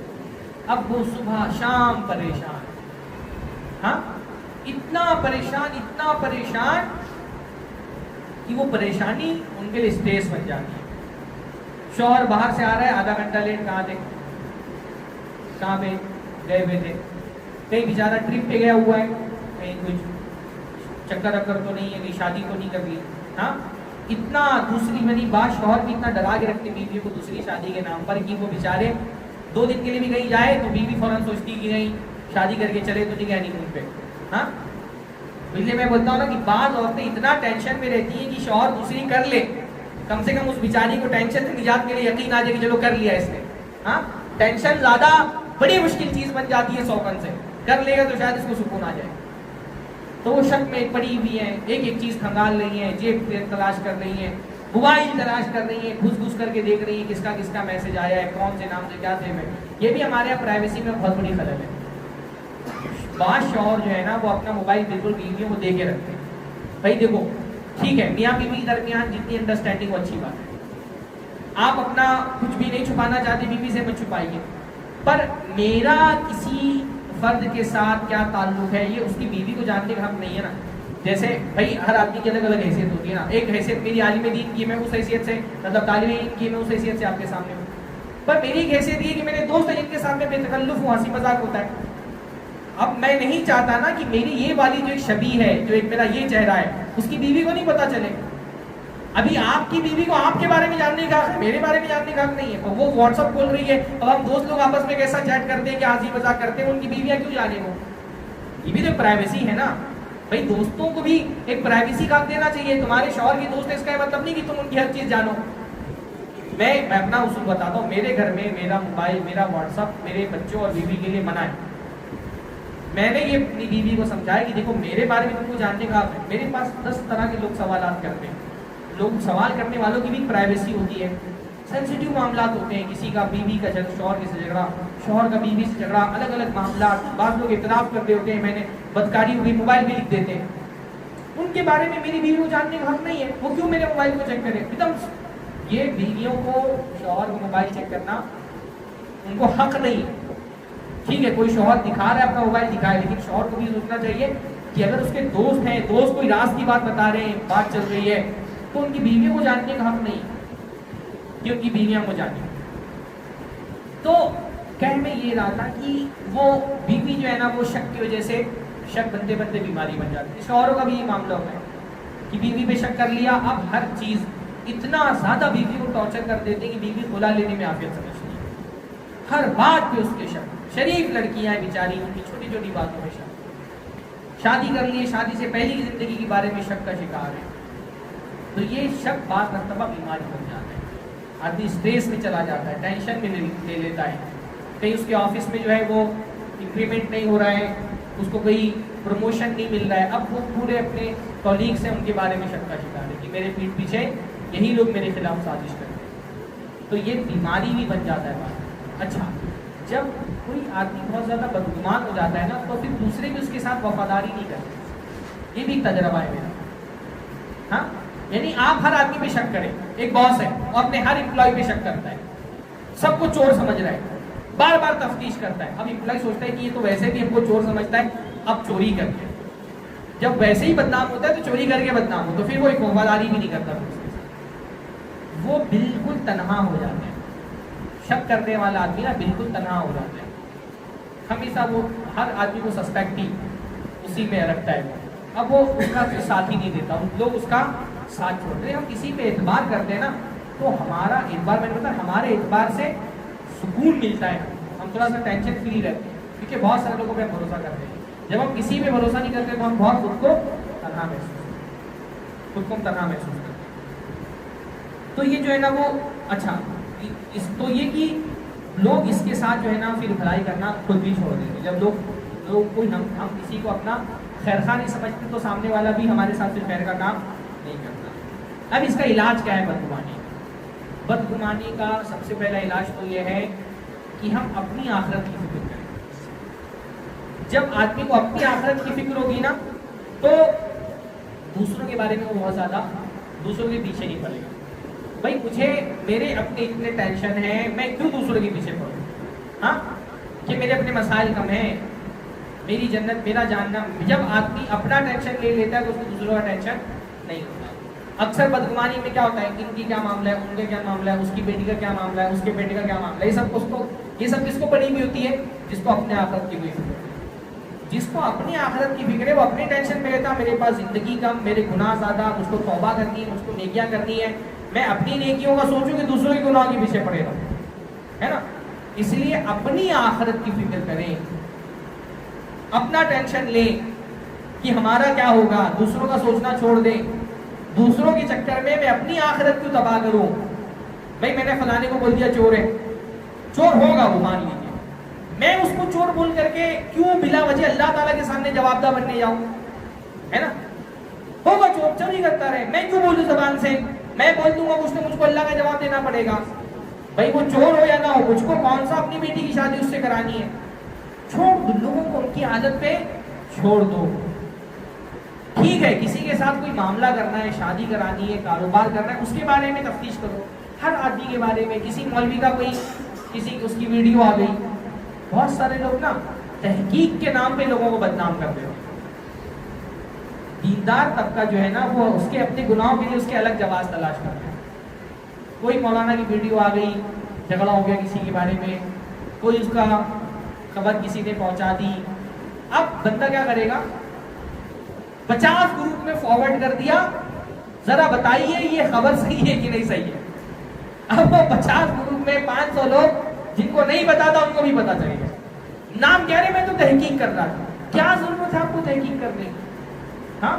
اب وہ صبح شام پریشان. ہاں اتنا پریشان کہ وہ پریشانی ان کے لیے اسٹریس بن جاتی ہے. شوہر باہر سے آ رہا ہے، آدھا گھنٹہ لیٹ. کہاں تھے؟ کہاں پہ گئے ہوئے تھے؟ کہیں بیچارہ ٹرپ پہ گیا ہوا ہے، کہیں کچھ چکر اکر تو نہیں ہے، کہیں شادی تو نہیں کر لی. ہاں اتنا دوسری بنی بات شوہر بھی اتنا ڈرا کے رکھتے بیوی کو دوسری شادی کے نام پر کہ وہ بیچارے 2 دن کے لیے بھی کہیں جائے تو بیوی فوراً سوچتی کہ نہیں شادی کر کے چلے تو نہیں گیا ہنی مون پہ. ہاں اس لیے میں بولتا ہوں نا کہ بعض عورتیں اتنا ٹینشن میں رہتی ہیں کہ شوہر دوسری کر لے، کم سے کم اس بیچاری کو ٹینشن سے نجات کے لیے یقین آ جائے کہ چلو کر لیا اس نے. ہاں ٹینشن زیادہ بڑی مشکل چیز بن جاتی ہے 100 کن سے. کر لے گا تو شاید اس کو سکون آ جائے. تو وہ شک میں پڑی ہوئی ہیں، ایک چیز کھنگال رہی ہیں، جیب تلاش کر رہی ہیں، موبائل تلاش کر رہی ہیں، گھس کر کے دیکھ رہی ہیں کس کا میسج آیا ہے، کون سے نام سے کیا سیو ہے. یہ بھی ہمارے یہاں پرائیویسی میں بہت بڑی خلل ہے. بعض شوہر جو ہے نا وہ اپنا موبائل بالکل بیویوں کو دے کے رکھتے ہیں. بھائی دیکھو ٹھیک ہے میاں بیوی کے درمیان جتنی انڈرسٹینڈنگ وہ اچھی بات ہے، آپ اپنا کچھ بھی نہیں چھپانا چاہتے بیوی سے مت چھپائیے، پر میرا کسی فرد کے ساتھ کیا تعلق ہے یہ اس کی بیوی کو جاننے کا حق نہیں ہے نا. جیسے بھائی ہر آدمی کی الگ الگ حیثیت ہوتی ہے نا. ایک حیثیت میری عالم دین کی، میں اس حیثیت سے مطلب طالب علم کی، میں اس حیثیت سے آپ کے سامنے ہوں. پر میری ایک حیثیت یہ کہ میرے دوست ہیں جن کے سامنے بے تکلف ہوں، ہنسی مذاق ہوتا ہے. اب میں نہیں چاہتا نا کہ میری یہ والی جو ایک شبیہ ہے، جو ایک میرا یہ چہرہ ہے، اس کی بیوی کو نہیں پتا چلے. ابھی آپ کی بیوی کو آپ کے بارے میں جاننے کا حق ہے، میرے بارے میں جاننے کا حق نہیں ہے. وہ واٹس ایپ کھول رہی ہے، اب ہم دوست لوگ آپس میں کیسا چیٹ کرتے ہیں، کیا ہنسی مذاق کرتے ہیں، ان کی بیویاں کیوں جانے وہ؟ یہ بھی تو پرائیویسی ہے نا. بھائی دوستوں کو بھی ایک پرائیویسی کا حق دینا چاہیے. تمہارے شوہر کی دوست ہے اس کا مطلب نہیں کہ تم ان کی ہر چیز جانو. میں اپنا اصول بتاتا ہوں. میرے گھر میں میرا موبائل، میرا واٹس ایپ میرے بچوں اور بیوی کے لیے منع ہے. میں نے یہ اپنی بیوی کو سمجھایا کہ دیکھو میرے بارے میں تم کو جاننے کا حق ہے. میرے پاس 10 طرح کے لوگ سوالات کرتے ہیں. لوگ سوال کرنے والوں کی بھی پرائیویسی ہوتی ہے. سینسیٹیو معاملات ہوتے ہیں، کسی کا بیوی کا شوہر سے جھگڑا، شوہر کا بیوی سے جھگڑا، الگ الگ معاملات، بعض لوگ اعتراف کرتے ہوتے ہیں میں نے بدکاری ہوئی، موبائل بھی لکھ دیتے ہیں. ان کے بارے میں میری بیوی کو جاننے کا حق نہیں ہے، وہ کیوں میرے موبائل کو چیک کرے؟ ایک دم یہ بیویوں کو شوہر کو موبائل چیک کرنا ان کو حق نہیں ہے. ٹھیک ہے کوئی شوہر دکھا رہا ہے اپنا موبائل دکھائے، لیکن شوہر کو بھی سوچنا چاہیے کہ اگر اس کے دوست ہیں، دوست کوئی راز کی بات بتا رہے ہیں، بات چل رہی ہے، تو ان کی بیویوں کو جاننے کا حق نہیں کہ ان کی بیویاں کو جانیں. تو کہنے میں یہ رہا تھا کہ وہ بیوی جو ہے نا وہ شک کی وجہ سے شک بنتے بنتے بیماری بن جاتی ہے. شوہروں کا بھی یہ معاملہ ہوتا ہے کہ بیوی پہ شک کر لیا، اب ہر چیز اتنا زیادہ بیوی کو ٹارچر کر دیتے کہ بیوی خلا لینے میں عافیت سمجھتی ہے، ہر بات پہ اس کے شک. شریف لڑکیاں ہیں بیچاری، ان کی چھوٹی چھوٹی باتوں میں شک. شادی کر لیے، شادی سے پہلی کی زندگی کے بارے میں شک کا شکار ہے. تو یہ شک بعض مرتبہ بیماری بن جاتا ہے، آدمی اسٹریس میں چلا جاتا ہے، ٹینشن میں لے لیتا ہے. کہیں اس کے آفس میں جو ہے وہ انکریمنٹ نہیں ہو رہا ہے، اس کو کوئی پروموشن نہیں مل رہا ہے، اب وہ پورے اپنے کولیگس ہیں ان کے بارے میں شک کا شکار ہے کہ میرے پیٹھ پیچھے یہی لوگ میرے خلاف سازش کرتے ہیں. تو یہ بیماری بھی بن جاتا ہے بات. اچھا جب کوئی آدمی بہت زیادہ بدگمان ہو جاتا ہے نا تو پھر دوسرے بھی اس کے ساتھ وفاداری نہیں کرتے. یہ بھی تجربہ ہے میرا. ہاں یعنی آپ ہر آدمی پہ شک کریں. ایک باس ہے اور اپنے ہر امپلائی پہ شک کرتا ہے، سب کو چور سمجھ رہا ہے، بار بار تفتیش کرتا ہے. اب امپلائی سوچتا ہے کہ یہ تو ویسے بھی ہم کو چور سمجھتا ہے، اب چوری کر کے. جب ویسے ہی بدنام ہوتا ہے تو چوری کر کے بدنام ہو تو پھر وہ ایک وفاداری بھی نہیں کرتا. وہ بالکل تنہا ہو جاتا ہے. شک کرنے والا آدمی نا بالکل تنہا ہو جاتا ہے. ہمیشہ وہ ہر آدمی کو سسپیکٹ ہی اسی میں رکھتا ہے. اب وہ اس کا ساتھ ہی نہیں دیتا، لوگ اس کا ساتھ چھوڑتے ہیں. ہم کسی پہ اعتبار کرتے ہیں نا تو ہمارا اعتبار، میں نے بتایا ہمارے اعتبار سے سکون ملتا ہے. ہم تھوڑا سا ٹینشن فری رہتے ہیں کیونکہ بہت سارے لوگوں پہ ہم بھروسہ کرتے ہیں. جب ہم کسی پہ بھروسہ نہیں کرتے تو ہم بہت خود کو تنہا محسوس کرتے ہیں. تو یہ جو ہے نا وہ اچھا تو یہ کہ لوگ اس کے ساتھ جو ہے نا پھر بھلائی کرنا خود بھی چھوڑ دیتے. جب لوگ کوئی ہم کسی کو اپنا خیر خواہ نہیں سمجھتے تو سامنے والا بھی ہمارے ساتھ پھر خیر کا کام نہیں کرتا. اب اس کا علاج کیا ہے بدگمانی؟ بدگمانی کا سب سے پہلا علاج تو یہ ہے کہ ہم اپنی آخرت کی فکر کریں. جب آدمی کو اپنی آخرت کی فکر ہوگی نا تو دوسروں کے بارے میں وہ بہت زیادہ دوسروں کے پیچھے نہیں پڑے گا. بھائی مجھے میرے اپنے اتنے ٹینشن ہیں، میں کیوں دوسروں کے پیچھے پڑوں؟ ہاں کہ میرے اپنے مسائل کم ہیں، میری جنت میرا جاننا. جب آدمی اپنا ٹینشن لے لیتا ہے تو اس کو دوسروں کا ٹینشن نہیں ہوتا. اکثر بدگمانی میں کیا ہوتا ہے، ان کی کیا معاملہ ہے، ان کا کیا معاملہ ہے، اس کی بیٹی کا کیا معاملہ ہے، اس کے بیٹے کا کیا معاملہ ہے. یہ سب کس کو پڑی ہوئی ہوتی ہے؟ جس کو اپنے آخرت کی ہوئی فکر ہے. جس کو اپنی آخرت کی فکر ہے وہ اپنی ٹینشن میں رہتا، میرے پاس زندگی کم، میرے گناہ زیادہ، مجھ کو توبہ کرنی ہے، مجھ کو نیکیاں کرنی ہے. میں اپنی نیکیوں کا سوچوں کہ دوسروں کے گناہ کے پیچھے پڑے رہا ہے نا. اس لیے اپنی آخرت کی فکر کریں، اپنا ٹینشن لیں کہ ہمارا کیا ہوگا، دوسروں کا سوچنا چھوڑ دیں. دوسروں کے چکر میں میں اپنی آخرت کیوں تباہ کروں؟ بھائی میں نے فلانے کو بول دیا چور ہے، چور ہوگا وہ مان لیجیے، میں اس کو چور بول کر کے کیوں بلا وجہ اللہ تعالیٰ کے سامنے جواب دہ بننے جاؤں؟ ہے نا، ہوگا چور، چوری کرتا رہے، میں کیوں بولوں زبان سے؟ میں بول دوں گا مجھ کو اللہ کا جواب دینا پڑے گا. بھائی وہ چور ہو یا نہ ہو، مجھ کو کون سا اپنی بیٹی کی شادی اس سے کرانی ہے؟ چھوڑ دو لوگوں کو، ان کی عادت پہ چھوڑ دو. ٹھیک ہے کسی کے ساتھ کوئی معاملہ کرنا ہے، شادی کرانی ہے، کاروبار کرنا ہے، اس کے بارے میں تفتیش کرو. ہر آدمی کے بارے میں کسی مولوی کا کوئی اس کی ویڈیو آ گئی. بہت سارے لوگ نا تحقیق کے نام پہ لوگوں کو بدنام کرتے ہو. دیندار طبقہ جو ہے نا وہ اس کے اپنے گناہوں کے لیے اس کے الگ جواز تلاش کرتے ہیں. کوئی مولانا کی ویڈیو آ گئی، جھگڑا ہو گیا کسی کے بارے میں، کوئی اس کا خبر کسی نے پہنچا دی. اب بندہ کیا کرے گا، 50 گروپ میں فارورڈ کر دیا، ذرا بتائیے یہ خبر صحیح ہے کہ نہیں صحیح ہے. اب وہ 50 گروپ میں 500 لوگ جن کو نہیں پتا تھا ان کو بھی پتا چلے گا. نام کہہ رہے میں تو تحقیق کر رہا تھا. کیا ضرورت ہے آپ کو تحقیق کرنے کی؟ ہاں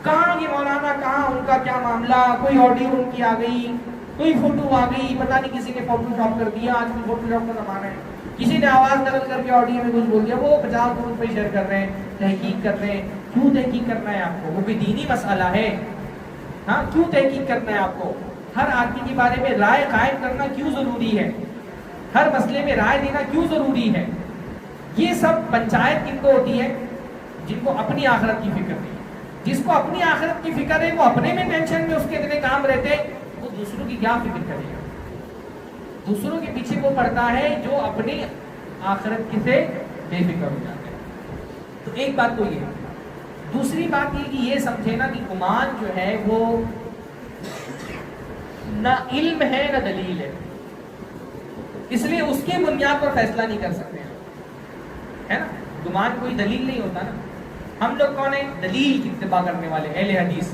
کہاں یہ مولانا، کہاں ان کا کیا معاملہ، کوئی آڈیو ان کی آ گئی، کوئی فوٹو آ گئی، پتہ نہیں کسی نے فوٹو شاپ کر دیا. آج بھی فوٹو شاپ کا زمانہ ہے. کسی نے آواز نقل کر کے آڈیو میں کچھ بول دیا، وہ 50 گروپ پہ شیئر کر رہے ہیں، تحقیق کر رہے ہیں. کیوں تحقیق کرنا ہے آپ کو؟ وہ کوئی دینی مسئلہ ہے؟ ہاں کیوں تحقیق کرنا ہے آپ کو؟ ہر آدمی کے بارے میں رائے قائم کرنا کیوں ضروری ہے، ہر مسئلے میں رائے دینا کیوں ضروری ہے؟ یہ سب پنچایت کن کو ہوتی ہے؟ جن کو اپنی آخرت کی فکر نہیں. جس کو اپنی آخرت کی فکر ہے وہ اپنے میں ٹینشن میں اس کے اتنے کام رہتے، وہ دوسروں کی کیا فکر کرے گا؟ دوسروں کے پیچھے وہ پڑتا ہے جو اپنی آخرت کی سے بے فکر ہو جاتے ہیں. تو ایک بات تو یہ ہے. دوسری بات یہ کہ یہ سمجھے نا کہ گمان جو ہے وہ نہ علم ہے نہ دلیل ہے، اس لیے اس کی بنیاد پر فیصلہ نہیں کر سکتے ہیں، ہے نا. گمان کوئی دلیل نہیں ہوتا نا. ہم لوگ کون ہیں؟ دلیل کی اتباع کرنے والے اہل حدیث،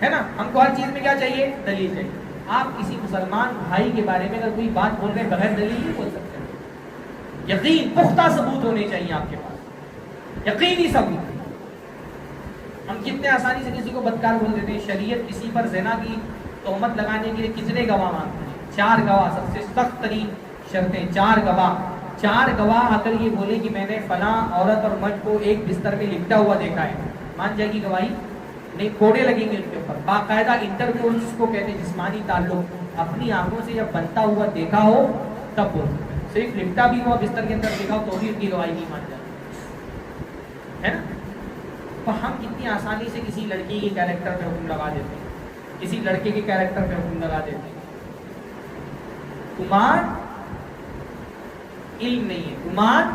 ہے نا. ہم کو ہر چیز میں کیا چاہیے؟ دلیل چاہیے. آپ کسی مسلمان بھائی کے بارے میں اگر کوئی بات بول رہے ہیں بغیر دلیل نہیں بول سکتے. یقین پختہ ثبوت ہونے چاہیے آپ کے پاس، یقینی ثبوت. ہم کتنے آسانی سے کسی کو بدکار بول دیتے ہیں. شریعت کسی پر زنا کی تہمت لگانے کے لیے کتنے گواہ مانگتے ہیں؟ 4 گواہ. سب سے سخت ترین شرطیں 4 گواہ. 4 گواہ اگر یہ بولے کہ میں نے فلاں عورت اور مرد کو ایک بستر میں لپٹا ہوا دیکھا ہے، مان جائے گی گواہی؟ نہیں، کوڑے لگیں گے ان کے اوپر. باقاعدہ انٹرکورس جس کو کہتے ہیں، جسمانی تعلق اپنی آنکھوں سے جب بنتا ہوا دیکھا ہو تب بول. صرف لپٹا بھی ہوا بستر کے اندر دیکھا ہو تو بھی ان کی گواہی نہیں مان جاتی، ہے نا. تو ہم کتنی آسانی سے کسی لڑکی کے کیریکٹر پہ حکم لگا دیتے ہیں، کسی لڑکے کے کیریکٹر پہ حکم لگا دیتے ہیں. گمان علم نہیں ہے، گمان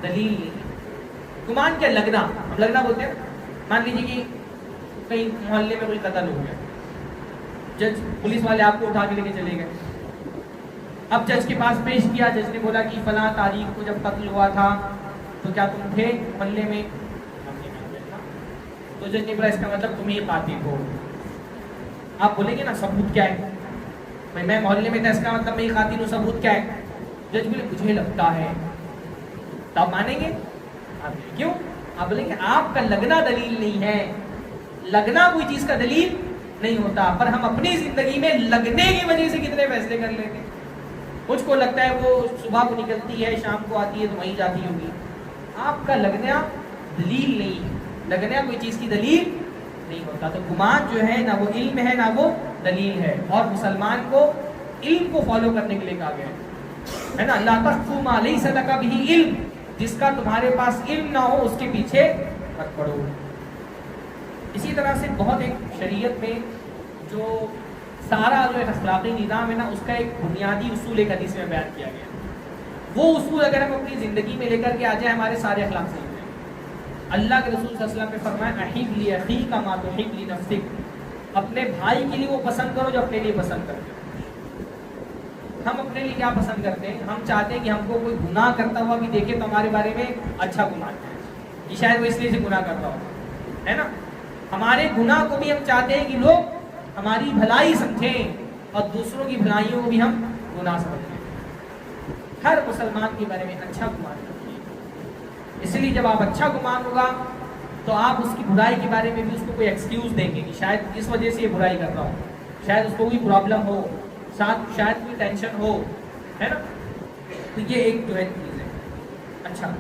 دلیل نہیں ہے. گمان کیا؟ لگنا. ہم لگنا بولتے ہیں. مان لیجیے کہ کہیں محلے میں کوئی قتل ہو گیا، جج پولیس والے آپ کو اٹھا کے لے کے چلے گئے. اب جج کے پاس پیش کیا، جج نے بولا کہ فلاں تاریخ کو جب قتل ہوا تھا تو کیا تم تھے محلے میں؟ تو جج نے بولا اس کا مطلب تم ہی قاتل ہو. آپ بولیں گے نا ثبوت کیا ہے؟ بھائی میں محلے میں تھا اس کا مطلب میں ہی قاتل ہوں، ثبوت کیا ہے؟ جج بولے مجھے لگتا ہے. تو آپ مانیں گے؟ آپ کیوں؟ آپ بولیں گے آپ کا لگنا دلیل نہیں ہے. لگنا کوئی چیز کا دلیل نہیں ہوتا. پر ہم اپنی زندگی میں لگنے کی وجہ سے کتنے فیصلے کر لیتے ہیں. مجھ کو لگتا ہے وہ صبح کو نکلتی ہے شام کو آتی ہے تو وہیں جاتی ہوگی. آپ کا لگنا دلیل نہیں ہے. لگنا کوئی چیز کی دلیل نہیں ہوتا. تو گمان جو ہے نہ وہ علم ہے نہ وہ دلیل ہے. اور مسلمان کو علم کو فالو کرنے کے لیے کہا گیا ہے نا. لا تقف ما لیس لک بہ علم، جس کا تمہارے پاس علم نہ ہو اس کے پیچھے مت پڑو. اسی طرح سے بہت ایک شریعت میں جو سارا جو ایک اخلاقی نظام ہے نا، اس کا ایک بنیادی اصول ایک حدیث میں بیان کیا گیا. وہ اصول اگر ہم اپنی زندگی میں لے کر کے آ جائیں ہمارے سارے اخلاق صحیح ہو جائیں. اللہ کے رسول صلی اللہ علیہ وسلم نے فرمایا احب لاخیک ما تحب لنفسک، اپنے بھائی کے لیے وہ پسند کرو جو اپنے لیے پسند کرتے. ہم اپنے لیے کیا پسند کرتے ہیں؟ ہم چاہتے ہیں کہ ہم کو کوئی گناہ کرتا ہوا بھی دیکھے تو ہمارے بارے میں اچھا گمان کرے کہ شاید وہ اس لیے سے گناہ کرتا ہو، ہے نا. ہمارے گناہ کو بھی ہم چاہتے ہیں کہ لوگ ہماری بھلائی سمجھیں اور دوسروں کی بھلائیوں کو بھی ہم گناہ سمجھیں. ہر مسلمان کے بارے میں اچھا گمان رکھیے. اس لیے جب آپ اچھا گمان ہوگا تو آپ اس کی برائی کے بارے میں بھی اس کو کوئی ایکسکیوز دیں گے کہ شاید اس وجہ سے یہ برائی کر رہا ہوں، شاید اس کو کوئی پرابلم ہو، شاید کوئی ٹینشن ہو، ہے نا. تو یہ ایک جو ہے چیز ہے. اچھا،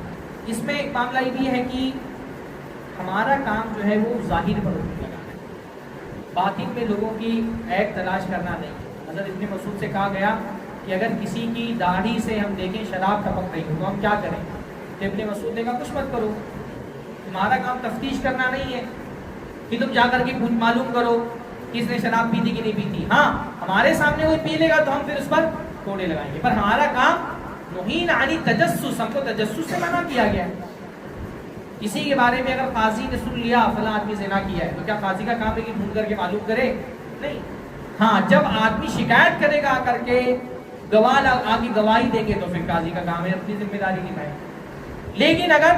اس میں ایک معاملہ یہ بھی ہے کہ ہمارا کام جو ہے وہ ظاہر پر حکم لگانا ہے، باطن میں لوگوں کی عیب تلاش کرنا نہیں. حضرت ابن مسعود سے کہا گیا کہ اگر کسی کی داڑھی سے ہم دیکھیں شراب ٹپک رہی ہو تو ہم کیا کریں؟ تو ابن مسعود نے کہا کچھ مت کرو. تمہارا کام تفتیش کرنا نہیں ہے کہ تم جا کر کے معلوم کرو کس نے شراب پی تھی کہ نہیں پی تھی. ہاں ہمارے سامنے کوئی پی لے گا تو ہم پھر اس پر کوڑے لگائیں گے. پر ہمارا کام نہین عن تجسس، ہم کو تجسس سے منع کیا گیا. کسی کے بارے میں اگر قاضی نے سن لیا فلاں آدمی زنا کیا ہے تو کیا قاضی کا کام ہے کہ ڈھونڈ کر کے معلوم کرے؟ نہیں. ہاں جب آدمی شکایت کرے گا آ کر کے، گواہ آگے گواہی دیں گے تو پھر قاضی کا کام ہے اپنی ذمہ داری نبھائے. لیکن اگر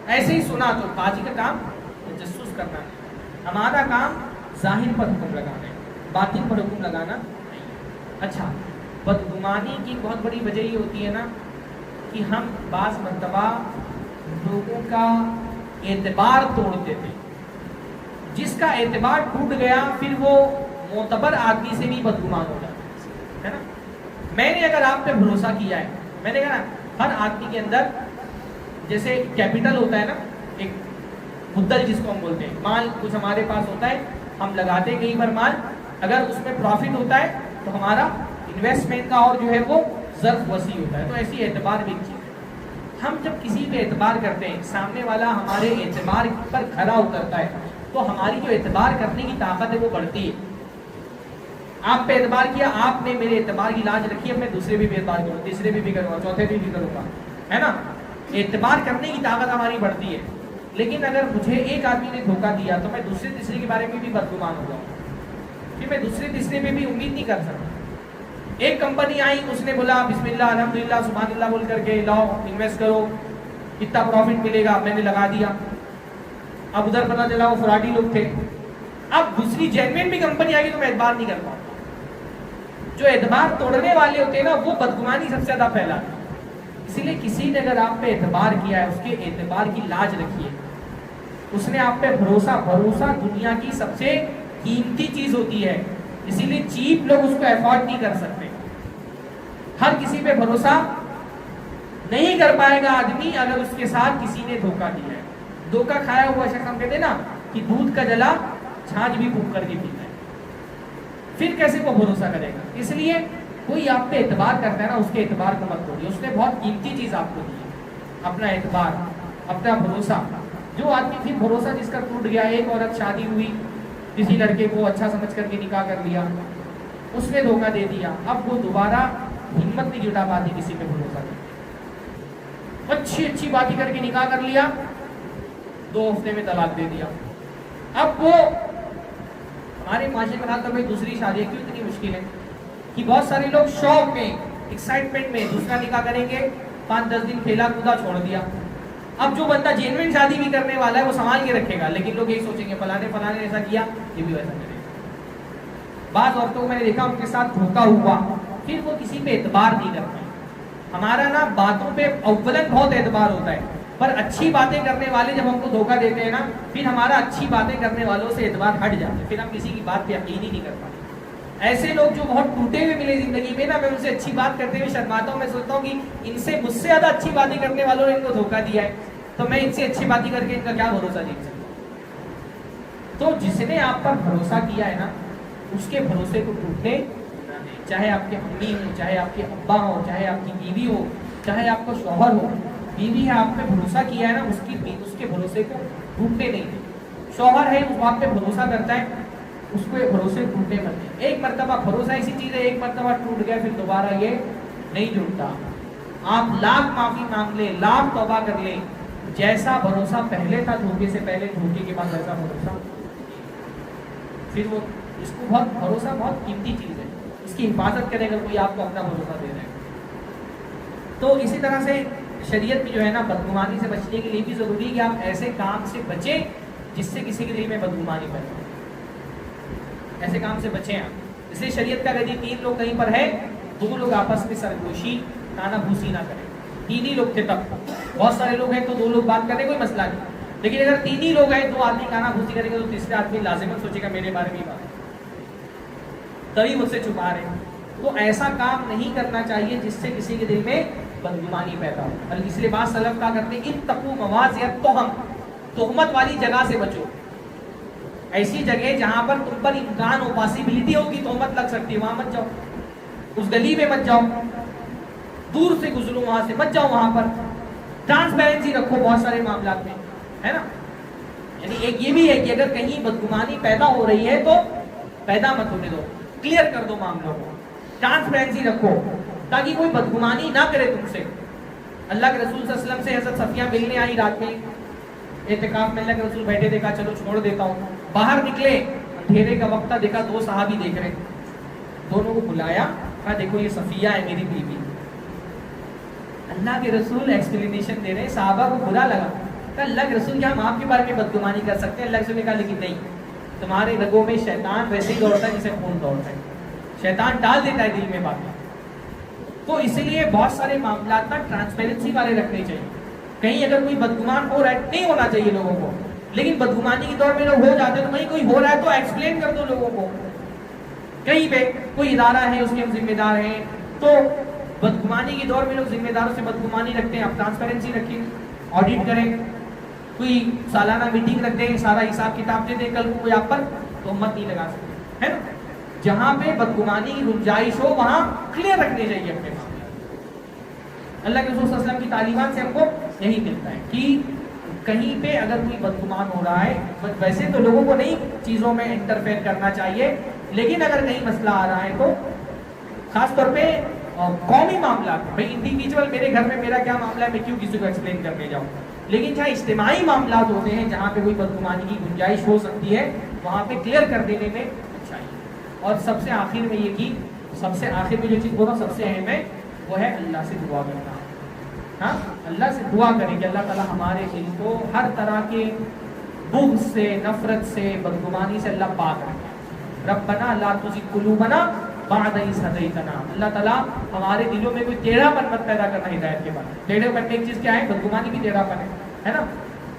ایسے ہی سنا تو قاضی کا کام تجسس کرنا ہے. ہمارا کام ظاہر پر حکم لگانا ہے، باطن پر حکم لگانا نہیں. اچھا، بدگمانی کی بہت بڑی وجہ یہ ہوتی ہے نا کہ ہم بعض مرتبہ لوگوں کا اعتبار توڑ دیتے. جس کا اعتبار ٹوٹ گیا پھر وہ معتبر آدمی سے بھی بدگمان ہو جاتا ہے نا. میں نے اگر آپ پہ بھروسہ کیا ہے، میں نے کہا ہر آدمی کے اندر جیسے کیپٹل ہوتا ہے نا، ایک مدل جس کو ہم بولتے ہیں، مال کچھ ہمارے پاس ہوتا ہے، ہم لگاتے کہیں پر مال اگر اس میں پروفٹ ہوتا ہے تو ہمارا انویسٹمنٹ کا اور جو ہے وہ ظرف وسیع ہوتا ہے. تو ایسی اعتبار بھی ایک چیز ہے. ہم جب کسی پہ اعتبار کرتے ہیں، سامنے والا ہمارے اعتبار پر کھرا اترتا ہے، تو ہماری جو اعتبار کرنے کی طاقت ہے وہ بڑھتی ہے. آپ پہ اعتبار کیا، آپ نے میرے اعتبار کی لاج رکھی ہے، میں دوسرے بھی اعتبار کروں، تیسرے بھی کروں گا، چوتھے بھی کروں گا، ہے نا. اعتبار کرنے کی طاقت ہماری بڑھتی ہے. لیکن اگر مجھے ایک آدمی نے دھوکہ دیا تو میں دوسرے تیسرے کے بارے میں بھی بدگمان ہو جاؤں، پھر میں دوسرے تیسرے پہ بھی امید نہیں کر سکتا. ایک کمپنی آئی، اس نے بولا بسم اللہ الحمدللہ سبحان اللہ بول کر کے لاؤ انویسٹ کرو، اتنا پروفٹ ملے گا، میں نے لگا دیا. اب ادھر پتا چلا وہ فراڈی لوگ تھے. اب دوسری جینوین بھی کمپنی آئے گی تو میں اعتبار نہیں کر پاؤں. جو اعتبار توڑنے والے ہوتے ہیں نا، وہ بدگمانی سب سے زیادہ پھیلاتے ہیں. اسی لیے کسی نے اگر آپ پہ اعتبار کیا ہے، اس کے اعتبار کی لاج رکھیے. اس نے آپ پہ بھروسہ دنیا کی سب سے قیمتی چیز ہوتی ہے. اسی لیے چیپ لوگ اس کو افورڈ نہیں کر سکتے. ہر کسی پہ بھروسہ نہیں کر پائے گا آدمی اگر اس کے ساتھ کسی نے دھوکہ دیا ہے. دھوکہ کھایا ہوا شخص، ہم کہتے ہیں نا کہ دودھ کا جلا چھاچھ بھی پھونک کر کے پیتا ہے، پھر کیسے وہ بھروسہ کرے گا. اس لیے کوئی آپ پہ اعتبار کرتا ہے نا، اس کے اعتبار کو مت توڑیے. اس نے بہت قیمتی چیز آپ کو دی ہے، اپنا اعتبار، اپنا بھروسہ. جو آدمی پھر بھروسہ جس کا ٹوٹ گیا، ایک عورت شادی ہوئی، کسی لڑکے کو اچھا سمجھ کر کے نکاح کر لیا، اس نے دھوکہ دے دیا، اب وہ دوبارہ ہمت نہیں جٹا پاتی کسی پہ بھروسہ کرنے. اچھی باتیں کر کے نکاح کر لیا، 2 ہفتے میں طلاق دے دیا. اب وہ ہمارے معاشرے میں خاص طور پہ دوسری شادی کیوں اتنی مشکل ہے کہ بہت سارے لوگ شوق میں، ایکسائٹمنٹ میں دوسرا نکاح کریں گے، 5-10 دن کھیلا کودا چھوڑ دیا. اب جو بندہ جینوین شادی بھی کرنے والا ہے وہ سنبھال کے رکھے گا، لیکن لوگ یہی سوچیں گے فلانے نے ایسا کیا، یہ بھی ویسا کرے گا. بعض عورتوں کو میں نے دیکھا ان کے ساتھ دھوکہ ہوا، پھر وہ کسی پہ اعتبار نہیں کرتے. ہمارا نا باتوں پہ اولن بہت اعتبار ہوتا ہے، پر اچھی باتیں کرنے والے جب ہم کو دھوکہ دیتے ہیں نا، پھر ہمارا اچھی باتیں کرنے والوں سے اعتبار ہٹ جاتا ہے، پھر ہم کسی کی بات پہ یقین ہی نہیں کر پاتے. ایسے لوگ جو بہت ٹوٹے ہوئے ملے زندگی میں نا، میں ان سے اچھی بات کرتے ہوئے شرماتا ہوں. میں سوچتا ہوں کہ ان سے مجھ سے زیادہ اچھی باتیں کرنے والوں نے ان کو دھوکہ دیا ہے، تو میں ان سے اچھی باتیں کر کے ان کا کیا بھروسہ جیت سکتا ہوں. تو جس نے آپ پر بھروسہ کیا ہے نا، اس کے بھروسے کو ٹوٹنے نہ دیں. چاہے آپ کے امی ہو، چاہے آپ کے ابا ہو، چاہے آپ کی بیوی ہو، چاہے آپ کا شوہر ہو. بیوی ہے آپ پہ بھروسہ کیا ہے نا، اس کے بھروسے کو ٹوٹنے نہیں دیں. شوہر ہے وہ آپ پہ بھروسہ کرتا ہے، اس کو بھروسے ٹوٹنے مت دیں. ایک مرتبہ بھروسہ ایسی چیز ہے، ایک مرتبہ ٹوٹ گیا پھر دوبارہ یہ نہیں جڑتا. آپ لاکھ معافی مانگ لیں، لاکھ توبہ کر لیں، جیسا بھروسہ پہلے تھا دھوکے سے پہلے، دھوکے کے بعد ویسا بھروسہ پھر وہ. اس کو بھروسہ بہت قیمتی چیز ہے، اس کی حفاظت کرے اگر کوئی آپ کو اپنا بھروسہ دے رہا ہے. تو اسی طرح سے شریعت میں جو ہے نا، بدگمانی سے بچنے کے لیے بھی ضروری ہے کہ آپ ایسے کام سے بچیں جس سے کسی کے دل میں بدگمانی پیدا ہو. ایسے کام سے بچیں آپ. اس لیے شریعت کا اگر یہ 3 لوگ کہیں پر ہے، 2 لوگ آپس میں سرگوشی کانا بھوسی نہ کریں. 3 ہی لوگ تھے تب، بہت سارے لوگ ہیں تو 2 لوگ بات کریں کوئی مسئلہ نہیں. لیکن اگر 3 ہی لوگ ہیں، 2 آدمی کانا بھوسی کریں گے تو تیسرے آدمی لازمت سوچے گا میرے بارے میں بات تبھی مجھ سے چھپا رہے ہیں. تو ایسا کام نہیں کرنا چاہیے جس سے کسی کے دل میں بدگمانی پیدا ہو. اور اس لیے بعض سلف کا کرتے ہیں اتقوا مواضع التہم، تہمت والی جگہ سے بچو. ایسی جگہ جہاں پر تم پر امکان ہو، پاسبلٹی ہو کہ تہمت لگ سکتی ہے، وہاں مت جاؤ. اس گلی میں مت جاؤ، دور سے گزرو، وہاں سے مت جاؤ. وہاں پر ٹرانسپیرنسی رکھو بہت سارے معاملات میں، ہے نا. یعنی ایک یہ بھی ہے کہ اگر کہیں بدگمانی پیدا ہو رہی ہے تو پیدا مت ہونے دو، کلیئر کر دو معاملوں کو. ٹرانسپیرنسی رکھو تاکہ کوئی بدگمانی نہ کرے تم سے. اللہ کے رسول صلی اللہ علیہ وسلم سے حضرت صفیہ ملنے آئی رات میں، اعتکاف میں اللہ کے رسول بیٹھے، دیکھا چلو چھوڑ دیتا ہوں. باہر نکلے، اندھیرے کا وقت تھا، دیکھا 2 صحابی دیکھ رہے. دونوں کو بلایا، کہا دیکھو یہ صفیہ ہے میری بیوی. اللہ کے رسول ایکسپلینیشن دے رہے. صحابہ کو برا لگا، کہا اللہ کے رسول کیا ہم آپ کے بارے میں بدگمانی کر سکتے ہیں؟ اللہ کے رسول نے کہا لیکن نہیں، تمہارے رگوں میں شیطان ویسے ہی دوڑتا ہے جیسے خون دوڑتا ہے. شیطان ڈال دیتا ہے دل میں باتیں. تو اسی لیے بہت سارے معاملات نا ٹرانسپیرنسی والے رکھنے چاہیے. کہیں اگر کوئی بدگمان ہو رہا ہے، نہیں ہونا چاہیے لوگوں کو، لیکن بدگمانی کے دور میں لوگ ہو جاتے ہیں تو کہیں کوئی ہو رہا ہے تو ایکسپلین کر دو لوگوں کو. کہیں پہ کوئی ادارہ ہے، اس کے ہم ذمہ دار ہیں، تو بدگمانی کے دور میں لوگ ذمہ داروں سے بدگمانی رکھتے ہیں. آپ ٹرانسپیرنسی رکھیں، آڈٹ کریں، کوئی سالانہ میٹنگ رکھ دیں، سارا حساب کتاب دے دیں، کل کو کوئی آپ پر تہمت نہیں لگا سکتے، ہے نا. جہاں پہ بدگمانی کی گنجائش ہو وہاں کلیئر رکھنے چاہیے اپنے معاملات۔ اللہ کے رسول صلی اللہ علیہ وسلم کی تعلیمات سے ہم کو یہی ملتا ہے کہ کہیں پہ اگر کوئی بدگمان ہو رہا ہے، ویسے تو لوگوں کو نہیں چیزوں میں انٹرفیئر کرنا چاہیے، لیکن اگر کہیں مسئلہ آ رہا ہے تو خاص طور پہ قومی معاملات، بھائی انڈیویجول میرے گھر میں میرا کیا معاملہ ہے، میں کیوں کسی کو ایکسپلین کرنے جاؤں، لیکن جہاں اجتماعی معاملات ہوتے ہیں جہاں پہ کوئی بدگمانی کی گنجائش ہو سکتی ہے وہاں پہ کلیئر کر دینے میں چاہیے۔ اور سب سے آخر میں یہ کہ سب سے آخر میں جو چیز بولا سب سے اہم ہے وہ ہے اللہ سے دعا کرنا۔ ہاں، اللہ سے دعا کریں کہ اللہ تعالیٰ ہمارے دل کو ہر طرح کے بغض سے، نفرت سے، بدگمانی سے اللہ پاک رکھے۔ ربنا لا تزغ قلوبنا بعد إذ هديتنا، اللہ تعالیٰ ہمارے دلوں میں کوئی ٹیڑھا پن مت پیدا کرنا ہدایت کے بعد۔ ٹیڑھے پن میں ایک چیز کیا ہے؟ بدگمانی بھی ٹیڑھا پن ہے نا۔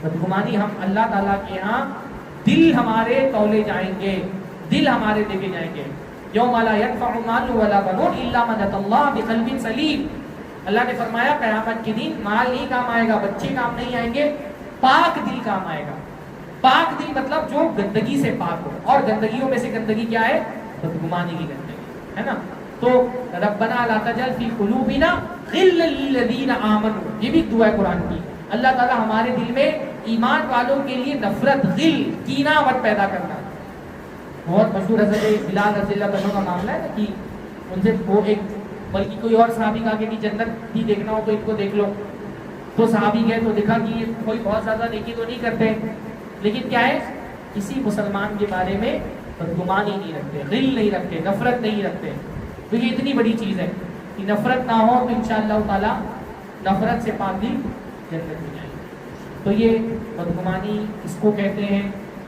بدگمانی ہم اللہ تعالیٰ کے یہاں دل ہمارے تولے جائیں گے، دل ہمارے دیکھے جائیں گے۔ یوم لا ينفع مال ولا بنون الا من اتى الله بقلب سلیم، اللہ نے فرمایا قیامت کے دن مال نہیں کام آئے گا، بچے کام نہیں آئیں گے، پاک دل کام آئے گا۔ پاک دل مطلب جو گندگی سے پاک ہو، اور گندگیوں میں سے گندگی کیا ہے؟ بدگمانی کی گندگی ہے نا۔ تو ربنا لا تجعل فی قلوبنا غلا للذین آمنوا، یہ بھی دعا ہے قرآن کی، اللہ تعالیٰ ہمارے دل میں ایمان والوں کے لیے نفرت، غل، کینہ مت پیدا کرنا۔ بہت مشہور حضرت بلال رضی اللہ عنہ کا معاملہ ہے کہ ان سے وہ ایک، بلکہ کوئی اور صحابی کہا کہ جنت بھی دیکھنا ہو تو ان کو دیکھ لو، تو صحابی گئے تو دیکھا کہ یہ کوئی بہت زیادہ نیکی تو نہیں کرتے، لیکن کیا ہے، کسی مسلمان کے بارے میں بدگمانی نہیں رکھتے، غل نہیں رکھتے، نفرت نہیں رکھتے۔ تو یہ اتنی بڑی چیز ہے کہ نفرت نہ ہو تو انشاءاللہ تعالی نفرت سے پاک بھی جنت میں جائے گی۔ تو یہ بدگمانی اس کو کہتے ہیں،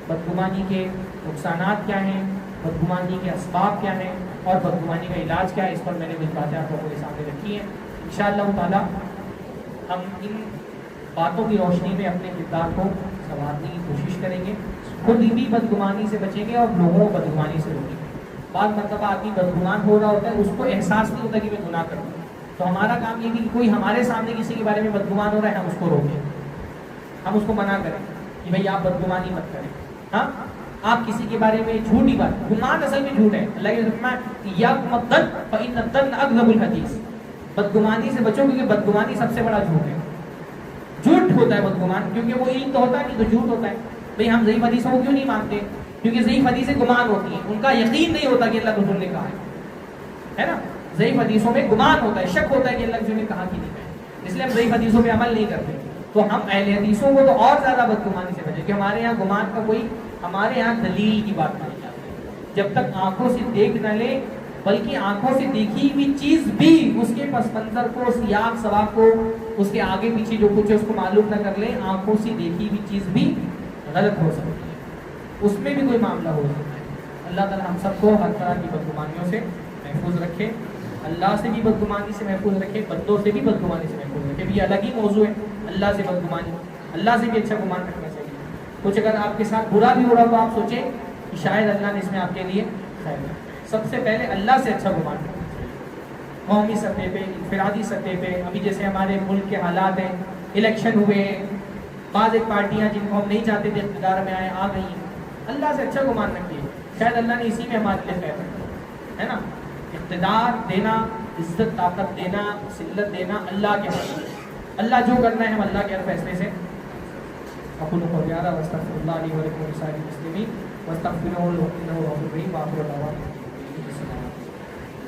بدگمانی کے نقصانات کیا ہیں، بدگمانی کے اسباب کیا ہیں، اور بدگمانی کا علاج کیا ہے، اس پر میں نے کچھ باتیں آپ لوگوں کے سامنے رکھی ہیں۔ انشاءاللہ تعالی ہم ان باتوں کی روشنی میں اپنے کردار کو سنوارنے کی کوشش کریں گے، خود بھی بدگمانی سے بچیں گے اور لوگوں کو بدگمانی سے روکیں گے۔ بعض مرتبہ آدمی بدگمان ہو رہا ہوتا ہے، اس کو احساس نہیں ہوتا کہ میں گناہ کروں، تو ہمارا کام یہ کہ کوئی ہمارے سامنے کسی کے بارے میں بدگمان ہو رہا ہے، ہم اس کو روکیں، ہم اس کو منع کریں کہ بھائی آپ بدگمانی مت کریں۔ ہاں، آپ کسی کے بارے میں جھوٹی بات، گمان اصل میں جھوٹ ہے، اللہ کے فرمایا یاکم الظن فإن الظن أكذب الحدیث، بدگمانی سے بچو کیونکہ بدگمانی سب سے بڑا جھوٹ ہے۔ جھوٹ ہوتا ہے بدگمان، کیونکہ وہ علم تو ہوتا نہیں تو جھوٹ ہوتا ہے۔ بھئی ہم ضعیف حدیثوں کو کیوں نہیں مانتے؟ کیونکہ ضعیف حدیثیں گمان ہوتی ہیں، ان کا یقین نہیں ہوتا کہ اللہ رسول نے کہا ہے نا۔ ضعیف حدیثوں میں گمان ہوتا ہے، شک ہوتا ہے کہ اللہ رسول نے کہا کہ نہیں کہا، اس لیے ہم ضعیف حدیثوں پہ عمل نہیں کرتے۔ تو ہم اہل حدیثوں کو تو اور زیادہ بدگمانی سے بچیں کہ ہمارے یہاں گمان کا کوئی، ہمارے یہاں دلیل کی بات نہیں جاتی، جب تک آنکھوں سے دیکھ نہ لے، بلکہ آنکھوں سے دیکھی ہوئی چیز بھی اس کے پس منظر کو، سیاق سباق کو، اس کے آگے پیچھے جو کچھ ہے اس کو معلوم نہ کر لیں، آنکھوں سے دیکھی ہوئی چیز بھی غلط ہو سکتی ہے، اس میں بھی کوئی معاملہ ہو سکتا ہے۔ اللہ تعالیٰ ہم سب کو ہر طرح کی بدگمانیوں سے محفوظ رکھے، اللہ سے بھی بدگمانی سے محفوظ رکھے، بندوں سے بھی بدگمانی سے محفوظ رکھے۔ یہ الگ ہی موضوع ہے، اللہ سے بدگمانی، اللہ سے بھی اچھا گمان رکھنا چاہیے۔ کچھ اگر آپ کے ساتھ برا بھی ہو رہا تو آپ سوچیں کہ شاید اللہ نے اس میں آپ کے لیے خیر ہے۔ سب سے پہلے اللہ سے اچھا گمان کرنا چاہیے، قومی سطح پہ، انفرادی سطح پہ۔ ابھی جیسے ہمارے ملک کے حالات ہیں، الیکشن ہوئے ہیں، بعض ایک پارٹیاں جن کو ہم نہیں چاہتے تھے اقتدار میں آئے، آ گئی ہیں، اللہ سے اچھا گمان رکھیے، شاید اللہ نے اسی میں ہمارے لیے خیر ہے نا۔ اقتدار دینا، عزت طاقت دینا، ذلت دینا اللہ کے ہاتھ میں، اللہ جو کرنا ہے ہم اللہ کے ہر فیصلے سے۔ اقول قولی ھذا واستغفر اللہ لی ولکم ولسائر المسلمین واستغفروہ انہ غفور رحیم۔ وآخر دعوانا